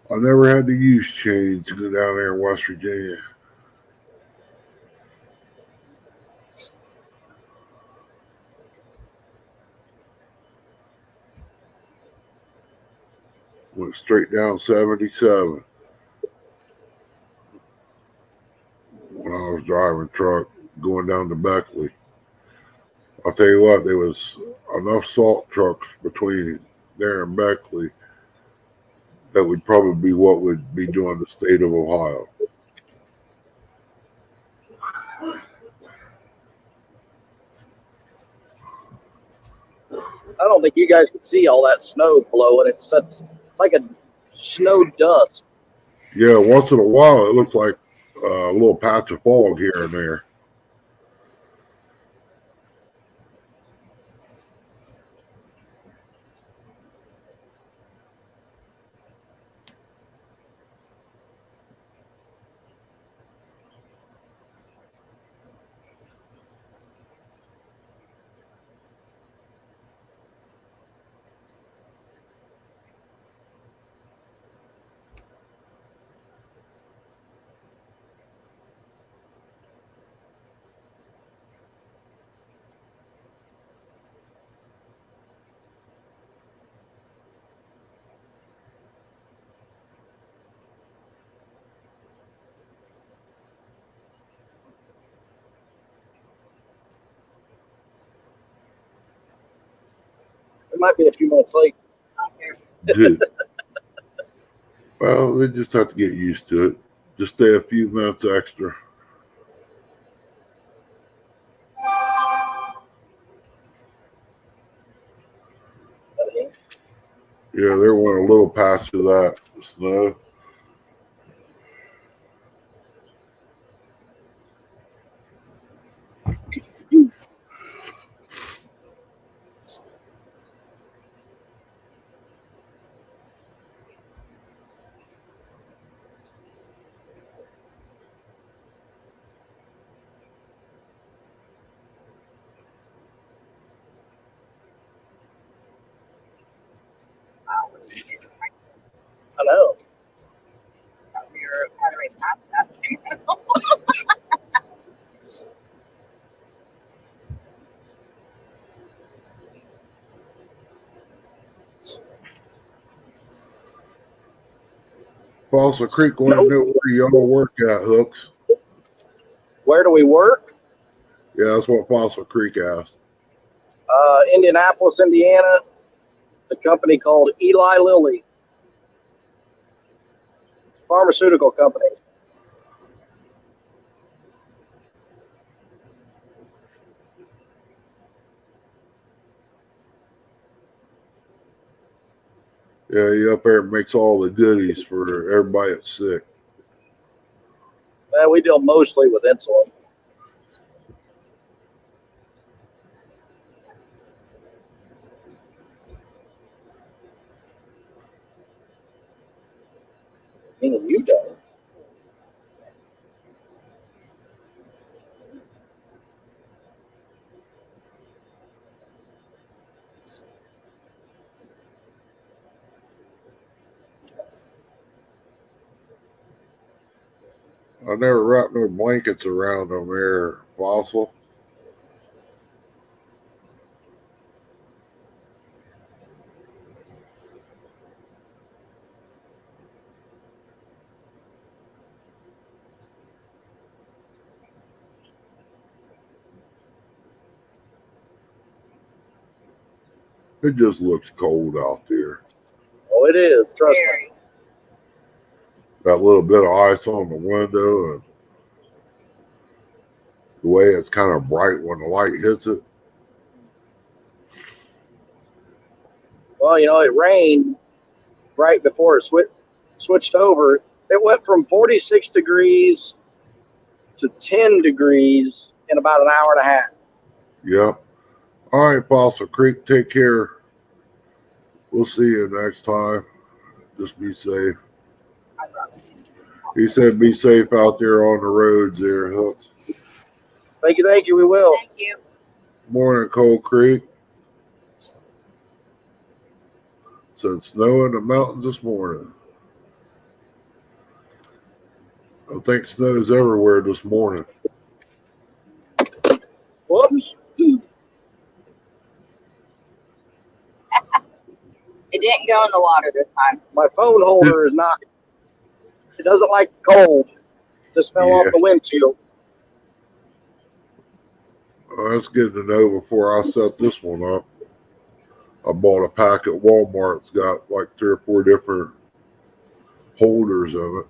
Speaker 1: I never had to use chains to go down there in West Virginia. Went straight down 77 when I was driving truck going down to Beckley. I'll tell you what, there was enough salt trucks between there and Beckley that would probably be what would be doing the state of Ohio.
Speaker 4: I don't think you guys can see all that snow blowing. It's like a snow dust.
Speaker 1: Yeah, once in a while it looks like a little patch of fog here and there.
Speaker 4: It might be a few minutes late.
Speaker 1: Dude. Well, they just have to get used to it. Just stay a few minutes extra. Yeah, there went a little patch of that snow.
Speaker 4: I know.
Speaker 5: We were kind of right past that.
Speaker 1: Fossil Creek want to know where y'all work at, Hooks.
Speaker 4: Where do we work?
Speaker 1: Yeah, that's what Fossil Creek asked.
Speaker 4: Indianapolis, Indiana. A company called Eli Lilly, pharmaceutical company.
Speaker 1: Yeah, he up there makes all the goodies for everybody that's sick.
Speaker 4: We deal mostly with insulin. Meaning you don't.
Speaker 1: I never wrapped no blankets around them there, Fossil. It just looks cold out there.
Speaker 4: Oh, it is. Trust me.
Speaker 5: Very.
Speaker 1: That little bit of ice on the window and the way it's kind of bright when the light hits it.
Speaker 4: Well, you know, it rained right before it switched over. It went from 46 degrees to 10 degrees in about an hour and a half.
Speaker 1: Yep. All right, Fossil Creek, take care. We'll see you next time. Just be safe.
Speaker 5: I love it.
Speaker 1: He said be safe out there on the roads there, Hooks.
Speaker 4: Thank you, we will.
Speaker 5: Thank you.
Speaker 1: Morning, Cold Creek. Said snow in the mountains this morning. I think snow's everywhere this morning.
Speaker 4: Whoops.
Speaker 5: It didn't go in the water this time.
Speaker 4: My phone holder is not, it doesn't like cold. Just fell off the windshield.
Speaker 1: Well, that's good to know before I set this one up. I bought a pack at Walmart. It's got like 3 or 4 different holders of it.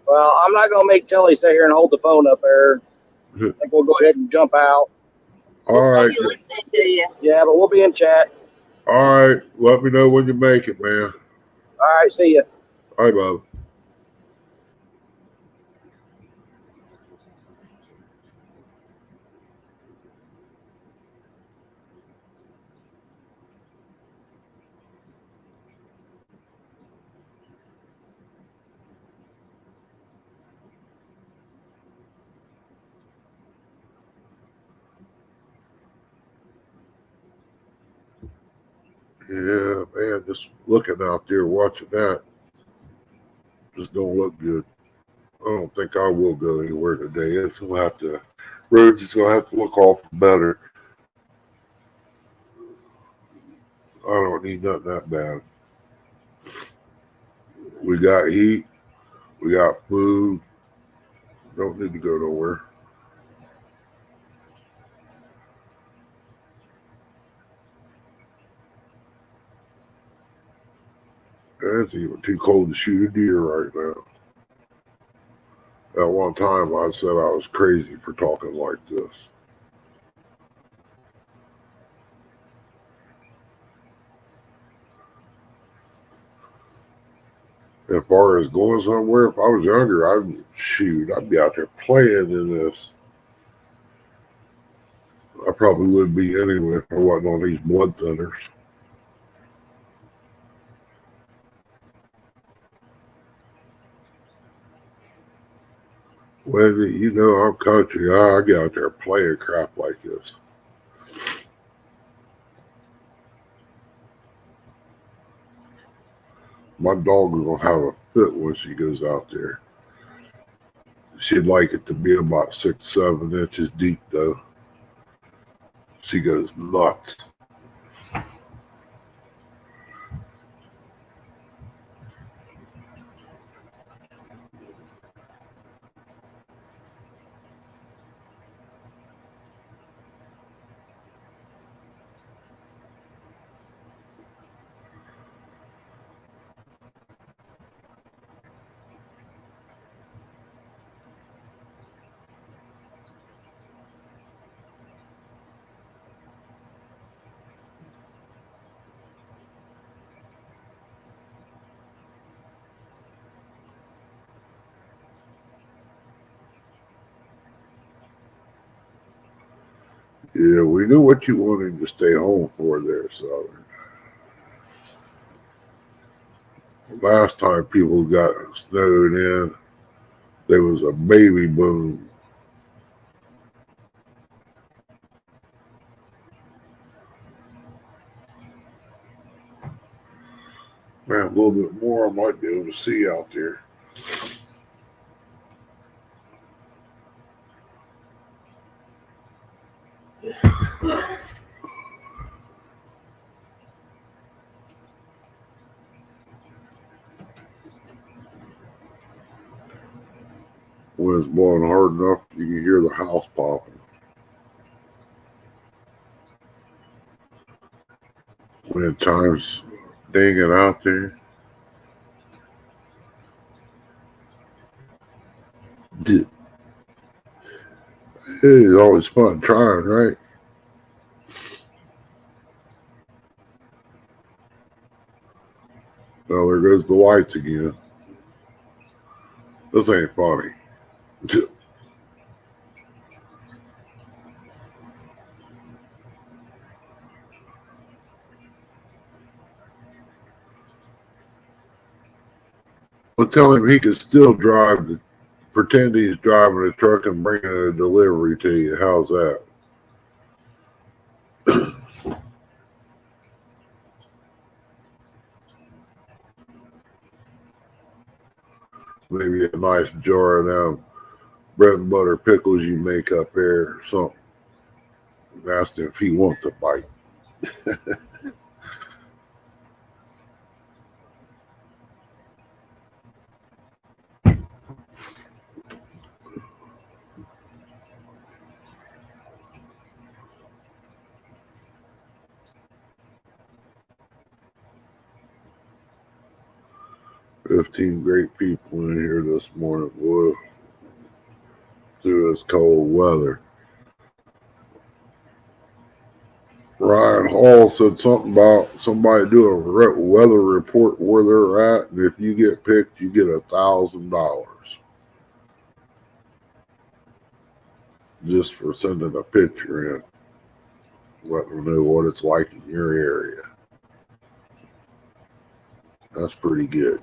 Speaker 4: Well, I'm not going to make Telly sit here and hold the phone up there. I think we'll go ahead and jump out.
Speaker 1: All right.
Speaker 5: We'll still be listening to you.
Speaker 4: Yeah, but we'll be in chat.
Speaker 1: All right. Let me know when you make it, man.
Speaker 4: All right, see ya.
Speaker 1: All right, Bob. Yeah, man, just looking out there, watching that, just don't look good. I don't think I will go anywhere today. It's gonna have to, roads is gonna have to look off better. I don't need nothing that bad. We got heat, we got food. Don't need to go nowhere. It's even too cold to shoot a deer right now. At one time, I said I was crazy for talking like this. As far as going somewhere, if I was younger, I'd be out there playing in this. I probably would be anyway if I wasn't on these blood thinners. Well, you know, I'm country. I get out there playing crap like this. My dog is going to have a fit when she goes out there. She'd like it to be about 6, 7 inches deep, though. She goes nuts. Yeah, we knew what you wanted to stay home for there, Southern. Last time people got snowed in, there was a baby boom. Man, a little bit more I might be able to see out there. When it's blowing hard enough, you can hear the house popping. many times dinging out there. It's always fun trying, right? Well, there goes the lights again. This ain't funny. Well, tell him he can still drive, pretend he's driving a truck and bringing a delivery to you. How's that? Maybe a nice jar of them bread and butter pickles you make up there or something. Ask him if he wants a bite. 15 great people in here this morning, boy, through this cold weather. Ryan Hall said something about somebody do a weather report where they're at, and if you get picked, you get $1,000 just for sending a picture in, letting them know what it's like in your area. That's pretty good.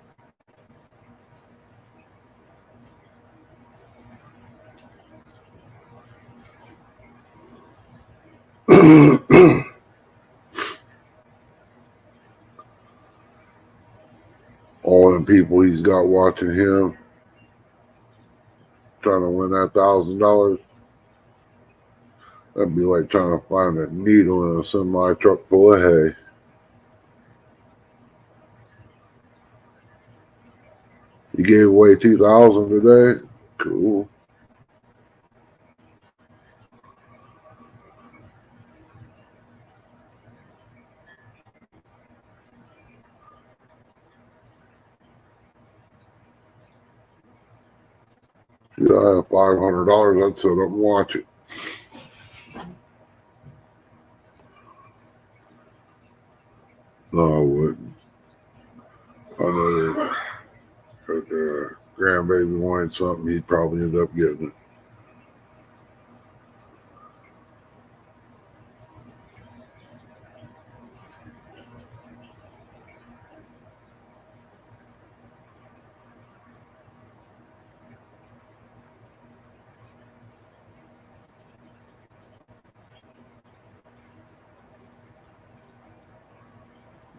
Speaker 1: All them people he's got watching him trying to win that $1,000. That'd be like trying to find a needle in a semi truck full of hay. You gave away $2,000 today? Cool. If I have $500, I'd sit up and watch it. No, I wouldn't. I know that the grandbaby wanted something, he'd probably end up getting it.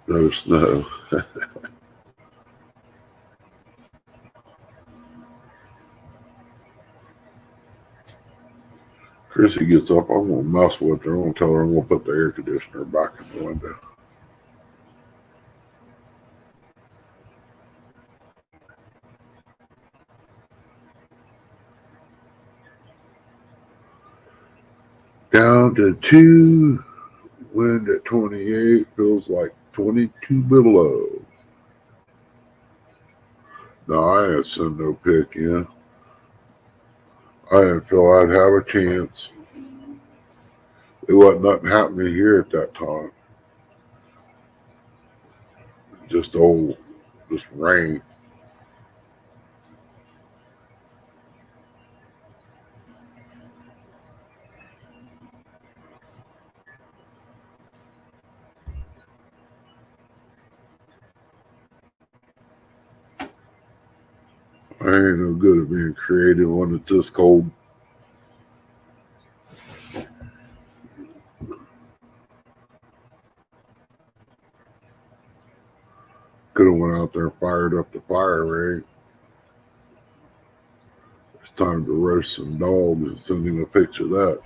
Speaker 1: No snow. Chrissy gets up, I'm going to mess with her. I'm going to tell her I'm going to put the air conditioner back in the window. Down to 2, wind at 28, feels like 22 below. No, I didn't send no pick in. I didn't feel I'd have a chance. There wasn't nothing happening here at that time. Just rain. I ain't no good at being creative when it's this cold. Could have went out there and fired up the fire rate. It's time to roast some dogs and send him a picture of that.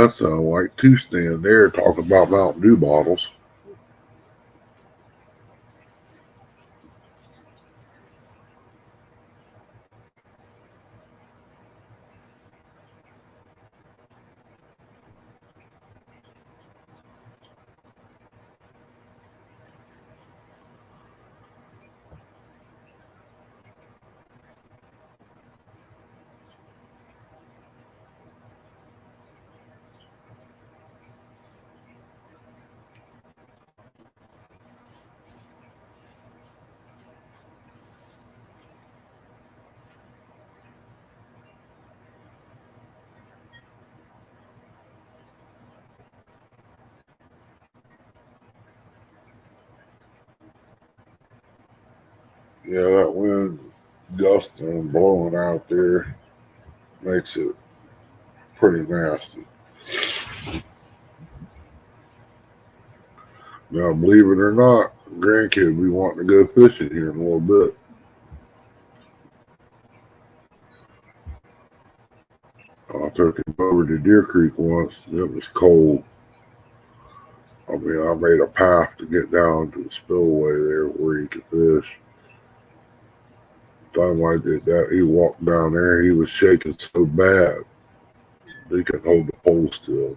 Speaker 1: That sounds like two stand there talking about Mountain Dew bottles. Yeah, that wind gusting and blowing out there makes it pretty nasty. Now, believe it or not, grandkid will be wanting to go fishing here in a little bit. I took him over to Deer Creek once. It was cold. I mean, I made a path to get down to the spillway there where he could fish. The time I did that, he walked down there. He was shaking so bad he couldn't hold the pole still.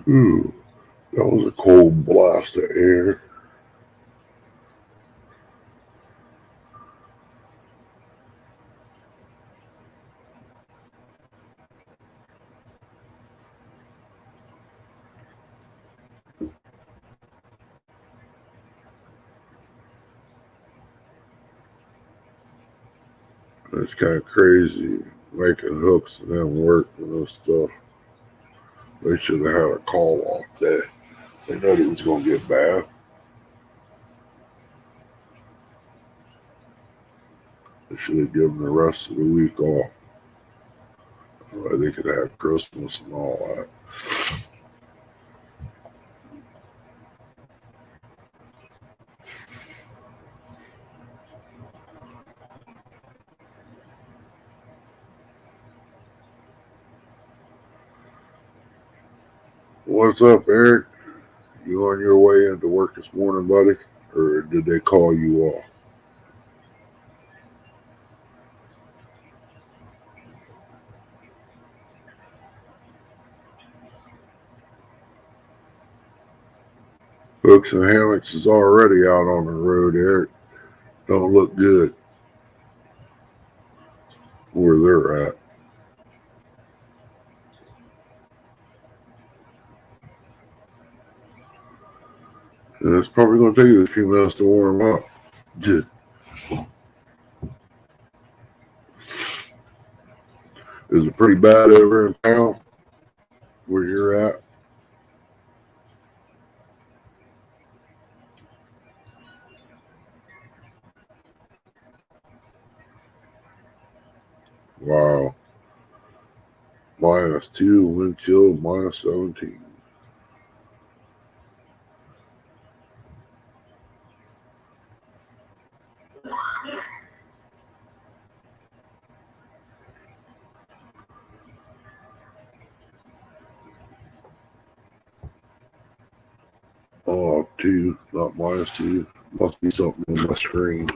Speaker 1: Ooh, that was a cold blast of air. It's kind of crazy making hooks and then work and this stuff. They should have had a call off day. They knew it was going to get bad. They should have given the rest of the week off. They could have Christmas and all that. What's up, Eric? You on your way into work this morning, buddy? Or did they call you off? Hooks and hammocks is already out on the road, Eric. Don't look good where they're at. And it's probably going to take you a few minutes to warm up. Is it pretty bad over in town where you're at? Wow. -2, wind chill, -17. Oh, 2, not -2. Must be something on my screen.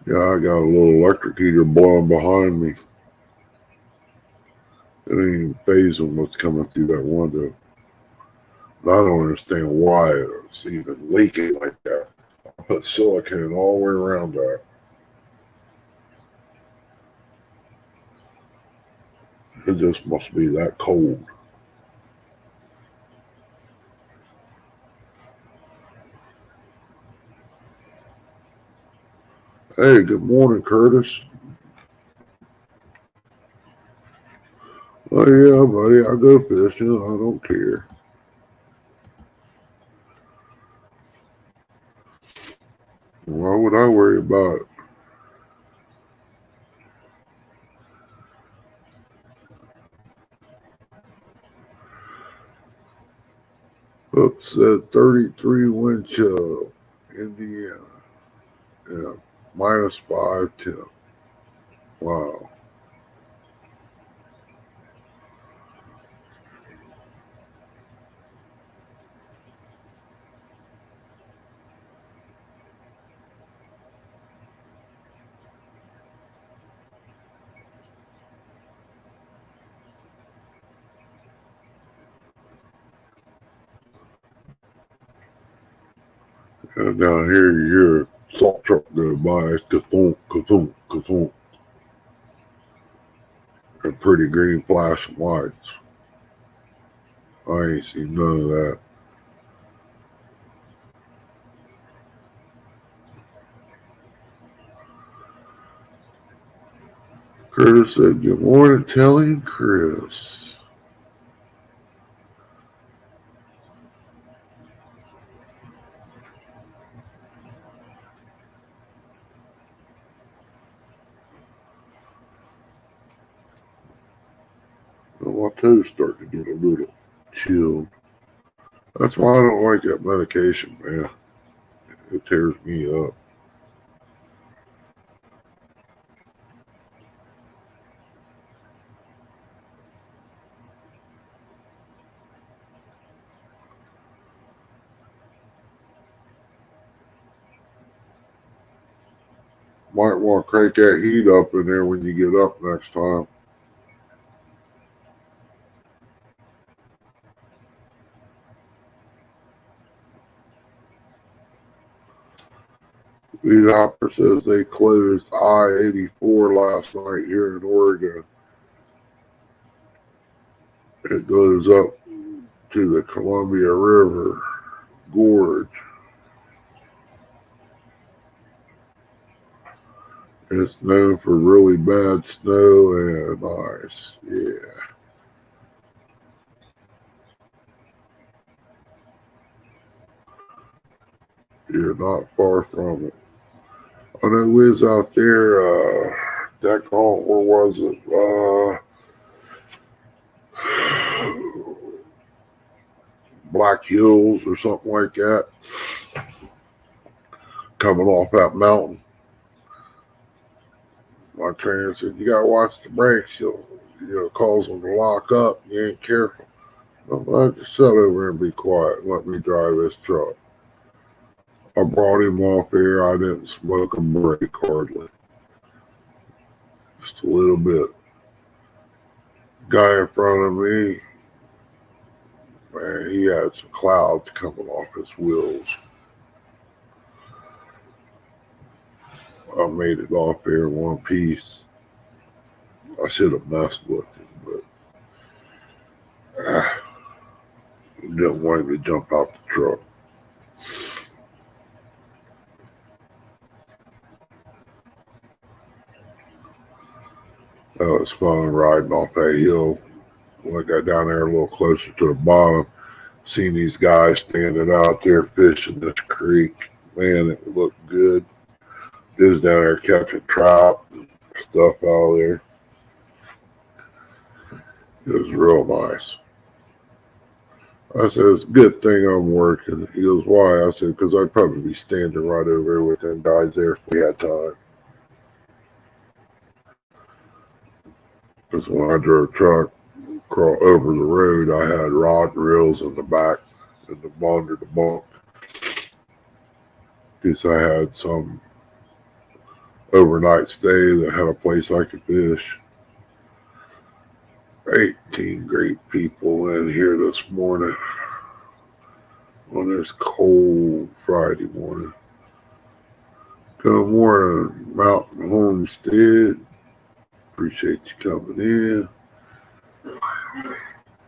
Speaker 1: Yeah, I got a little electric heater blowing behind me. It ain't even phasing what's coming through that window. I don't understand why it's even leaking like that. I put silicone all the way around that. It just must be that cold. Hey, good morning, Curtis. Oh yeah, buddy, I go fishing. I don't care. Why would I worry about it? Oops, said 33 wind chill, Indiana. Yeah, minus 5 10. Wow. And down here, you hear a salt truck go by. It's ka-thunk, ka-thunk, ka-thunk. And pretty green flashing lights. I ain't seen none of that. Curtis said, good morning, Telly and Chris. Well, my toes start to get a little chilled. That's why I don't like that medication, man. It tears me up. Might want to crank that heat up in there when you get up next time. Lead Hopper says they closed I-84 last night here in Oregon. It goes up to the Columbia River Gorge. It's known for really bad snow and ice. Yeah. You're not far from it. I know we was out there, where was it? Black Hills or something like that. Coming off that mountain. My trainer said, you gotta watch the brakes. You'll cause them to lock up. You ain't careful. I just sit over and be quiet and let me drive this truck. I brought him off here. I didn't smoke a break hardly. Just a little bit. Guy in front of me, man, he had some clouds coming off his wheels. I made it off here in one piece. I should have messed with him, but didn't want him to jump out the truck. It was fun riding off that hill. When I got down there a little closer to the bottom, seen these guys standing out there fishing this creek. Man, it looked good. They was down there catching trout and stuff out there. It was real nice. I said, it's a good thing I'm working. He goes, why? I said, because I'd probably be standing right over there with them guys there if we had time. Because when I drove a truck over the road, I had rod reels in the back and under the bunk. Because I had some overnight stay that had a place I could fish. 18 great people in here this morning on this cold Friday morning. Good morning, Mountain Homestead. Appreciate you coming in.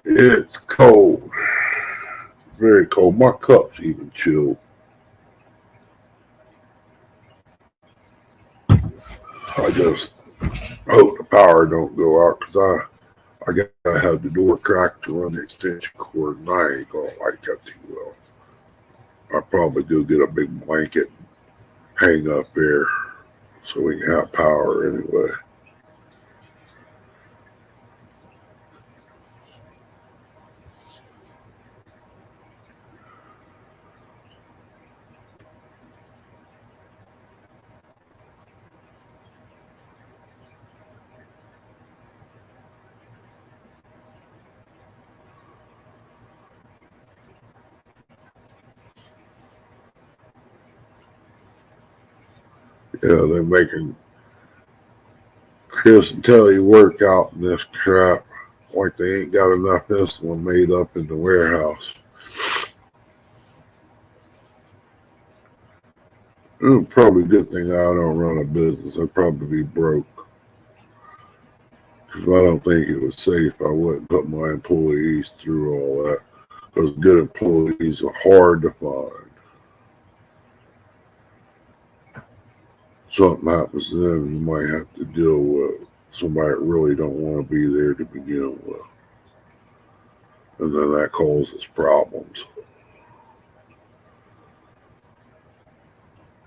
Speaker 1: It's cold. Very cold. My cup's even chilled. I just hope the power don't go out because I gotta have the door cracked to run the extension cord, and I ain't gonna like that too well. I probably do get a big blanket, hang up there, so we can have power anyway. Yeah, they're making Chris and Telly work out in this crap like they ain't got enough insulin made up in the warehouse. It's probably a good thing I don't run a business. I'd probably be broke. Because I don't think it was safe. I wouldn't put my employees through all that. Because good employees are hard to find. Something happens to them, you might have to deal with somebody that really don't want to be there to begin with. And then that causes problems.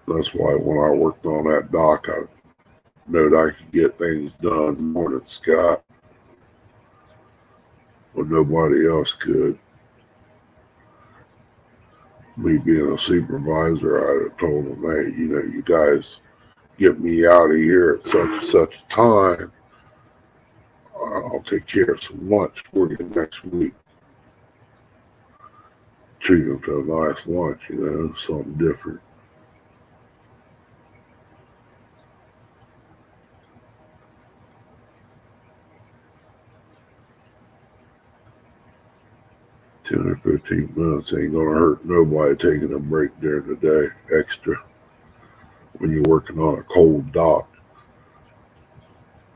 Speaker 1: That's why when I worked on that dock, I knew I could get things done more than Scott, but nobody else could. Me being a supervisor, I'd have told them, hey, you guys get me out of here at such and such a time. I'll take care of some lunch for you next week. Treat them to a nice lunch, something different. $10 or 15 minutes ain't gonna hurt nobody taking a break during the day extra when you're working on a cold dock.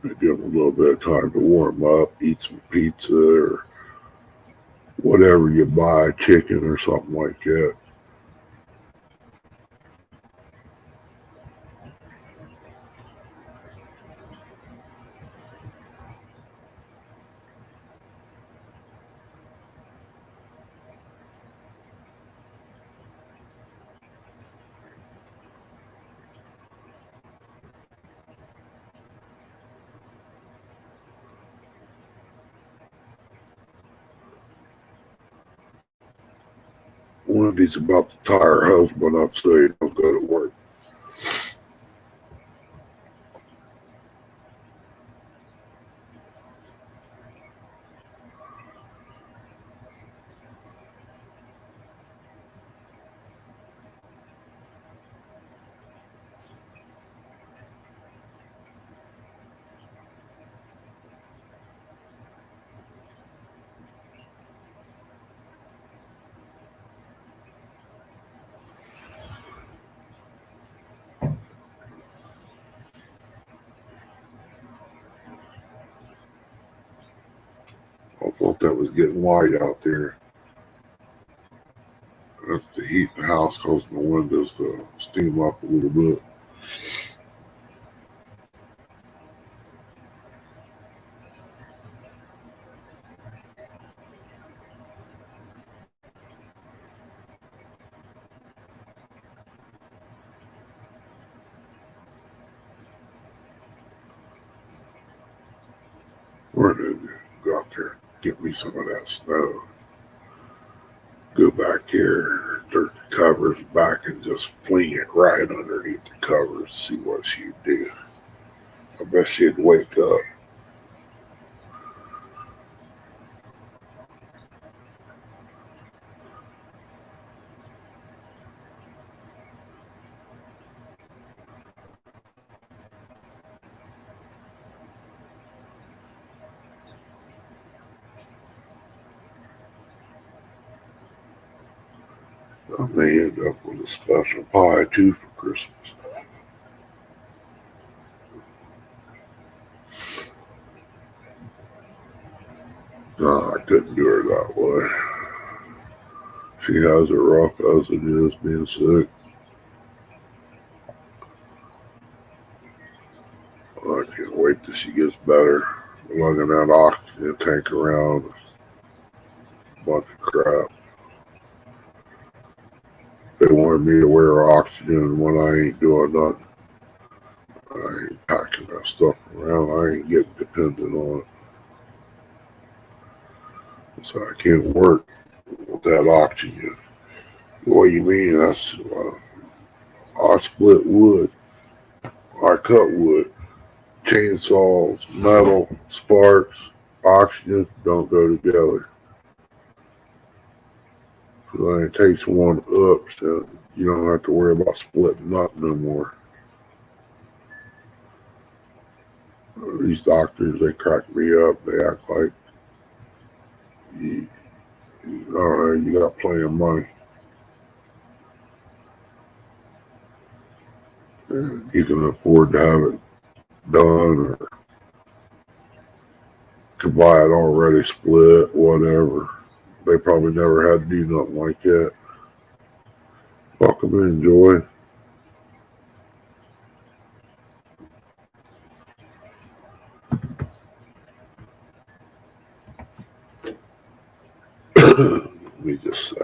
Speaker 1: Give them a little bit of time to warm up, eat some pizza or whatever you buy, chicken or something like that. Wendy's about to tie her husband up so he don't go to work. I thought that was getting light out there. That's to heat the house, causing the windows to steam up a little bit. Where did you go out there? Get me some of that snow. Go back here, dirt the covers back, and just fling it right underneath the covers. See what she'd do. I bet she'd wake up. I may end up with a special pie too for Christmas. No, I couldn't do her that way. She has it rough as it is being sick. I can't wait till she gets better. Lugging that oxygen tank around, a bunch of crap. They wanted me to wear oxygen when I ain't doing nothing. I ain't packing that stuff around. I ain't getting dependent on it. So I can't work with that oxygen. What do you mean? I split wood. I cut wood. Chainsaws, metal, sparks, oxygen don't go together. So then it takes one up, so you don't have to worry about splitting up no more. These doctors, they crack me up. They act like you got plenty of money. And you can afford to have it done or could buy it already split, whatever. They probably never had to do nothing like that. Welcome in, Joy. Let me just say.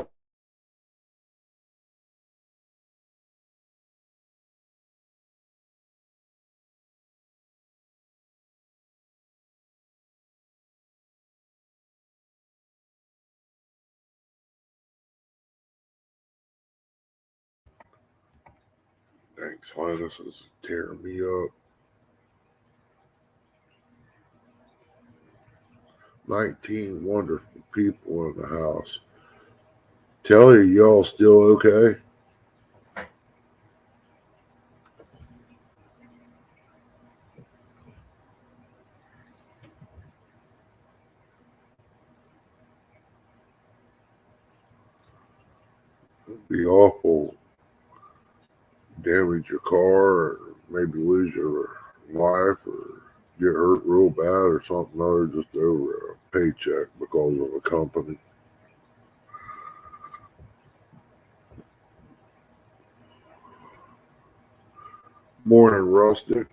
Speaker 1: Thanks, Linus is tearing me up. 19 wonderful people in the house. Tell y'all still okay? It'd be awful. Damage your car or maybe lose your life or get hurt real bad or something other just over a paycheck because of a company. Morning, Rustic.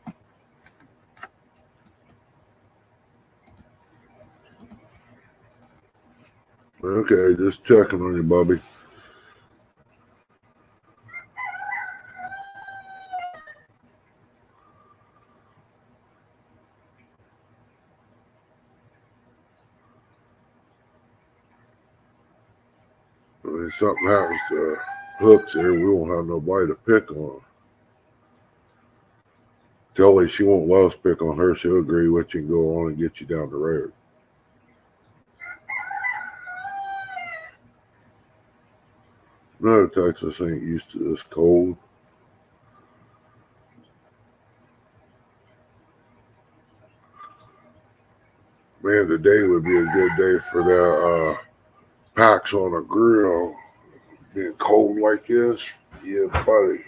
Speaker 1: Okay, just checking on you, Bubby. If something happens to Hooks here, we won't have nobody to pick on. Tell her she won't let us pick on her. She'll agree with you and go on and get you down the road. No, Texas ain't used to this cold. Man, today would be a good day for that packs on a grill. Being cold like this, yeah, buddy.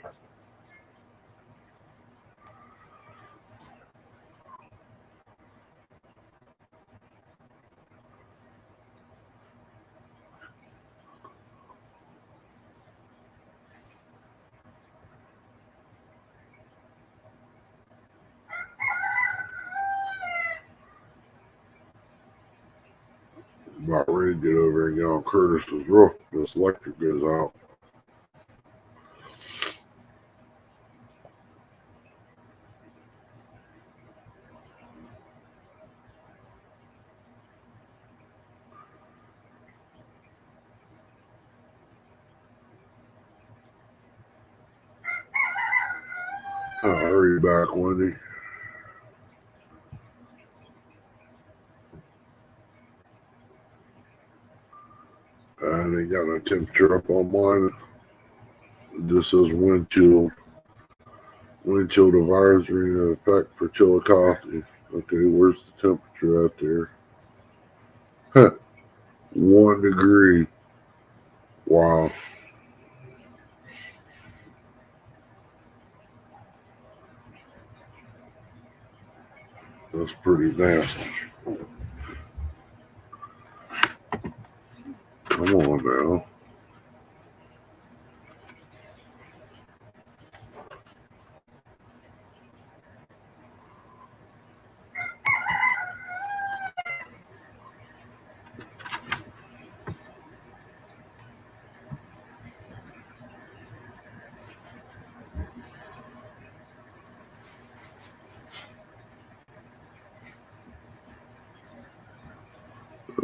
Speaker 1: I'm about ready to get over and get on Curtis's roof. This electric goes out. Oh, hurry back, Wendy. I ain't got no temperature up on mine. This says wind chill. Wind chill advisory in effect for Chillicothe. Okay, where's the temperature out there? Huh, 1 degree. Wow. That's pretty nasty. Come on now.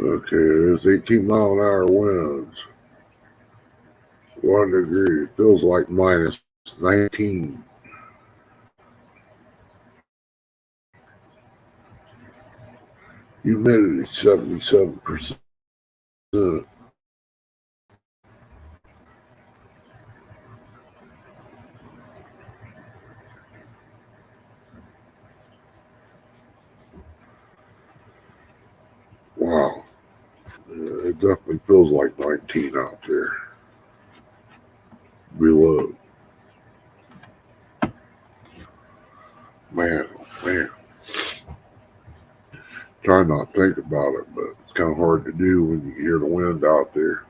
Speaker 1: Okay, there's 18-mile-an-hour winds. 1 degree. It feels like minus 19. Humidity 77%. Wow. It definitely feels like 19 out there. Below. Man, oh man. Try not to think about it, but it's kind of hard to do when you hear the wind out there.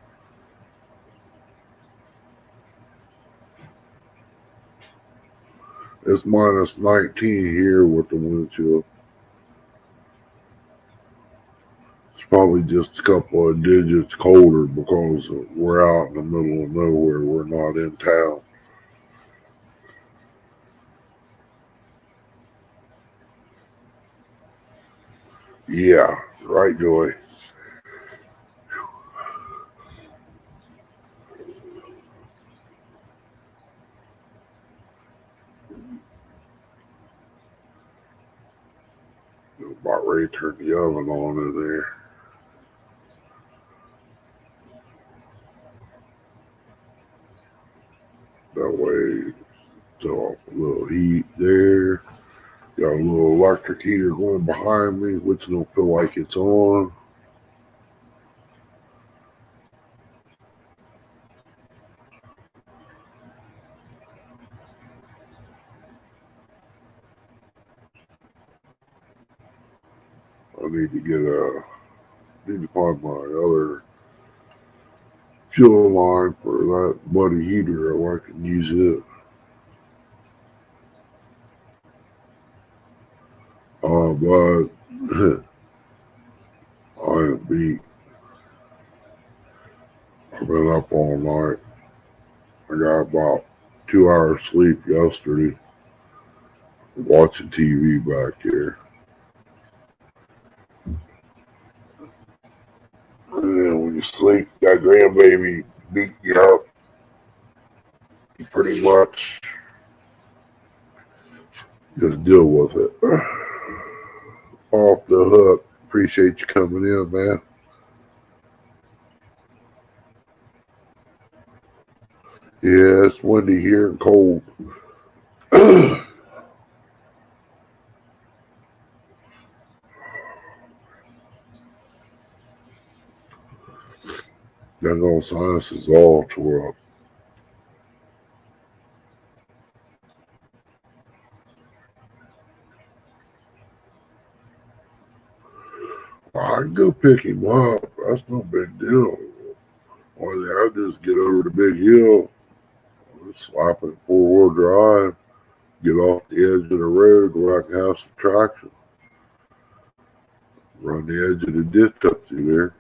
Speaker 1: It's minus 19 here with the wind chill. It's probably just a couple of digits colder because we're out in the middle of nowhere. We're not in town. Yeah, right, Joy. I'm about ready to turn the oven on in there. That way, throw off a little heat there. Got a little electric heater going behind me, which don't feel like it's on. I need to find my other fuel line for that muddy heater, or I can use it. But I am beat. I've been up all night. I got about 2 hours sleep yesterday, watching TV back here. And then when you sleep, that grandbaby beat you up. You pretty much just deal with it. Off the hook. Appreciate you coming in, man. Yeah, it's windy here and cold. That all science is all tore up. I can go pick him up. That's no big deal. Or I just get over the big hill, slap it 4-wheel drive, get off the edge of the road where I can have some traction. Run the edge of the ditch up through there.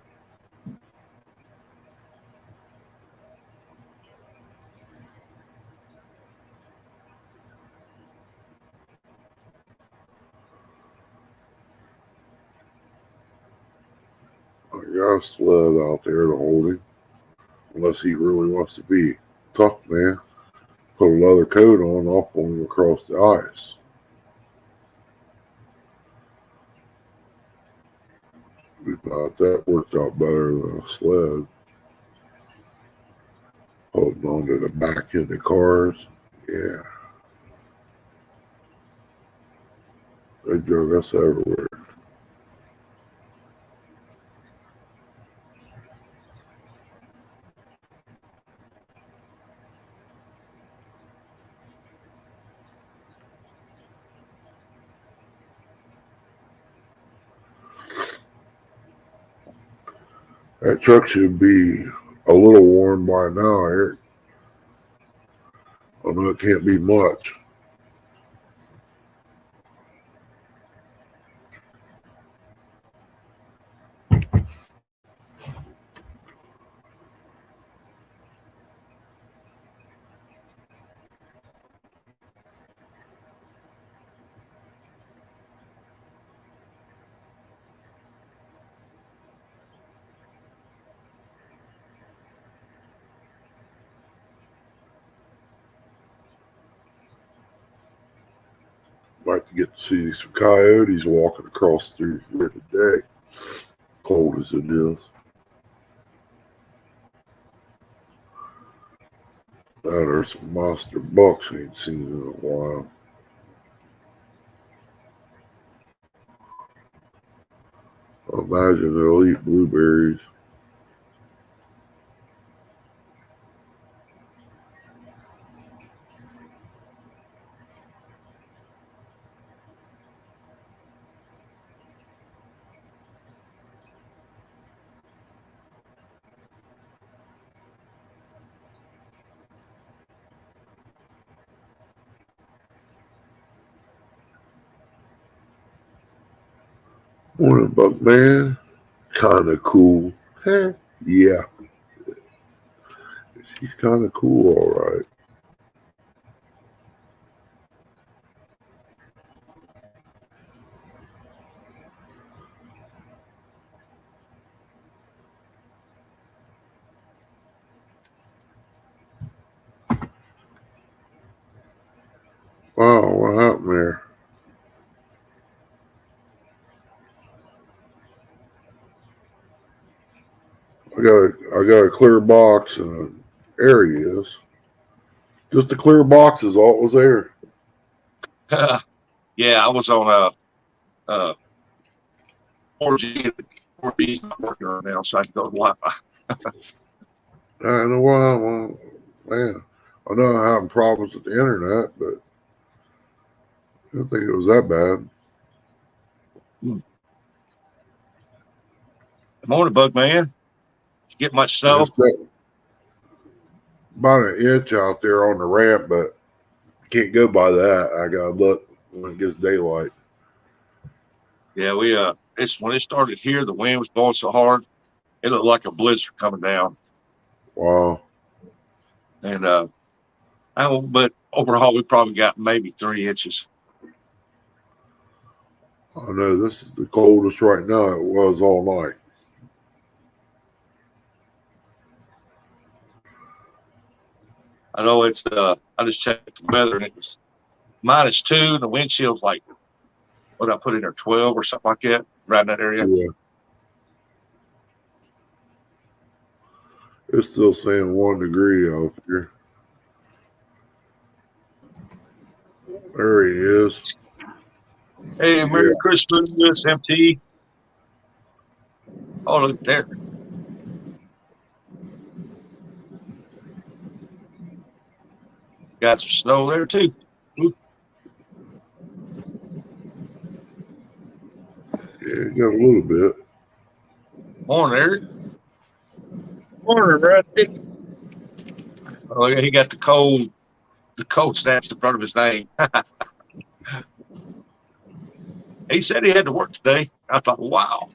Speaker 1: I got a sled out there to hold him, unless he really wants to be tough, man. Put a leather coat on, I'll pull him across the ice. We thought that worked out better than a sled. Holding on to the back of the cars. Yeah. They drug us everywhere. That truck should be a little warm by now, Eric. I know it can't be much. Like to get to see some coyotes walking across through here today. Cold as it is. That are some monster bucks we ain't seen in a while. I imagine they'll eat blueberries. Morning, Buckman. Kinda cool. Heh. Yeah. She's kinda cool, alright. Wow, what happened there? I got a clear box and there he is. Just a clear box is all it was there.
Speaker 6: Yeah, I was on a 4G. 4G's not working right now, so I can go to Wi-Fi.
Speaker 1: I know why. Well, man, I know I'm having problems with the internet, but I didn't think it was that bad.
Speaker 6: Good morning, Bug Man. Did you get much snow?
Speaker 1: It's got about an inch out there on the ramp, but can't go by that. I gotta look when it gets daylight.
Speaker 6: Yeah, we it's when it started here, the wind was blowing so hard, it looked like a blizzard coming down.
Speaker 1: Wow.
Speaker 6: And but overall, we probably got maybe 3 inches.
Speaker 1: I know this is the coldest right now it was all night.
Speaker 6: I know it's I just checked the weather and it was -2, and the wind chill's like, what did I put in there, 12 or something like that, right in that area.
Speaker 1: Yeah. It's still saying 1 degree out here. There he is.
Speaker 6: Hey, Merry Christmas, MT. Oh, look there. Got some snow there too. Ooh.
Speaker 1: Yeah, got a little bit.
Speaker 6: Morning, Eric.
Speaker 4: Morning, Rusty.
Speaker 6: Oh yeah, he got the cold snaps in front of his name. He said he had to work today. I thought, wow.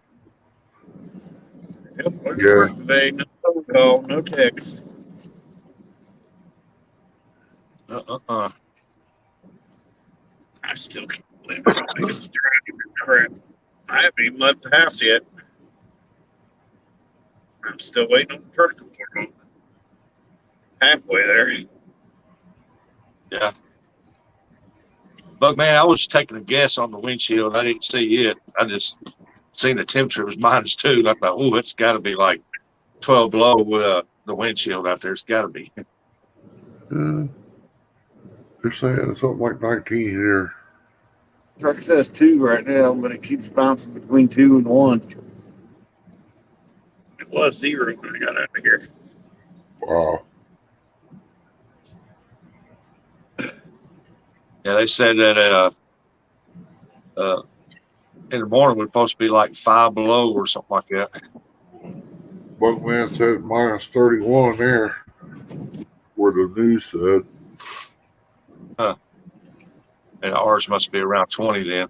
Speaker 4: Yep, where's
Speaker 1: Yeah.
Speaker 4: work today? No phone call, no text.
Speaker 6: Uh-uh.
Speaker 4: I still can't believe it's driving. I haven't even left the house yet. I'm still waiting on the truck to work on. Halfway there.
Speaker 6: Yeah. But man, I was taking a guess on the windshield. I didn't see it. I just seen the temperature was -2. I thought, oh, it's got to be like 12 below with the windshield out there. It's got to be.
Speaker 1: They're saying something like 19 here.
Speaker 4: Truck says 2 right now, but it keeps bouncing between 2 and 1. It was 0 when I got out of here.
Speaker 1: Wow.
Speaker 6: Yeah, they said that in the morning we're supposed to be like 5 below or something like that.
Speaker 1: Buckman said minus 31 there, where the news said.
Speaker 6: And ours must be around 20 then.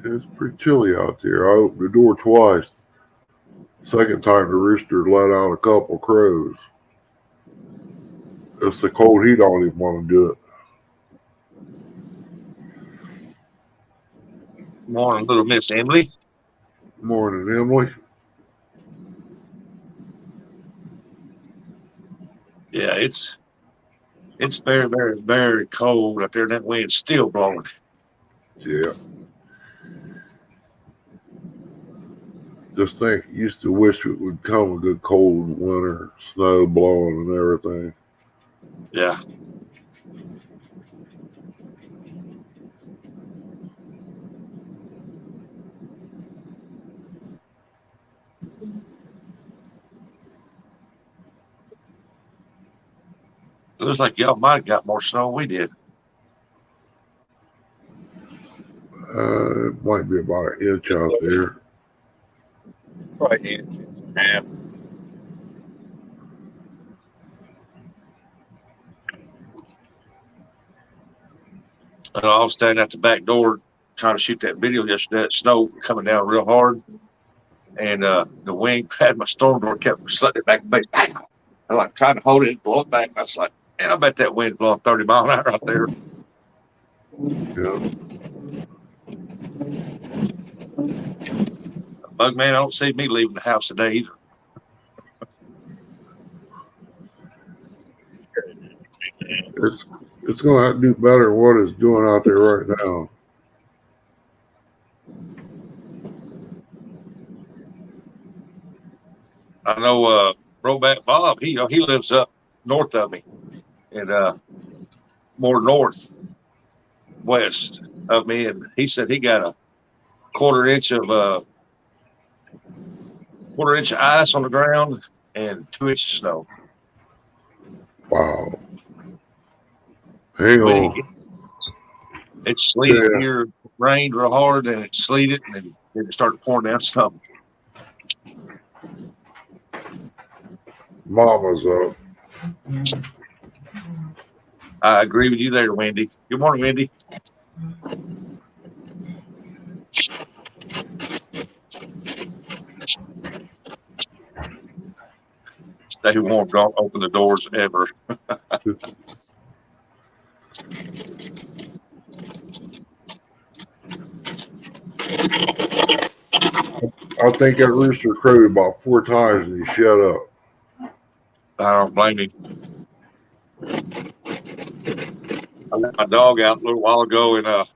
Speaker 1: It's pretty chilly out there. I opened the door twice. Second time the rooster let out a couple crows. It's the cold, he don't even want to do it.
Speaker 6: Morning, little Miss Emily.
Speaker 1: Morning, Emily.
Speaker 6: Yeah, it's very, very, very cold out there. That wind's still blowing.
Speaker 1: Yeah. Just think, used to wish it would come a good cold winter, snow blowing and everything.
Speaker 6: Yeah. It looks like y'all might have got more snow than we did.
Speaker 1: It might be about an inch out there.
Speaker 6: Probably an inch and a half. And I was standing at the back door trying to shoot that video yesterday. That snow coming down real hard. And the wind had my storm door, kept sliding it back. Bang! I like trying to hold it and blow it back. I was like, man, I bet that wind's blowing 30 miles an hour out there.
Speaker 1: Yeah.
Speaker 6: Bug man, I don't see me leaving the house today either.
Speaker 1: It's going to have to do better than what it's doing out there right now.
Speaker 6: I know Broback Bob, he lives up north of me and more north west of me, and he said he got a quarter inch of ice on the ground and 2 inches of snow.
Speaker 1: Wow. Hang on.
Speaker 6: It sleeted here, it rained real hard, and it sleeted, and then it started pouring down some.
Speaker 1: Mama's up.
Speaker 6: I agree with you there, Wendy. Good morning, Wendy. Stay warm. Don't open the doors ever.
Speaker 1: I think that rooster crowed about 4 times and he shut up.
Speaker 6: I don't blame him. I let my dog out a little while ago, and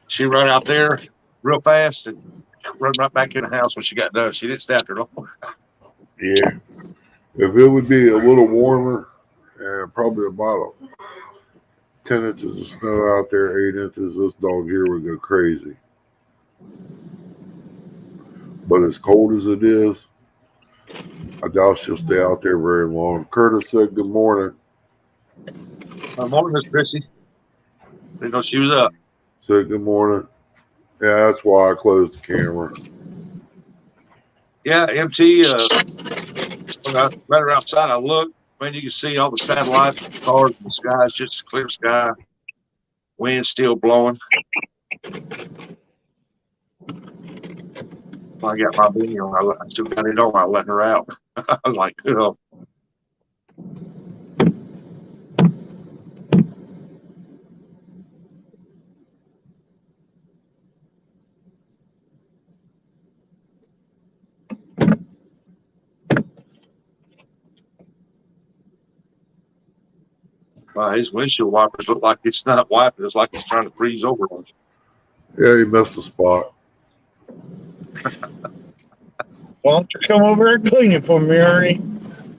Speaker 6: she ran out there real fast and run right back in the house when she got done. She didn't stay out there long.
Speaker 1: Yeah. If it would be a little warmer, probably about 10 inches of snow out there, 8 inches, this dog here would go crazy. But as cold as it is, I doubt she'll stay out there very long. Curtis said good morning.
Speaker 6: Good morning, Miss Chrissy. Didn't know she was up.
Speaker 1: Said good morning. Yeah, that's why I closed the camera.
Speaker 6: Yeah, MT, when I ran around outside, I looked, man, you can see all the satellites, the cars, the sky. It's just clear sky. Wind still blowing. I got my beanie on. I still got it on. I let her out. I was like, oh. His windshield wipers look like it's not wiping. It's like it's trying to freeze over on us.
Speaker 1: Yeah, he missed a spot.
Speaker 7: Why don't you come over and clean it for me, Ernie?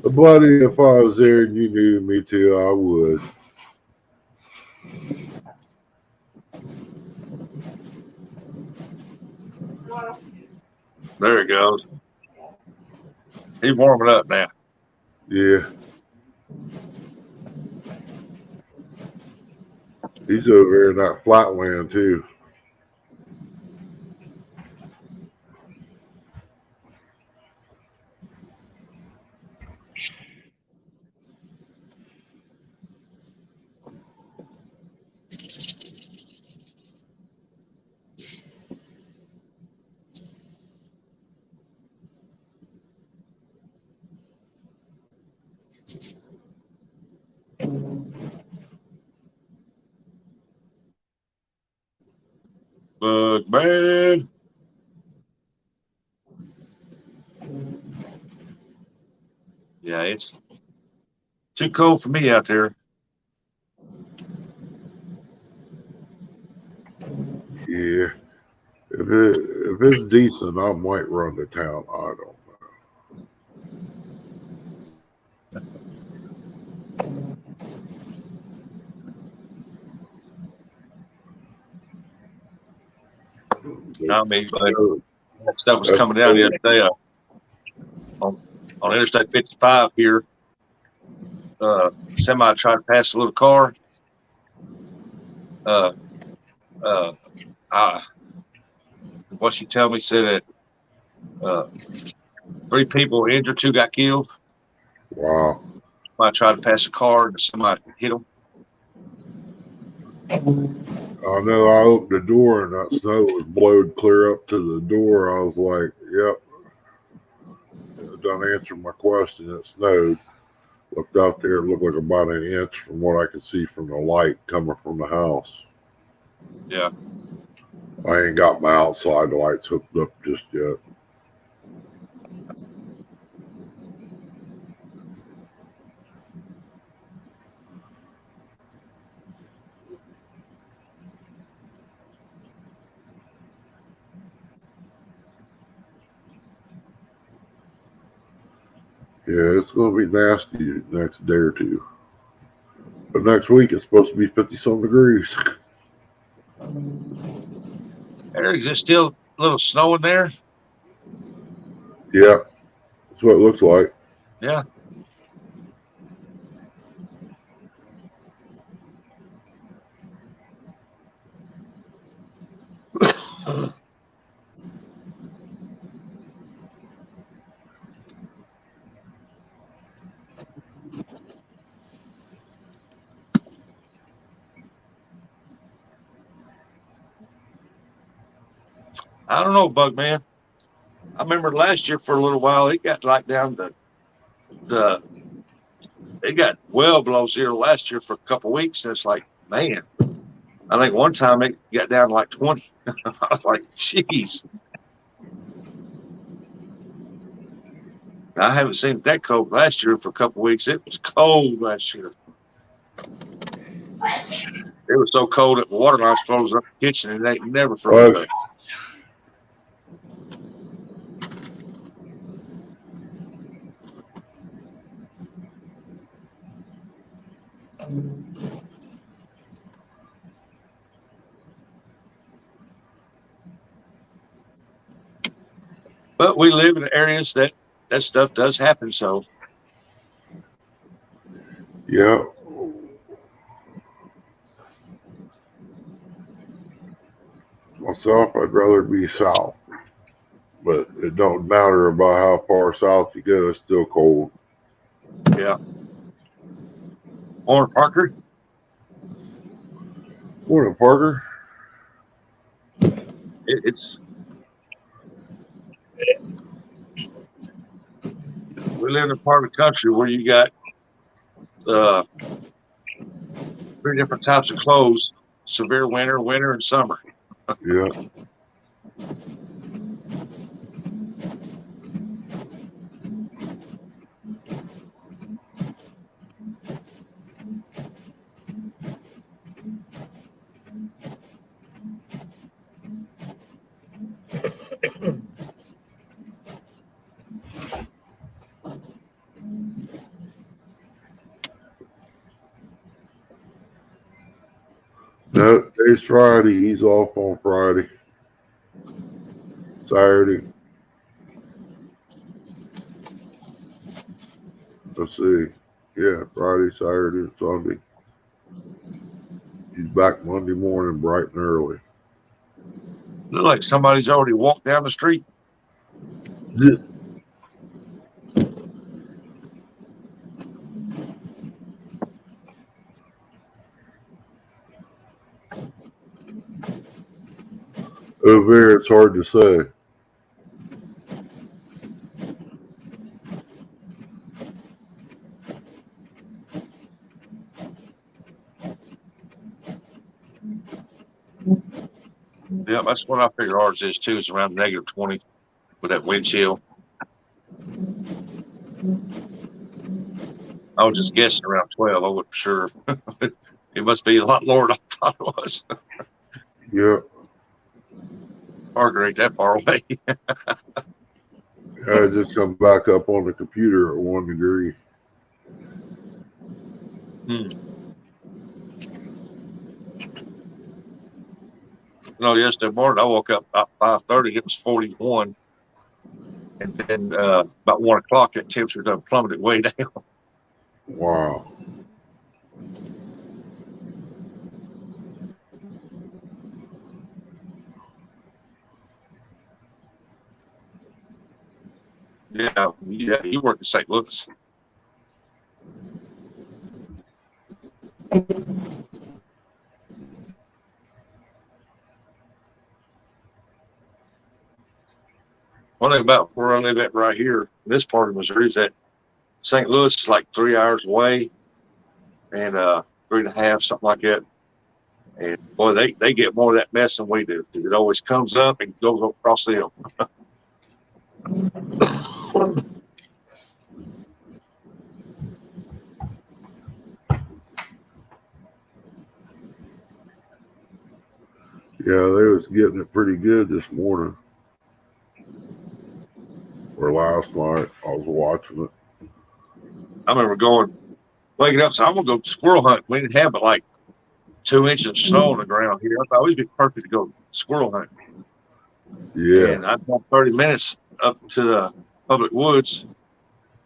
Speaker 1: Buddy, if I was there and you knew me too, I would.
Speaker 6: There he goes. He's warming up now.
Speaker 1: Yeah. He's over there in that flatland too.
Speaker 6: But man, yeah, it's too cold for me out there.
Speaker 1: Yeah. If it's decent, I might run to town. I don't know.
Speaker 6: I mean, but that stuff was coming down the other day on Interstate 55 here. Semi tried to pass a little car. What she told me said that 3 people were injured, 2 got killed.
Speaker 1: Wow.
Speaker 6: Somebody tried to pass a car and somebody hit them.
Speaker 1: I know I opened the door and that snow was blowed clear up to the door. I was like, yep. It done answered my question. It snowed. Looked out there, it looked like about an inch from what I could see from the light coming from the house.
Speaker 6: Yeah.
Speaker 1: I ain't got my outside lights hooked up just yet. Yeah, it's going to be nasty the next day or two. But next week it's supposed to be 50-some degrees.
Speaker 6: Eric, is there still a little snow in there?
Speaker 1: Yeah, that's what it looks like.
Speaker 6: Yeah. I don't know, Bug Man. I remember last year for a little while, it got like down to it got well below 0 last year for a couple of weeks. And it's like, man, I think one time it got down to like 20. I was like, jeez. I haven't seen it that cold last year for a couple of weeks. It was cold last year. It was so cold that the water lines froze up the kitchen and they never froze up. But we live in areas that stuff does happen. So,
Speaker 1: Yeah. Myself, I'd rather be south. But it don't matter about how far south you go, it's still cold.
Speaker 6: yeah. Morning, Parker.
Speaker 1: Morning, Parker.
Speaker 6: It's we live in a part of the country where you got 3 different types of clothes: severe winter, and summer.
Speaker 1: Yeah. No, today's Friday. He's off on Friday. Saturday. Let's see. Yeah, Friday, Saturday, and Sunday. He's back Monday morning bright and early.
Speaker 6: Look like somebody's already walked down the street.
Speaker 1: Yeah. Over there, it's hard to say.
Speaker 6: Yeah, that's what I figure ours is too. Is around -20 with that wind chill. I was just guessing around 12. I wasn't sure. It must be a lot lower than I thought it was.
Speaker 1: Yeah.
Speaker 6: Parker ain't that far away.
Speaker 1: I just come back up on the computer at 1 degree.
Speaker 6: No, yesterday morning I woke up about 5:30. It was 41, and then about 1 o'clock that temperature done plummeted way down.
Speaker 1: Wow.
Speaker 6: Yeah, you work in St. Louis. One thing about where I live at right here, this part of Missouri, is that St. Louis is like 3 hours away, and 3.5, something like that. And boy, they get more of that mess than we do, because it always comes up and goes across the hill.
Speaker 1: Yeah, they was getting it pretty good this morning. Or last night. I was watching it.
Speaker 6: I remember waking up, so I'm gonna go squirrel hunt. We didn't have but like 2 inches of snow on the ground here. I thought it would be perfect to go squirrel hunt.
Speaker 1: Yeah.
Speaker 6: And I got 30 minutes up to the public woods,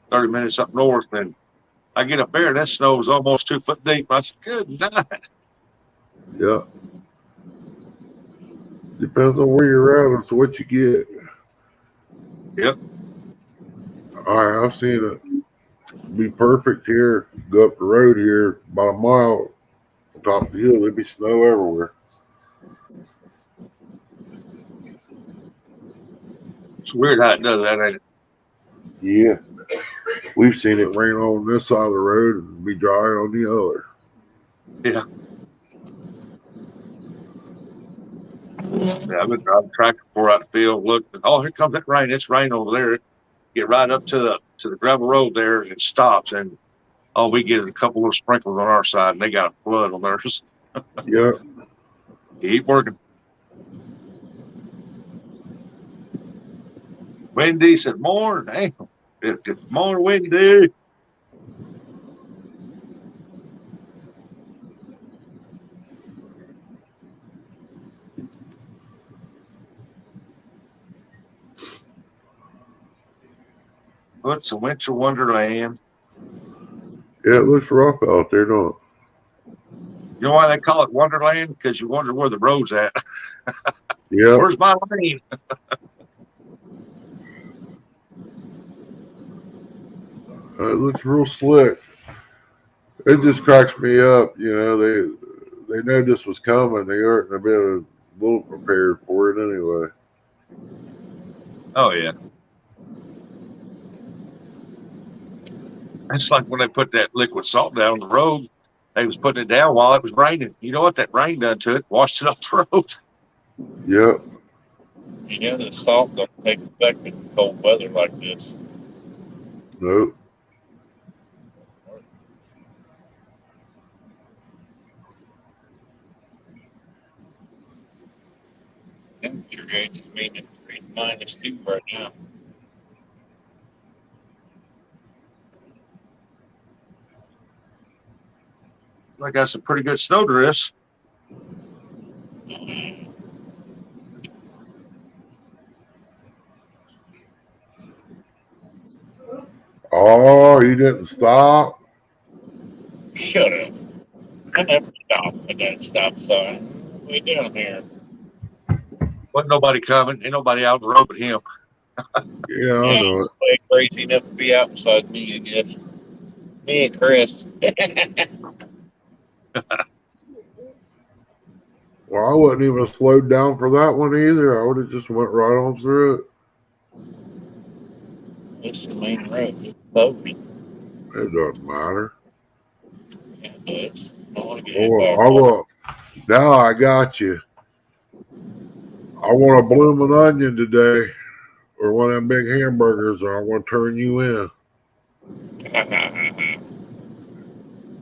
Speaker 6: 30 minutes up north, and I get up there and that snow was almost 2 foot deep. I said, good night.
Speaker 1: Yeah. Depends on where you're at. It's what you get.
Speaker 6: Yep.
Speaker 1: I've seen it be perfect here. Go up the road here about a mile on top of the hill. There'd be snow everywhere.
Speaker 6: It's weird how it does that, ain't it?
Speaker 1: Yeah. We've seen it rain on this side of the road and be dry on the other.
Speaker 6: Yeah. Yeah, I've been driving tractor before out the field, look, and here comes that rain. It's rain over there. Get right up to the gravel road there, and it stops, and all we get is a couple little sprinkles on our side, and they got a flood on theirs.
Speaker 1: Yeah.
Speaker 6: Keep working. Wendy said, more. Hey, it's more windy. It's a winter wonderland.
Speaker 1: Yeah, it looks rough out there, don't it?
Speaker 6: You know why they call it Wonderland? Because you wonder where the road's at.
Speaker 1: Yeah.
Speaker 6: Where's my lane?
Speaker 1: It looks real slick. It just cracks me up. You know, they know this was coming. They aren't a bit a little prepared for it anyway.
Speaker 6: Oh, yeah. It's like when they put that liquid salt down the road, they was putting it down while it was raining. You know what that rain done to it? Washed it off the road.
Speaker 1: Yep.
Speaker 8: You know, the salt don't take effect in cold weather like this.
Speaker 1: Nope.
Speaker 8: Temperature gauge is meaning -2 right now.
Speaker 6: I got some pretty good snow drifts.
Speaker 1: Oh, you didn't stop?
Speaker 8: Shut up. I never stop at that stop sign. Way down here.
Speaker 6: Wasn't nobody coming. Ain't nobody out on the road but him.
Speaker 1: Yeah, I know it.
Speaker 8: Way crazy enough to be out beside me, I guess. Me and Chris.
Speaker 1: Well, I wouldn't even have slowed down for that one either. I would have just went right on through it.
Speaker 8: It's the main road. It's bogus.
Speaker 1: It doesn't matter.
Speaker 8: Yeah, it does. I want to get
Speaker 1: Oh, now I got you. I want a blooming onion today, or one of them big hamburgers, or I'm going to turn you in.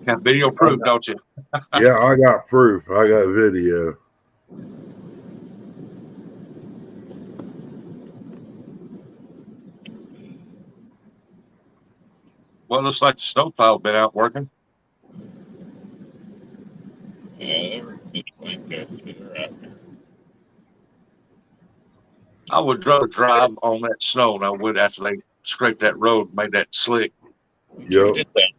Speaker 6: Have video proof, don't you?
Speaker 1: Yeah, I got proof. I got video.
Speaker 6: Well, it looks like the snowplow been out working.
Speaker 8: Yeah, they were good like that. They're out there.
Speaker 6: I would rather drive on that snow than I would after they scraped that road and made that slick.
Speaker 1: Yep.
Speaker 8: Did that.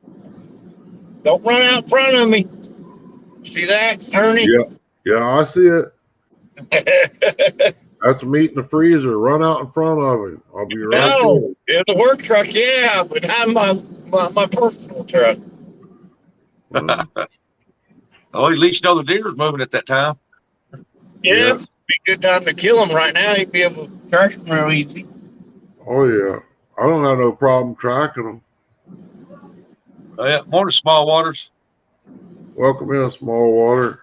Speaker 8: Don't run out in front of me. See that, Ernie?
Speaker 1: Yeah. Yeah, I see it. That's meat in the freezer. Run out in front of it. I'll be right
Speaker 8: No, it's a work truck, yeah, but not my personal truck.
Speaker 1: there. Well,
Speaker 6: Oh, at least you know the deer's moving at that time.
Speaker 8: Yeah, be a good time to kill him right now. He'd be able to track him real easy.
Speaker 1: oh, yeah. I don't have no problem tracking them.
Speaker 6: Oh, yeah, morning, small waters.
Speaker 1: Welcome in, small water.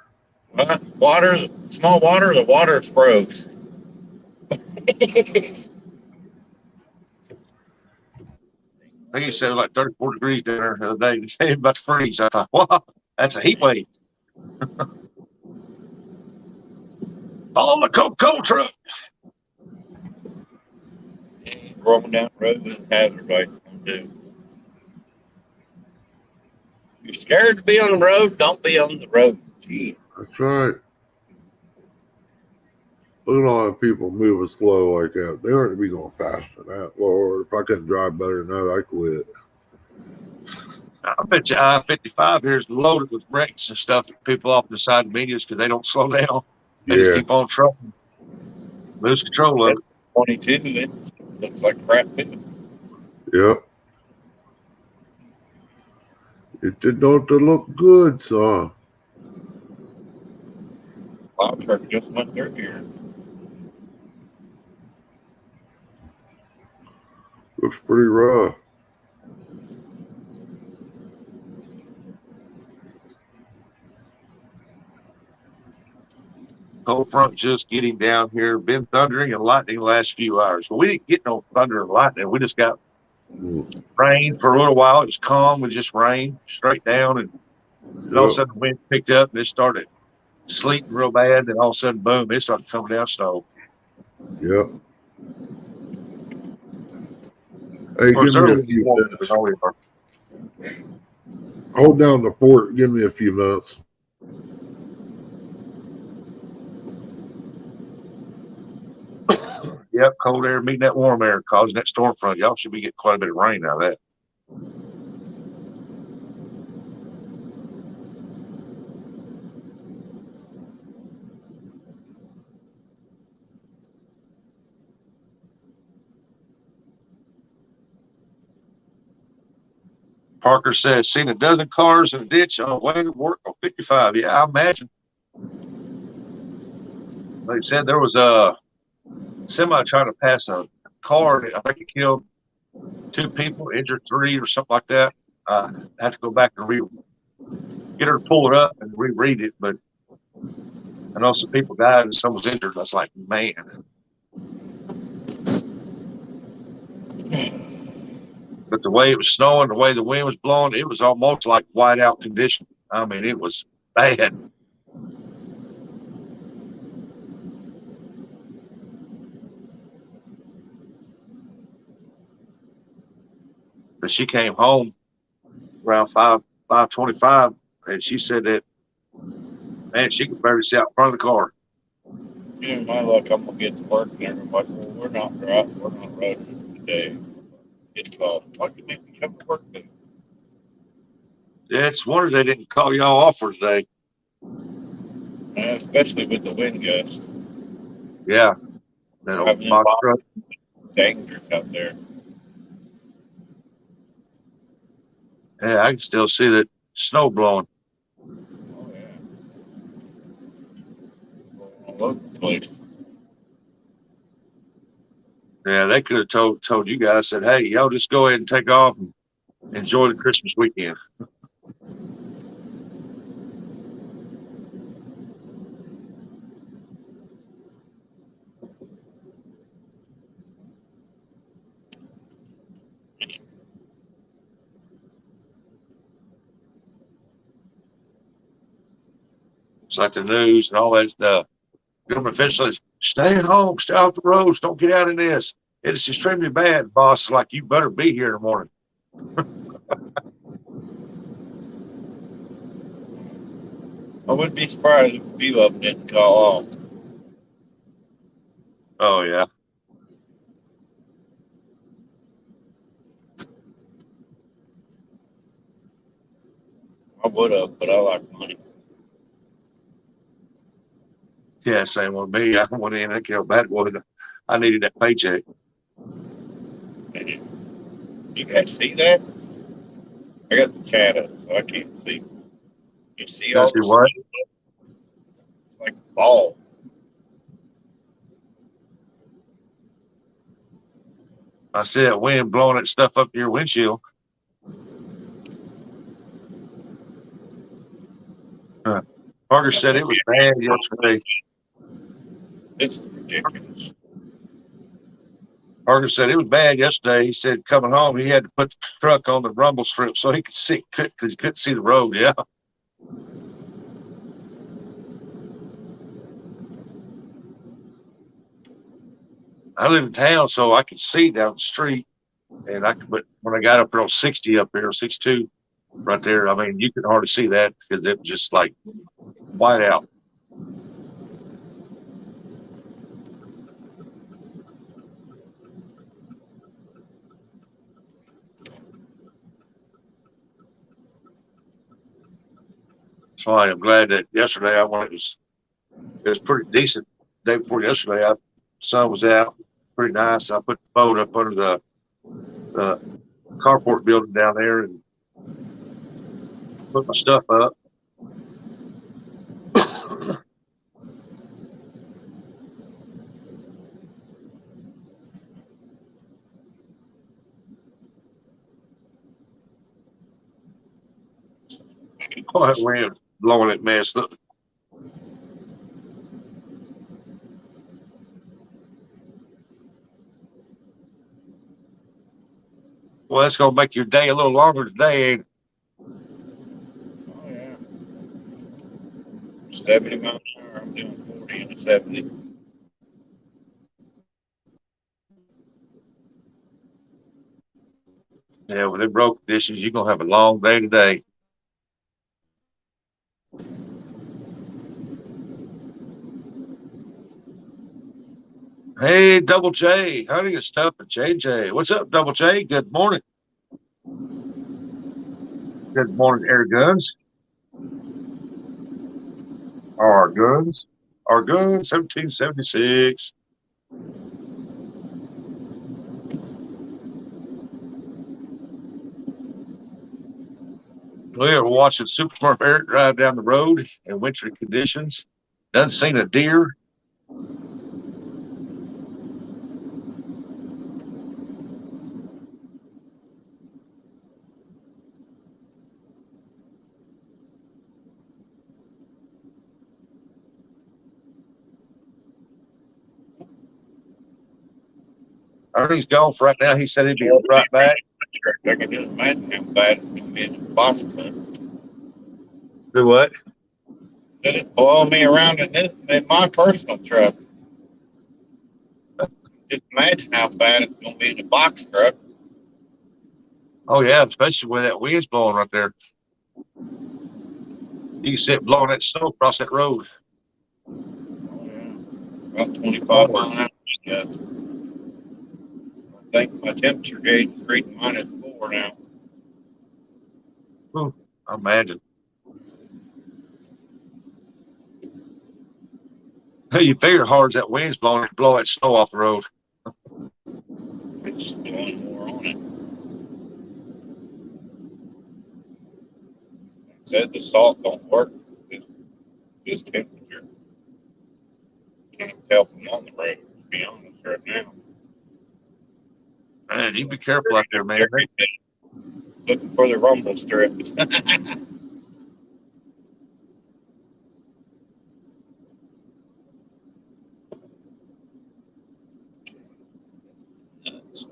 Speaker 8: Small water, the water's froze.
Speaker 6: I think he said like 34 degrees down there the other day. It's about to freeze. I thought, wow, that's a heat wave. Oh, the Coca-Cola truck.
Speaker 8: Rolling down the road with hazard lights on too. You're scared to be on the road, don't be on the road. Gee.
Speaker 1: That's right. Look at all the people moving slow like that. They ought to be going faster than that. Lord, if I couldn't drive better than that, I quit.
Speaker 6: I bet you I-55 here is loaded with wrecks and stuff that people off the side of medias because they don't slow down. They just
Speaker 1: Yeah.
Speaker 6: keep on trucking. Lose control of it.
Speaker 8: 22, it looks like crap too.
Speaker 1: Yep. It did not look good, son.
Speaker 8: Plow truck just went through here.
Speaker 1: Looks pretty rough.
Speaker 6: Cold front just getting down here. Been thundering and lightning the last few hours. But we didn't get no thunder and lightning. We just got rain for a little while. It was calm with just rain straight down. And all of a sudden the wind picked up and it started sleeting real bad. And all of a sudden, boom, it started coming down snow.
Speaker 1: Yep. Hey, give me a few minutes. Hold down the fort. Give me a few minutes.
Speaker 6: Yep, cold air meeting that warm air causing that storm front. Y'all should be getting quite a bit of rain out of that. Parker says, seen a dozen cars in a ditch on the way to work on 55. Yeah, I imagine. Like I said, there was a semi trying to pass a car. I think it killed 2 people, injured 3 or something like that. I had to go back and get her to pull it up and reread it. But I know some people died and some was injured. I was like, man. But the way it was snowing, the way the wind was blowing, it was almost like whiteout condition. I mean, it was bad. But she came home around 5:25, and she said that, man, she could barely see out in front of the car.
Speaker 8: Yeah, my luck, I'm gonna get to work and everybody's like, well, we're not riding today. It's called, why you make me come to work today?
Speaker 6: Yeah, it's a wonder they didn't call y'all off for today.
Speaker 8: Especially with the wind gust.
Speaker 6: Yeah. That old box truck.
Speaker 8: Dangerous out there.
Speaker 6: Yeah, I can still see that snow blowing.
Speaker 8: Oh, yeah. All over the place.
Speaker 6: Yeah, they could have told you guys, said, hey, y'all just go ahead and take off and enjoy the Christmas weekend. It's like the news and all that stuff. Government officials, stay home, stay off the roads, don't get out in this. It is extremely bad. The boss is like, you better be here in the morning.
Speaker 8: I wouldn't be surprised if a few of them didn't call off.
Speaker 6: Oh, yeah.
Speaker 8: I would have, but I like money.
Speaker 6: Yeah, same with me. I went in and killed that boy. I needed that paycheck.
Speaker 8: You guys see that? I got the chat up, so I can't see. You see all
Speaker 6: Does he
Speaker 8: the
Speaker 6: what?
Speaker 8: snow? It's like fall.
Speaker 6: I see that wind blowing that stuff up your windshield. Parker said it was bad yesterday.
Speaker 8: It's ridiculous.
Speaker 6: Parker said it was bad yesterday. He said coming home, he had to put the truck on the rumble strip so he could see, because he couldn't see the road. Yeah. I live in town, so I could see down the street. And but when I got up there on 60 up there, 62 right there, I mean, you could hardly see that because it was just like white out. So I am glad that yesterday it was pretty decent. Day before yesterday, sun was out, pretty nice. I put the boat up under the carport building down there and put my stuff up. Oh, that wind blowing that mess up. Well, that's gonna make your day a little longer today, ain't it?
Speaker 8: Oh, yeah. 70 miles an hour. I'm doing 40 and a 70.
Speaker 6: Yeah, with them road conditions, you're gonna have a long day today. Hey, Double J, honey, it's stuff at JJ. What's up, Double J? Good morning. Good morning, Air Guns. Our guns. Our guns, 1776. We were watching Super Smurf Eric drive down the road in wintry conditions. Doesn't see a deer. Ernie's gone for right now. He said he'd be right back.
Speaker 8: I can just imagine how bad it's going to be in the box truck.
Speaker 6: Do what?
Speaker 8: Said it's blowing me around in my personal truck. Just imagine how bad it's going to be in the box truck.
Speaker 6: Oh, yeah, especially with that wind's blowing right there. You can see it blowing that snow across that road.
Speaker 8: Oh, yeah. About 25 miles an hour. Yes. I think my temperature gauge is reading -4 now.
Speaker 6: Ooh, I imagine. You figure hard as that wind's blowing to blow that snow off the road.
Speaker 8: It's blowing more on it. It said the salt don't work with this temperature. Can't tell from on the road, to be honest, right now.
Speaker 6: Man, you be careful out there, man.
Speaker 8: Looking for the rumble strips. Nuts.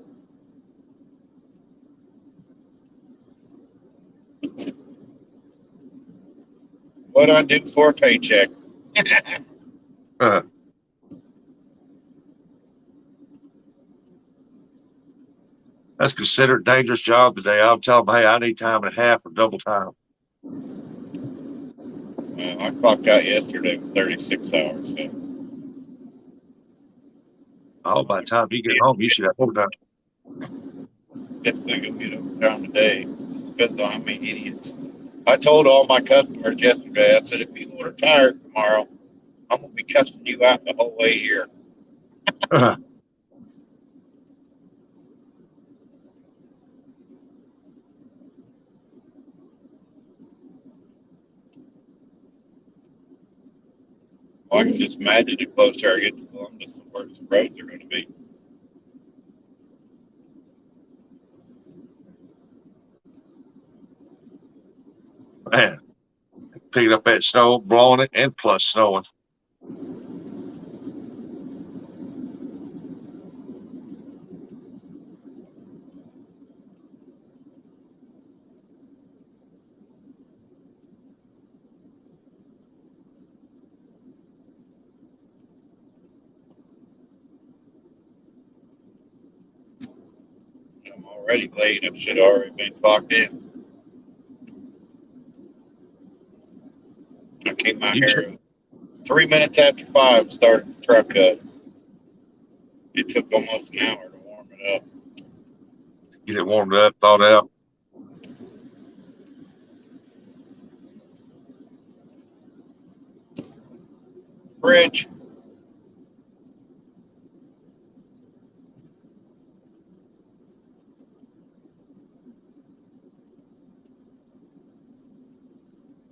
Speaker 8: what I do for a paycheck.
Speaker 6: Uh, that's considered a dangerous job today. I'll tell them, hey, I need time and a half or double time.
Speaker 8: I clocked out yesterday with 36 hours. So.
Speaker 6: Oh, by the time you get home, you should have overtime.
Speaker 8: Definitely gonna get overtime today. Depends on how many idiots. I told all my customers yesterday, I said, if you order tires tomorrow, I'm gonna be cussing you out the whole way here. Well, I can just imagine the closer I get to Columbus, the worse the roads are gonna be.
Speaker 6: Man, picking up that snow, blowing it, and plus snowing.
Speaker 8: I'm already late. I should have already been clocked in. I came out here 3 minutes after 5 started the truck up. It took almost an hour to warm it up.
Speaker 6: Get it warmed up, thawed out.
Speaker 8: Bridge.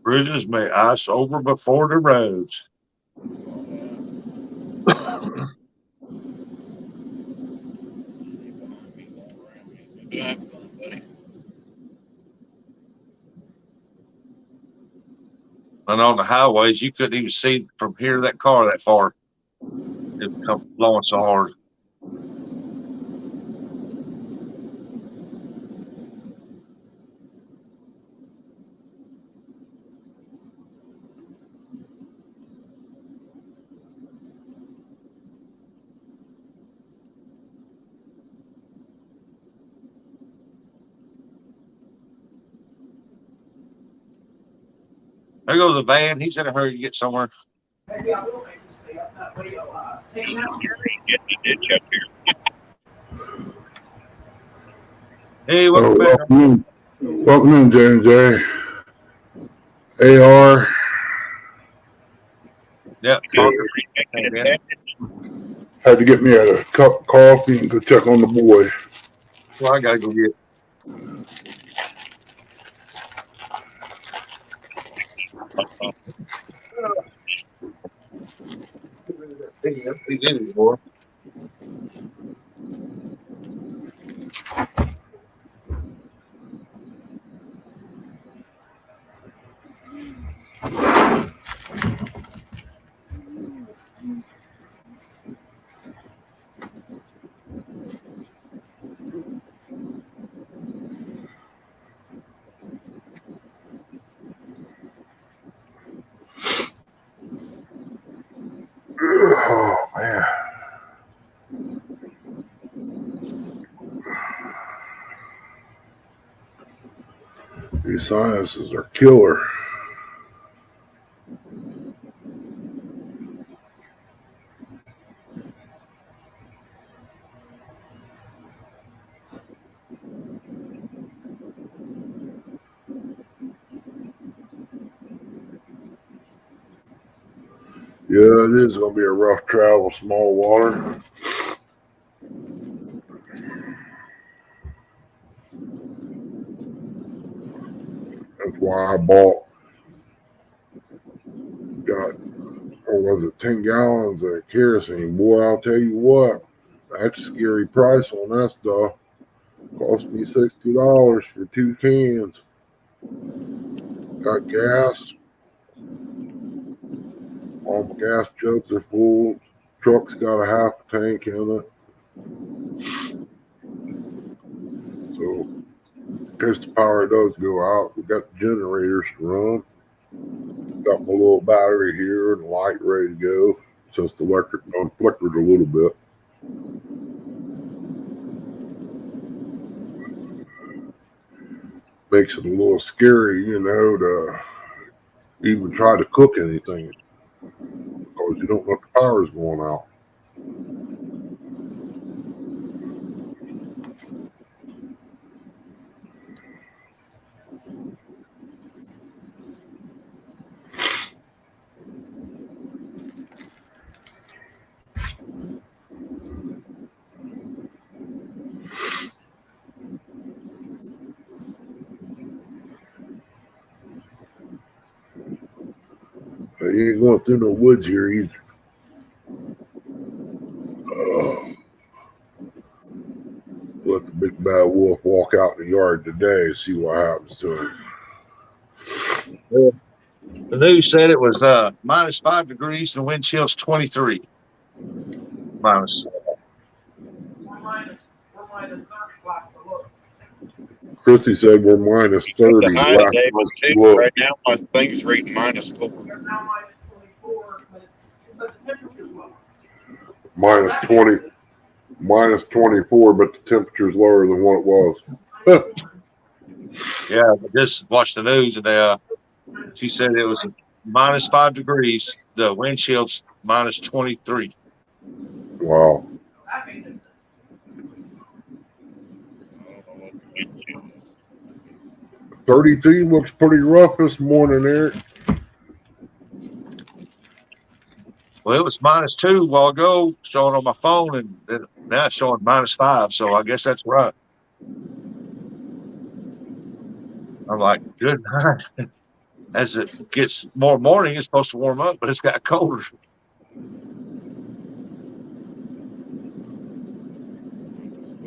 Speaker 6: Bridges may ice over before the roads. And on the highways, you couldn't even see from here that car that far. It come blowing so hard. There goes the van. He's in a hurry to get somewhere.
Speaker 8: Get the ditch up here.
Speaker 6: Hey, welcome back.
Speaker 1: Welcome in, J&J. AR.
Speaker 6: Yeah.
Speaker 1: Had to get me a cup of coffee and go check on the boy.
Speaker 6: Well, I gotta go get. He's in anymore.
Speaker 1: Oh, man. These sinuses are killer. Yeah, it is going to be a rough travel, small water. That's why I got, or was it 10 gallons of kerosene? Boy, I'll tell you what, that's a scary price on that stuff. Cost me $60 for 2 cans. Got gas. All my gas jugs are full. Truck's got a half a tank in it. So in case the power does go out, we got the generators to run. Got my little battery here and the light ready to go. Just the electric flickered a little bit. Makes it a little scary, to even try to cook anything because you don't know if the power's going out. You ain't going through no woods here either. Let the big bad wolf walk out in the yard today and see what happens to him.
Speaker 6: The news said it was minus 5 degrees and the wind chill's 23. Minus.
Speaker 9: We're minus 30 last I looked.
Speaker 1: Chrissy said we're minus 30.
Speaker 8: The high today was 2.
Speaker 1: Look.
Speaker 8: Right now, my thing's reading minus 4.
Speaker 9: We're now minus 24, but the temperature's lower.
Speaker 1: Minus 20. Minus 24, but the temperature's lower than what it was.
Speaker 6: Yeah, I just watched the news and she said it was minus 5 degrees. The wind chill's minus 23.
Speaker 1: Wow.
Speaker 9: That makes sense.
Speaker 1: 32 looks pretty rough this morning, Eric.
Speaker 6: Well, it was minus 2 a while ago, showing on my phone, and now it's showing minus 5. So I guess that's right. I'm like, good night. As it gets more morning, it's supposed to warm up, but it's got colder.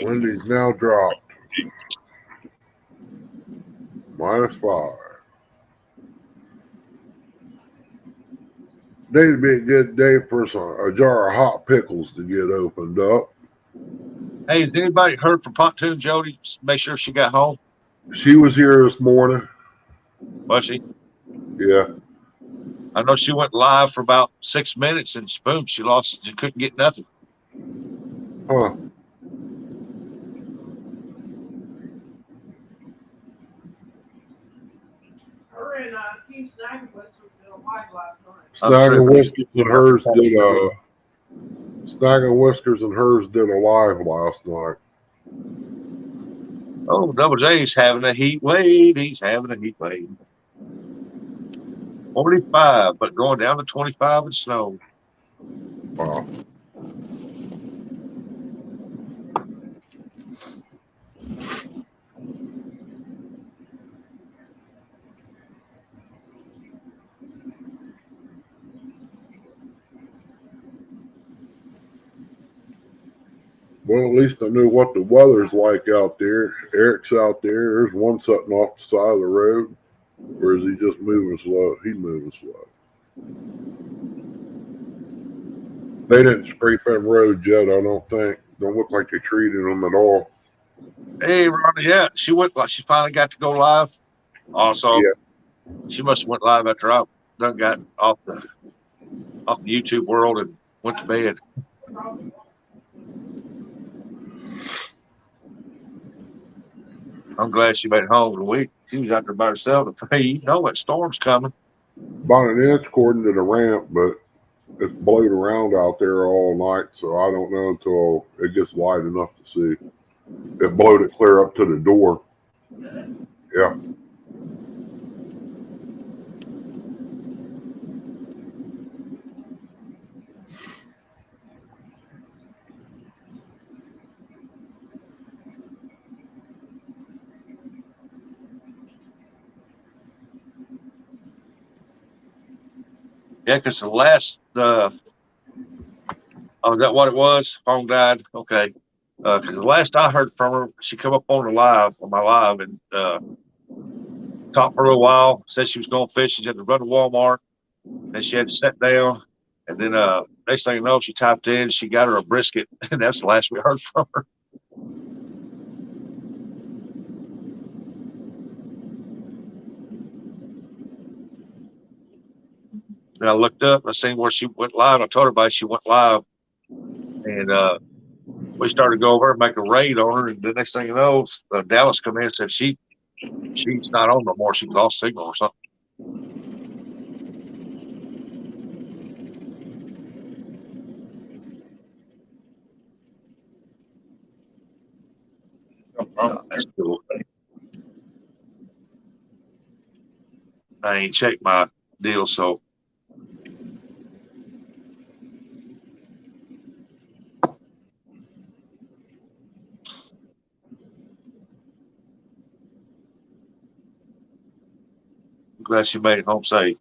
Speaker 1: Wendy's now dropped. Minus 5. Today'd be a good day for a jar of hot pickles to get opened up.
Speaker 6: Hey, has anybody heard from Pontoon Jody? Make sure she got home.
Speaker 1: She was here this morning.
Speaker 6: Was she?
Speaker 1: Yeah.
Speaker 6: I know she went live for about 6 minutes and boom, she couldn't get nothing.
Speaker 1: Huh.
Speaker 9: Her and Team Snagging West did a live last night.
Speaker 1: Snagging Whiskers and hers did Snagging Whiskers and hers did a live last night.
Speaker 6: Oh, Double J's having a heat wave. He's having a heat wave. 45, but going down to 25 in snow.
Speaker 1: Wow. Well, at least I knew what the weather's like out there. Eric's out there. There's one sitting off the side of the road. Or is he just moving slow? He's moving slow. They didn't scrape them roads yet, I don't think. Don't look like they treated them at all.
Speaker 6: Hey, Ronnie, yeah, she went like she finally got to go live. Also,
Speaker 1: Yeah.
Speaker 6: she must have went live after I done got off the YouTube world and went to bed. I'm glad she made it home in a week. She was out there by herself. Hey, you know that storm's coming.
Speaker 1: About an inch according to the ramp, but it's blowed around out there all night, so I don't know until it gets light enough to see. It blowed it clear up to the door. Yeah.
Speaker 6: Yeah, because the last oh, is that what it was? Phone died. Okay. Because the last I heard from her, she come up on my live, and talked for a little while. Said she was going fish. She had to run to Walmart, and she had to sit down. And then next thing you know, she typed in. She got her a brisket, and that's the last we heard from her. And I looked up and I seen where she went live. I told everybody she went live, and we started to go over and make a raid on her. And the next thing you know, Dallas come in and said she's not on no more. She lost signal or something. That's cool. I ain't checked my deal, so. I'm glad she made it home safe.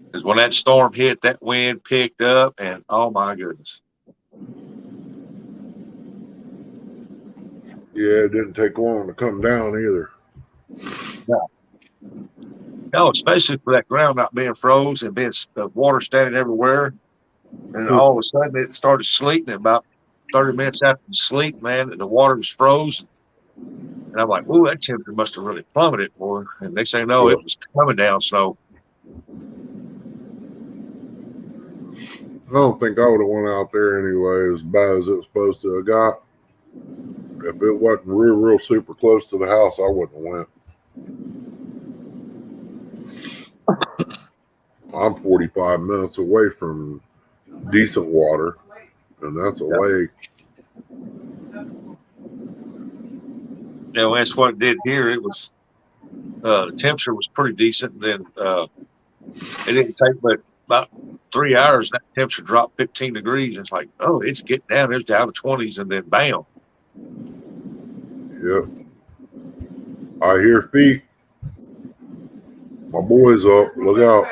Speaker 6: Because when that storm hit, that wind picked up, and oh my goodness.
Speaker 1: Yeah, it didn't take long to come down either.
Speaker 6: No, especially for that ground not being froze and being water standing everywhere. And all of a sudden it started sleeting. About 30 minutes after the sleet, man, the water was frozen. And I'm like, ooh, that temperature must have really plummeted, boy. And next thing you know, it was coming down snow.
Speaker 1: I don't think I would have went out there anyway as bad as it was supposed to have got. If it wasn't real super close to the house, I wouldn't have went. I'm 45 minutes away from decent water, and that's a lake.
Speaker 6: Yeah, well, that's what it did here. It was the temperature was pretty decent. And then it didn't take but about 3 hours. That temperature dropped 15 degrees. It's like, oh, it's getting down. It's down to 20s, and then bam.
Speaker 1: Yep. I hear feet. My boy's up. Look out.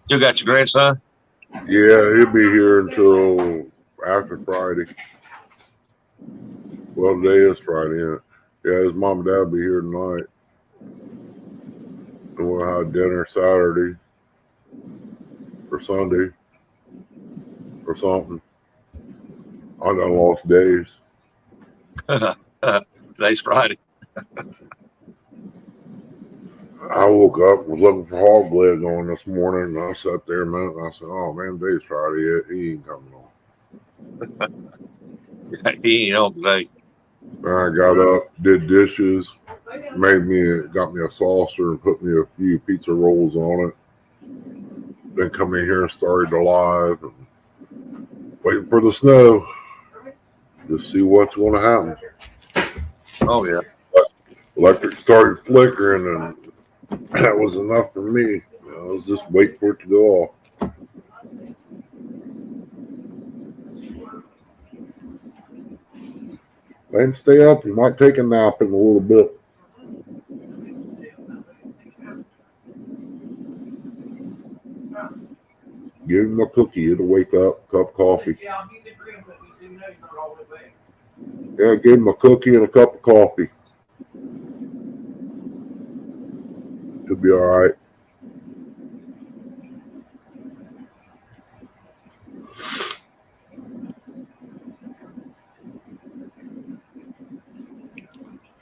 Speaker 6: You got your grandson?
Speaker 1: Yeah, he'll be here until after Friday. Well, today is Friday. Yeah, his mom and dad will be here tonight. And we'll have dinner Saturday or Sunday or something. I done lost days.
Speaker 6: Today's Friday.
Speaker 1: I woke up, was looking for hog leg on this morning, and I sat there a minute, and I said, oh, man, today's Friday yet. He ain't coming on.
Speaker 6: He ain't on today.
Speaker 1: I got up, did dishes, got me a saucer and put me a few pizza rolls on it. Then come in here and started the live and waiting for the snow to see what's going to happen.
Speaker 6: Oh, yeah.
Speaker 1: Electric started flickering, and that was enough for me. I was just waiting for it to go off. Let him stay up. He might take a nap in a little bit. Give him a cookie. It'll wake up. Cup of coffee. Yeah, give him a cookie and a cup of coffee. He'll be all right.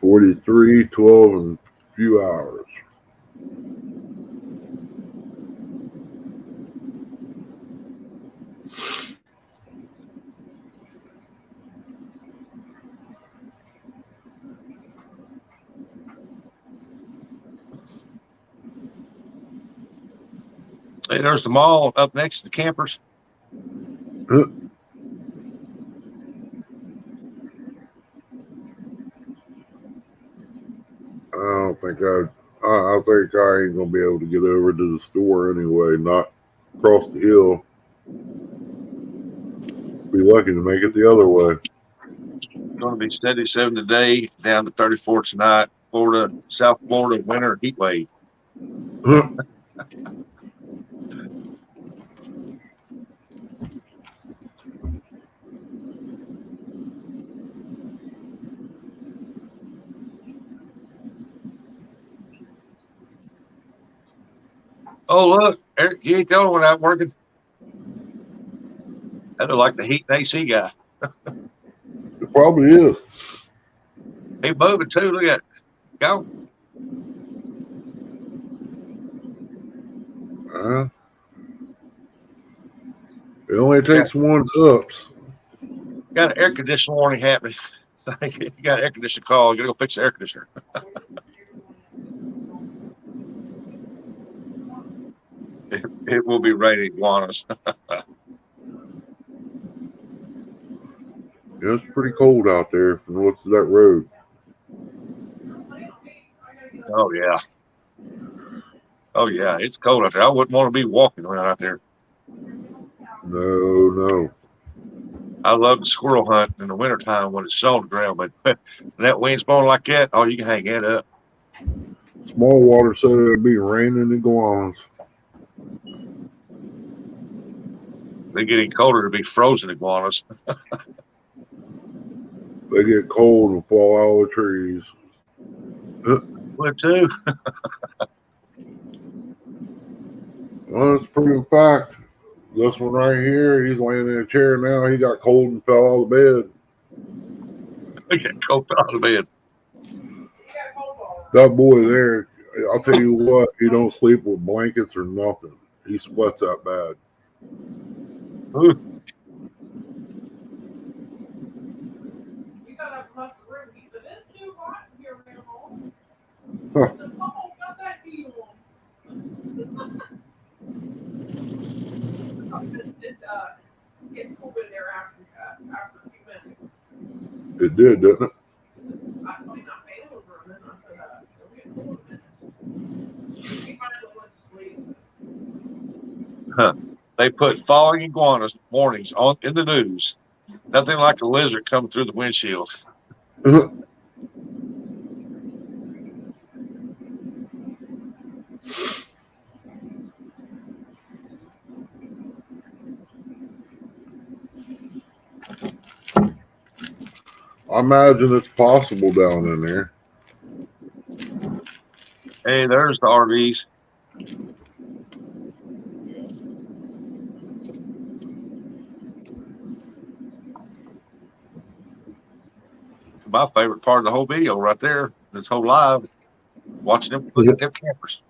Speaker 1: $43, 12, and a few hours.
Speaker 6: Hey, there's the mall up next to the campers.
Speaker 1: I think I ain't gonna be able to get over to the store anyway. Not across the hill. Be lucky to make it the other way.
Speaker 6: It's going to be 77 today, down to 34 tonight. South Florida winter heat wave. Oh, look, Eric, you ain't the only one out working. That look like the heat and AC guy.
Speaker 1: It probably is.
Speaker 6: He moving too. Look at it. Go.
Speaker 1: It only takes one ups.
Speaker 6: Got an air conditioning warning happening. So you got an air conditioner call. You gotta go fix the air conditioner. It will be raining iguanas.
Speaker 1: It's pretty cold out there for what's that road.
Speaker 6: Oh yeah. Oh yeah, it's cold out there. I wouldn't want to be walking around out there.
Speaker 1: No.
Speaker 6: I love the squirrel hunt in the wintertime when it's snow on the ground, but when that wind's blowing like that, oh, you can hang that up.
Speaker 1: Small water said it'd be raining iguanas.
Speaker 6: They're getting colder to be frozen iguanas.
Speaker 1: They get cold and fall out of the trees.
Speaker 6: Would too.
Speaker 1: Well, it's a proven fact. This one right here, he's laying in a chair now. He got cold and fell out of bed.
Speaker 6: They get cold out of bed.
Speaker 1: That boy there, I'll tell you what, he don't sleep with blankets or nothing. He sweats that bad.
Speaker 6: Ooh.
Speaker 1: Huh. It did, didn't it?
Speaker 6: Huh. They put falling iguanas warnings on in the news. Nothing like a lizard coming through the windshield.
Speaker 1: I imagine it's possible down in there.
Speaker 6: Hey, there's the RVs. My favorite part of the whole video right there, this whole live, watching them look at them campers.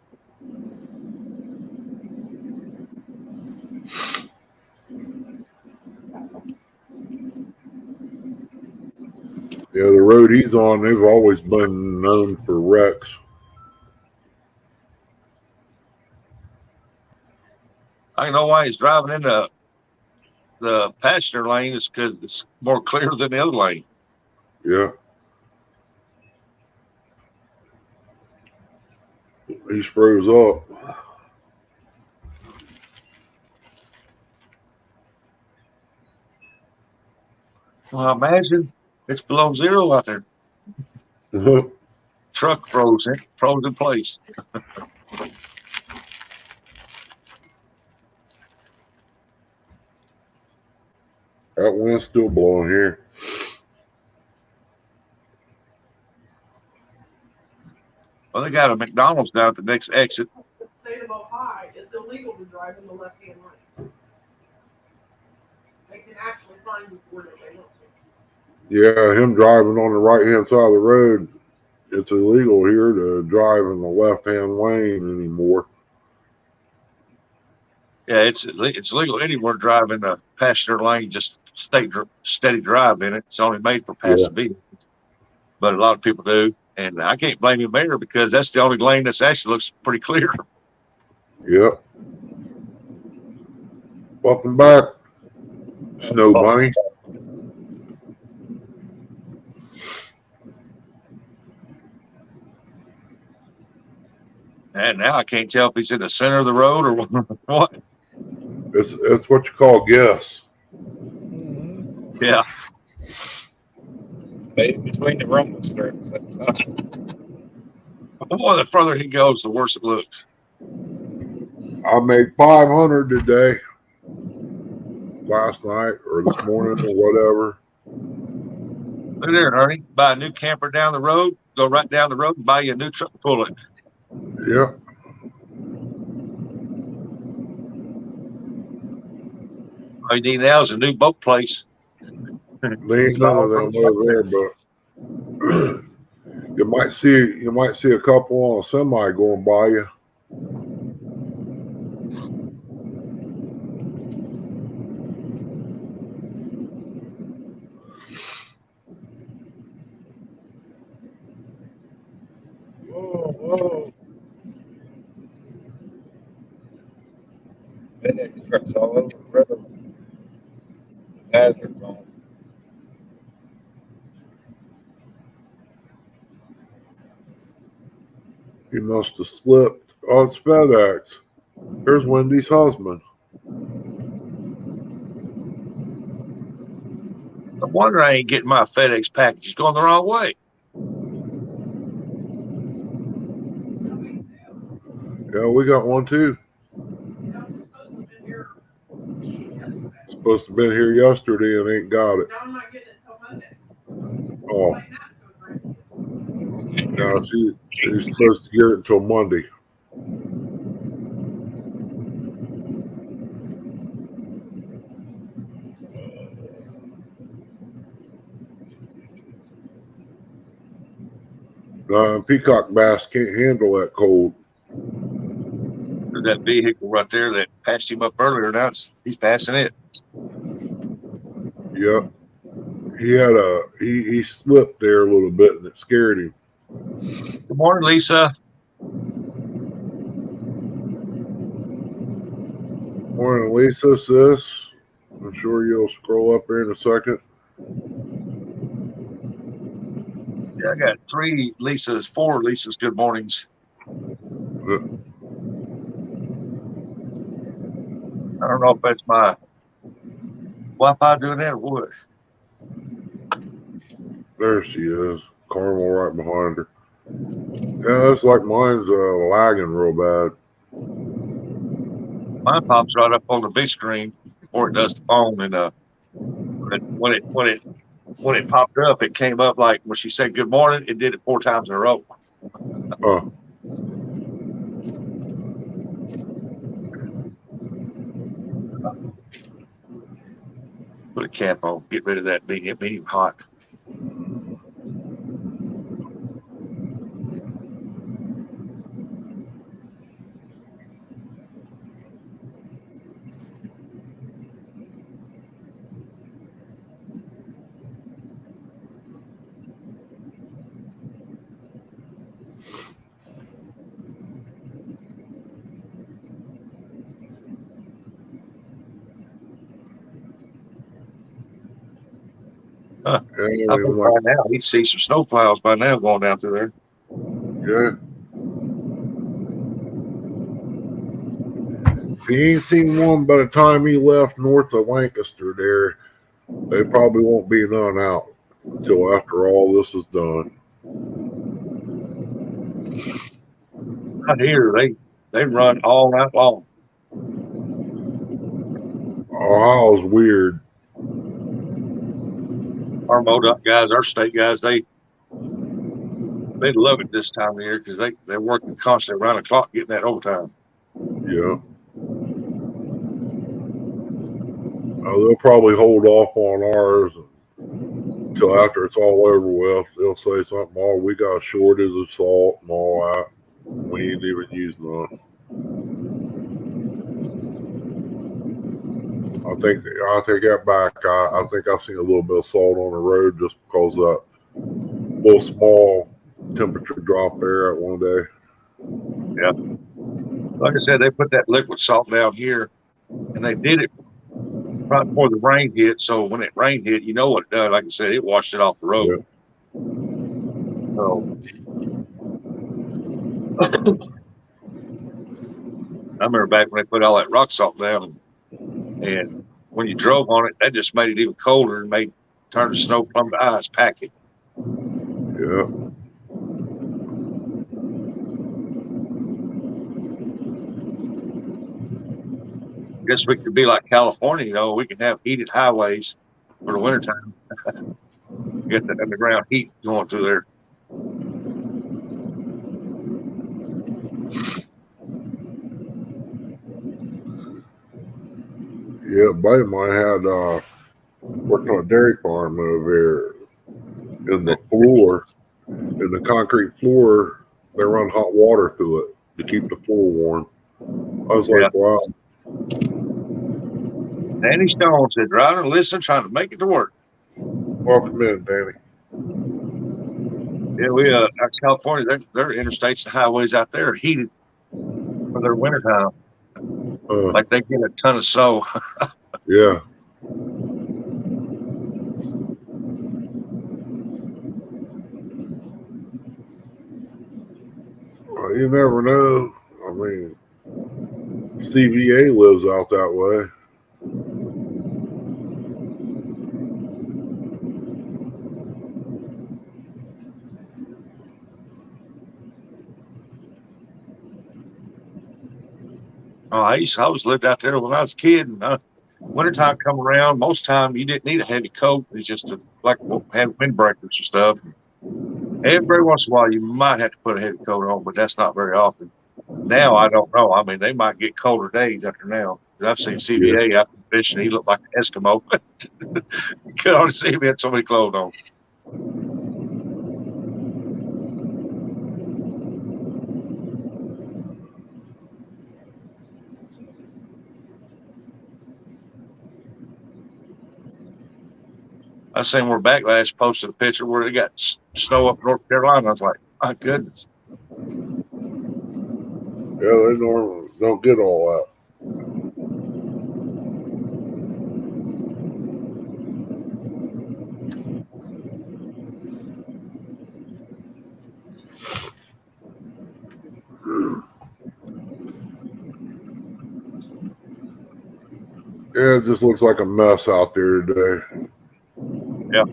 Speaker 1: Yeah, the road he's on, they've always been known for wrecks.
Speaker 6: I know why he's driving in the passenger lane is because it's more clear than the other lane.
Speaker 1: Yeah. He's froze up.
Speaker 6: Well, imagine it's below zero out there. Truck froze in place.
Speaker 1: That wind's still blowing here.
Speaker 6: Well, they got a McDonald's down at the next exit.
Speaker 9: The state of Ohio, it's illegal to drive in the left-hand lane. They can actually find you for it if they want to.
Speaker 1: Yeah, him driving on the right-hand side of the road, it's illegal here to drive in the left-hand lane anymore.
Speaker 6: Yeah, it's legal anywhere to drive in the passenger lane, just steady drive in it. It's only made for passing vehicles. But a lot of people do. And I can't blame you, Mayor, because that's the only lane that actually looks pretty clear.
Speaker 1: Yep. Welcome back, Snow Bunny.
Speaker 6: And now I can't tell if he's in the center of the road or what.
Speaker 1: It's what you call guess.
Speaker 6: Yeah.
Speaker 8: Maybe between the rumble strips.
Speaker 6: Boy, the further he goes, the worse it looks.
Speaker 1: I made 500 today, last night or this morning or whatever.
Speaker 6: Look there, Ernie. Buy a new camper down the road, go right down the road and buy you a new truck to pull it.
Speaker 1: Yep.
Speaker 6: All you need now is a new boat place.
Speaker 1: There ain't none of them over there, but you might see a couple on a semi going by you.
Speaker 7: Whoa. FedEx trucks all over the road. Hazard zone.
Speaker 1: He must have slipped. Oh, it's FedEx. There's Wendy's husband.
Speaker 6: No wonder I ain't getting my FedEx package. It's going the wrong way.
Speaker 1: Yeah, we got one too. Supposed to have been here yesterday and ain't got it.
Speaker 9: No, I'm not getting it till Monday.
Speaker 1: Oh, no, she's supposed to get it until Monday. Peacock bass can't handle that cold.
Speaker 6: There's that vehicle right there that passed him up earlier. Now he's passing it.
Speaker 1: Yep. He slipped there a little bit and it scared him.
Speaker 6: Good morning, Lisa.
Speaker 1: Morning, Lisa, sis. I'm sure you'll scroll up here in a second.
Speaker 6: Yeah, I got 4 Lisas. Good mornings. I don't know if that's my Wi-Fi doing that or what.
Speaker 1: There she is. Carmel right behind her. Yeah, it's like mine's lagging real bad.
Speaker 6: Mine pops right up on the big screen before it does the phone, and when it popped up, it came up like when she said good morning. It did it 4 times in a row.
Speaker 1: Oh.
Speaker 6: Put a cap on. Get rid of that medium hot. I think by now he'd see some snow plows by now going down through there.
Speaker 1: Yeah. If he ain't seen one by the time he left north of Lancaster there, they probably won't be none out until after all this is done.
Speaker 6: Out here, they run all night long.
Speaker 1: Ohio's weird.
Speaker 6: Our MoDOT guys, our state guys, they love it this time of year because they're working constantly around the clock getting that overtime.
Speaker 1: Yeah. They'll probably hold off on ours until after it's all over with. They'll say something, oh, we got a shortage of salt and all that. We ain't even used none. I take that back. I think I've seen a little bit of salt on the road just because of that little small temperature drop there at one day.
Speaker 6: Yeah. Like I said, they put that liquid salt down here, and they did it right before the rain hit. So when it rain hit, you know what it done. Like I said, it washed it off the road.
Speaker 1: Yeah.
Speaker 6: So I remember back when they put all that rock salt down, and when you drove on it, that just made it even colder and turned the snow plumb to ice packing.
Speaker 1: Yeah.
Speaker 6: Guess we could be like California, we can have heated highways for the wintertime. Get the underground heat going through there.
Speaker 1: Yeah, a buddy of mine had worked on a dairy farm over here. In the floor, in the concrete floor, they run hot water through it to keep the floor warm. I was like, wow.
Speaker 6: Danny Stone said, driving and listening, trying to make it to work.
Speaker 1: Welcome in, Danny.
Speaker 6: Yeah, we out in California, their interstates and highways out there are heated for their wintertime. Like they get a ton of snow.
Speaker 1: Yeah. Well, you never know. I mean, CVA lives out that way.
Speaker 6: I always lived out there when I was a kid, and wintertime come around. Most time you didn't need a heavy coat. It's just like have windbreakers and stuff. Every once in a while, you might have to put a heavy coat on, but that's not very often. Now I don't know. I mean, they might get colder days after now. I've seen CVA out fishing. He looked like an Eskimo. You could only see him had so many clothes on. I seen where Backlash posted a picture where they got snow up in North Carolina. I was like, my goodness.
Speaker 1: Yeah, they normally don't get all that. Yeah, it just looks like a mess out there today.
Speaker 6: Yeah.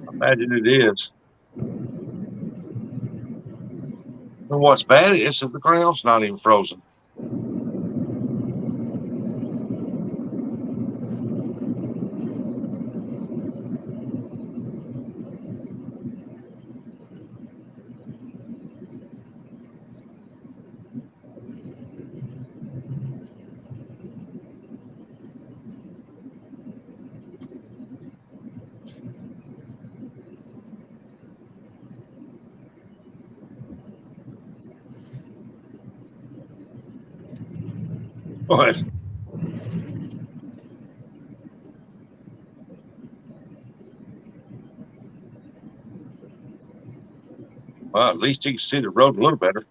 Speaker 6: I imagine it is. And what's bad is that the ground's not even frozen. But well, at least you can see the road a little better.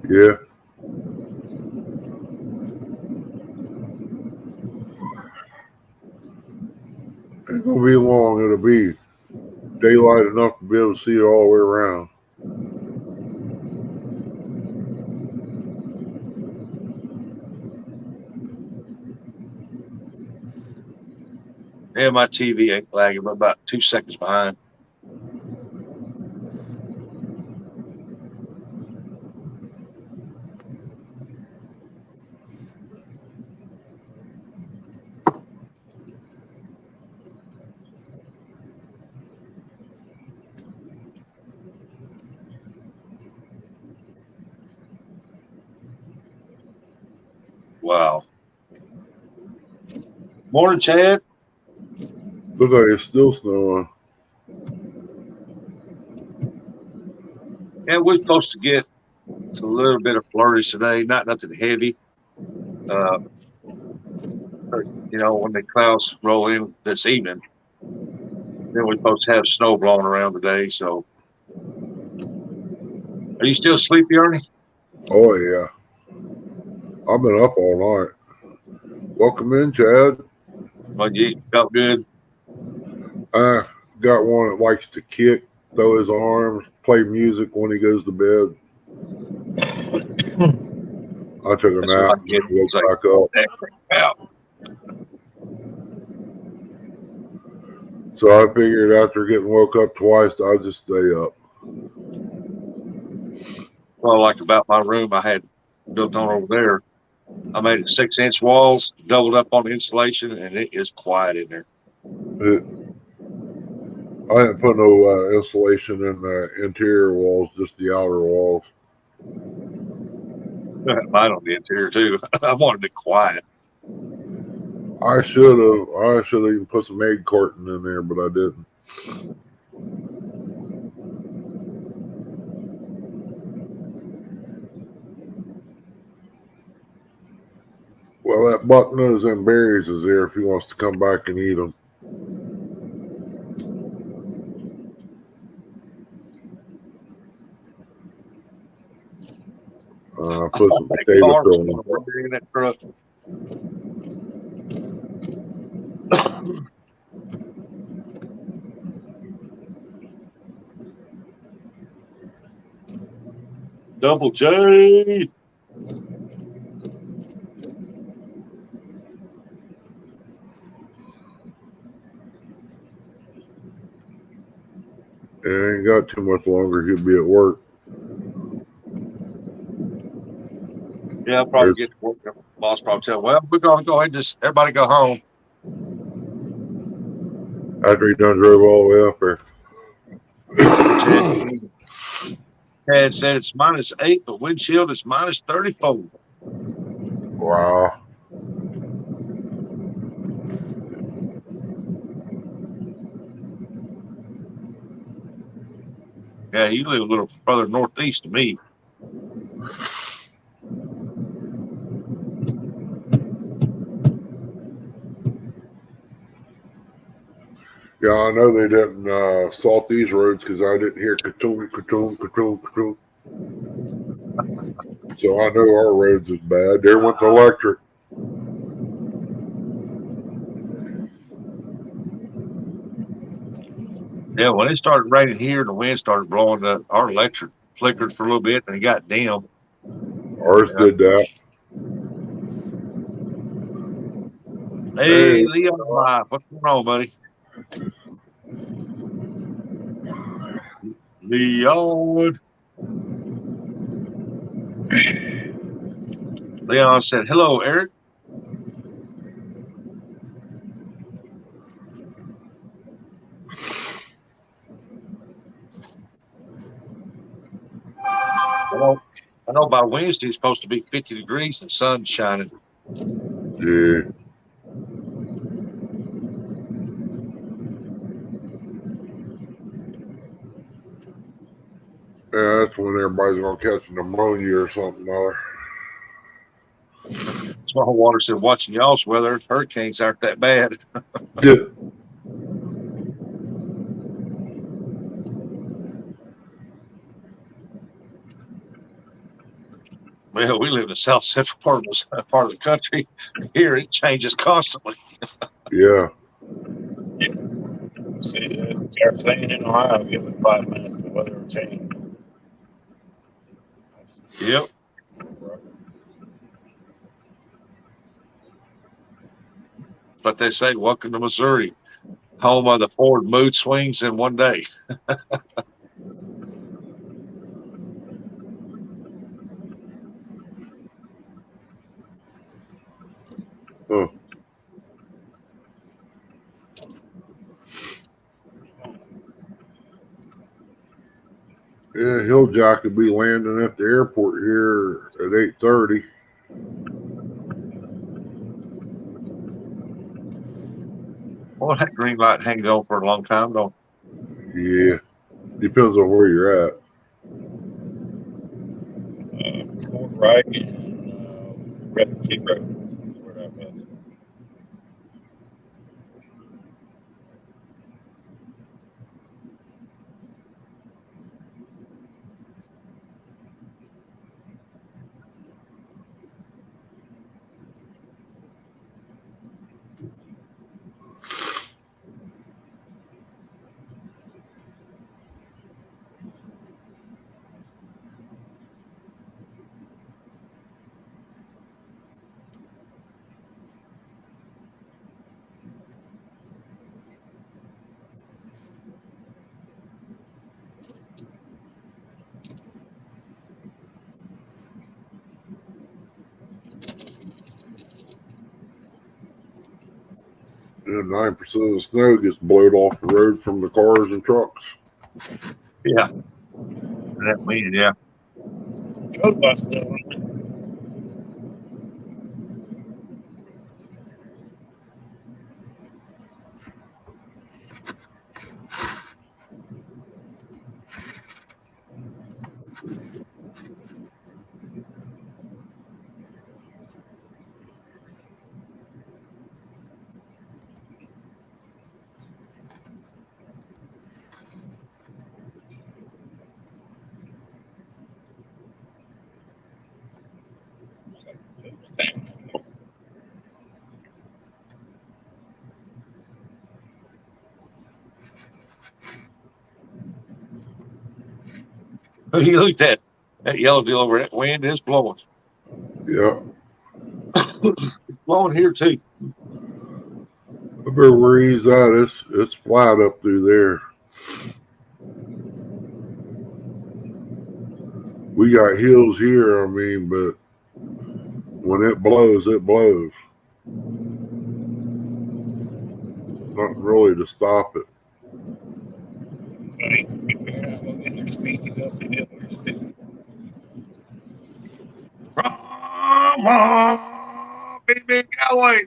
Speaker 1: Yeah. Ain't gonna be long. It'll be daylight enough to be able to see it all the way around.
Speaker 6: Yeah, my TV ain't lagging, but about 2 seconds behind. Wow. Morning, Chad.
Speaker 1: Look like it's still snowing.
Speaker 6: Yeah, we're supposed to get a little bit of flurries today, not nothing heavy. When the clouds roll in this evening, then we're supposed to have snow blowing around today. So, are you still sleepy, Ernie?
Speaker 1: Oh, yeah. I've been up all night. Welcome in, Chad.
Speaker 6: Well, you felt good.
Speaker 1: I got one that likes to kick, throw his arms, play music when he goes to bed. I took a nap and woke back up. So I figured after getting woke up twice, I'd just stay up.
Speaker 6: Well, like about my room I had built on over there, I made it 6-inch walls, doubled up on the insulation, and it is quiet in there.
Speaker 1: I didn't put no insulation in the interior walls, just the outer walls.
Speaker 6: Mine on the interior too. I wanted it quiet.
Speaker 1: I should have even put some egg carton in there, but I didn't. Well, that buck nose and berries is there if he wants to come back and eat them. Put some
Speaker 6: That
Speaker 1: potato
Speaker 6: car was
Speaker 1: filling.
Speaker 6: over in that truck. Double J.
Speaker 1: It ain't got too much longer. He'll be at work.
Speaker 6: Yeah, I'll probably
Speaker 1: There's-
Speaker 6: get to work. Boss probably tell, well, we're going to go ahead and just everybody go home.
Speaker 1: After he done drove all the way up there.
Speaker 6: Chad said it's -8, but windshield is -34.
Speaker 1: Wow.
Speaker 6: Yeah, you live a little further northeast of me.
Speaker 1: Yeah, I know they didn't salt these roads because I didn't hear ka-toom, ka-toom, ka-toom, ka-toom. So I know our roads is bad. There went the electric.
Speaker 6: Yeah, when it started raining here and the wind started blowing, our electric flickered for a little bit and it got dim.
Speaker 1: Ours did that.
Speaker 6: Hey, Leon, what's going on, buddy? Leon. Leon said, hello, Eric. I know by Wednesday it's supposed to be 50 degrees and sun shining.
Speaker 1: Yeah. Yeah, that's when everybody's gonna catch pneumonia or something or
Speaker 6: Small Water said, watching y'all's weather, hurricanes aren't that bad.
Speaker 1: other.
Speaker 6: Well, we live in the south central part of the country. Here it changes constantly.
Speaker 1: Yeah.
Speaker 8: See, everything in Ohio, give it 5 minutes, the weather will change.
Speaker 6: Yep. But they say, welcome to Missouri, home of the Ford mood swings in one day.
Speaker 1: Huh. Yeah, Hilljack could be landing at the airport here at 8:30.
Speaker 6: Well, that green light hangs on for a long time, though.
Speaker 1: Yeah. Depends on where you're at.
Speaker 8: Fort Wright and Refugee Road is where I was.
Speaker 1: And 9% of the snow gets blowed off the road from the cars and trucks.
Speaker 6: Yeah. That means, yeah.
Speaker 8: Road bus still.
Speaker 6: You look at that yellow deal over that wind is blowing.
Speaker 1: Yeah.
Speaker 6: It's blowing here too.
Speaker 1: I better where he's at. It's flat up through there. We got hills here, I mean, but when it blows, it blows. Nothing really to stop it.
Speaker 6: Big Galloway.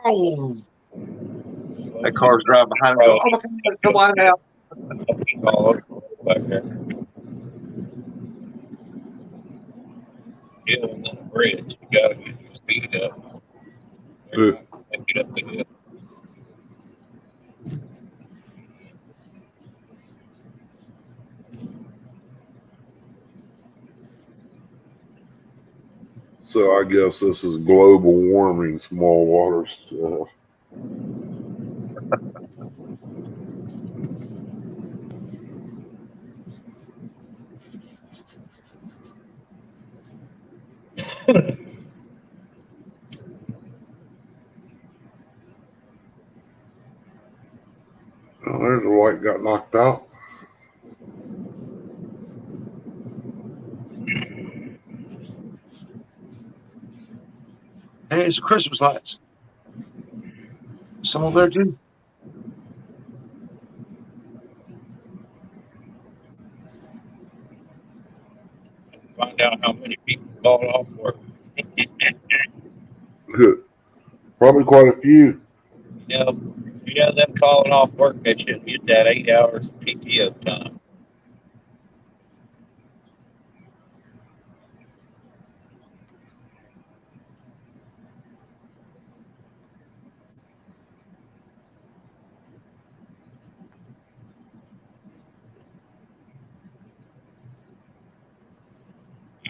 Speaker 6: Oh. That car's driving behind me. Oh, my God, come on out.
Speaker 8: All over back there. Hill and then a bridge. You gotta get your speed up. Get up the hill.
Speaker 1: So I guess this is global warming, small water stuff. Oh, there's the light got knocked out.
Speaker 6: Hey, it's Christmas lights. Some over there too.
Speaker 8: Find out how many people called off work.
Speaker 1: Good. Probably quite a few.
Speaker 8: Them calling off work, they should get that 8 hours PTO time.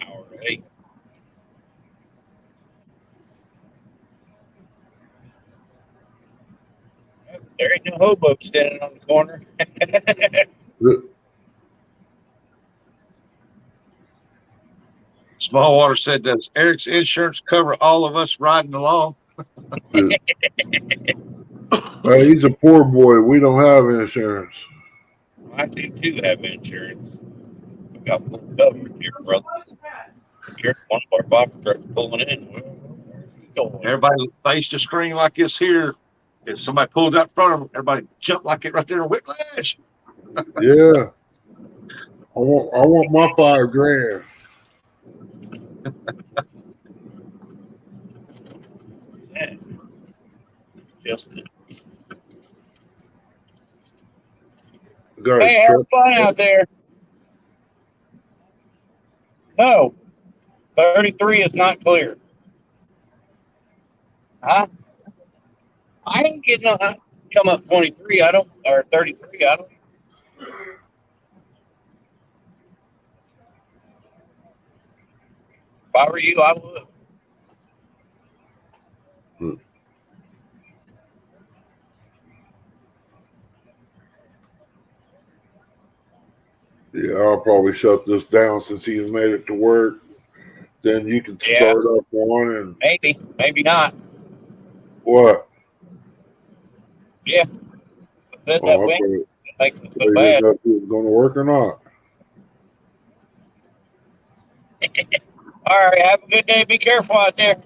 Speaker 8: Hour 8. There ain't no hobo standing on the corner.
Speaker 1: Good.
Speaker 6: Small Water said, does Eric's insurance cover all of us riding along?
Speaker 1: Good. He's a poor boy. We don't have insurance.
Speaker 8: I do too have insurance. We got full coverage here, brother. Here's one of our box trucks pulling in. Where are you going?
Speaker 6: Everybody faced a screen like this here. If somebody pulls out in front of them, everybody jump like it right there in whiplash.
Speaker 1: Yeah. I want my $5,000.
Speaker 8: Yeah. Just
Speaker 1: Guys,
Speaker 8: hey, have fun out there. No, 33 is not clear. Huh? I ain't getting no come up 23. I don't, or 33. I don't. If I were you, I would.
Speaker 1: Yeah, I'll probably shut this down since he's made it to work. Then you can start up one and
Speaker 8: maybe not.
Speaker 1: What?
Speaker 8: Yeah. That wing makes it so bad.
Speaker 1: Is it going to work or not?
Speaker 8: All right. Have a good day. Be careful out there.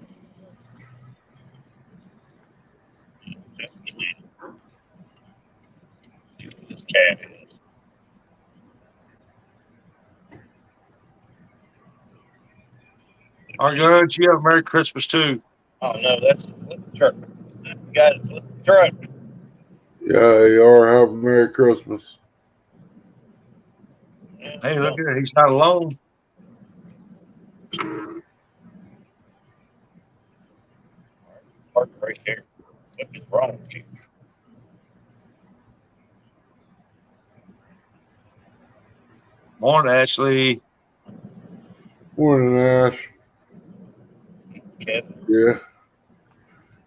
Speaker 8: This cat is.
Speaker 6: All right, you have a Merry Christmas too.
Speaker 8: Oh no, that's the flip truck. You got a flip truck.
Speaker 1: Yeah, you are. Have a Merry Christmas.
Speaker 6: Hey, look at it. He's not alone.
Speaker 8: Park right there. What is wrong with you?
Speaker 6: Morning, Ashley.
Speaker 1: Morning, Ash.
Speaker 8: Kevin.
Speaker 1: Yeah.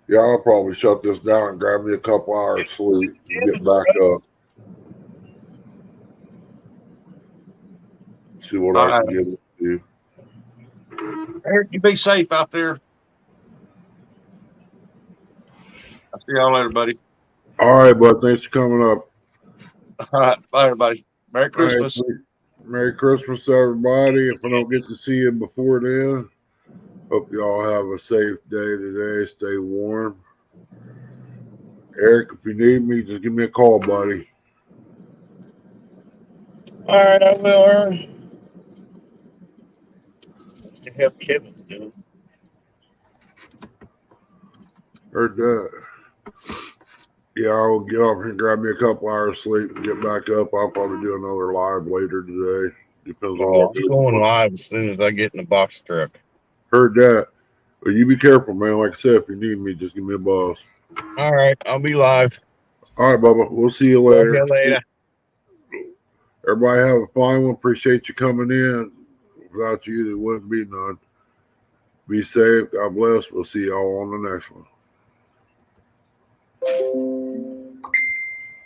Speaker 1: Yeah, I'll probably shut this down and grab me a couple hours sleep and get back up. See what
Speaker 6: All
Speaker 1: I
Speaker 6: right.
Speaker 1: can get into.
Speaker 6: Eric, you be safe out there. I'll see y'all later, buddy.
Speaker 1: All right, bud. Thanks for coming up.
Speaker 6: All right. Bye, everybody. Merry
Speaker 1: All right,
Speaker 6: Christmas.
Speaker 1: Merry Christmas, everybody. If I don't get to see you before then, hope you all have a safe day today. Stay warm. Eric, if you need me, just give me a call, buddy.
Speaker 7: All right, I will, Aaron.
Speaker 8: What the hell Kevin's doing?
Speaker 1: Heard that. Yeah, I'll get off here and grab me a couple hours sleep and get back up. I'll probably do another live later today. Depends on
Speaker 8: Oh,
Speaker 1: what.
Speaker 8: I'm going live as soon as I get in the box truck.
Speaker 1: Heard that. But you be careful, man. Like I said, if you need me, just give me a buzz.
Speaker 8: All right, I'll be live.
Speaker 1: All right, Bubba. We'll see you
Speaker 8: Love
Speaker 1: later.
Speaker 8: you later.
Speaker 1: Everybody have a fine one. Appreciate you coming in. Without you, there wouldn't be none. Be safe. God bless. We'll see y'all on the next one.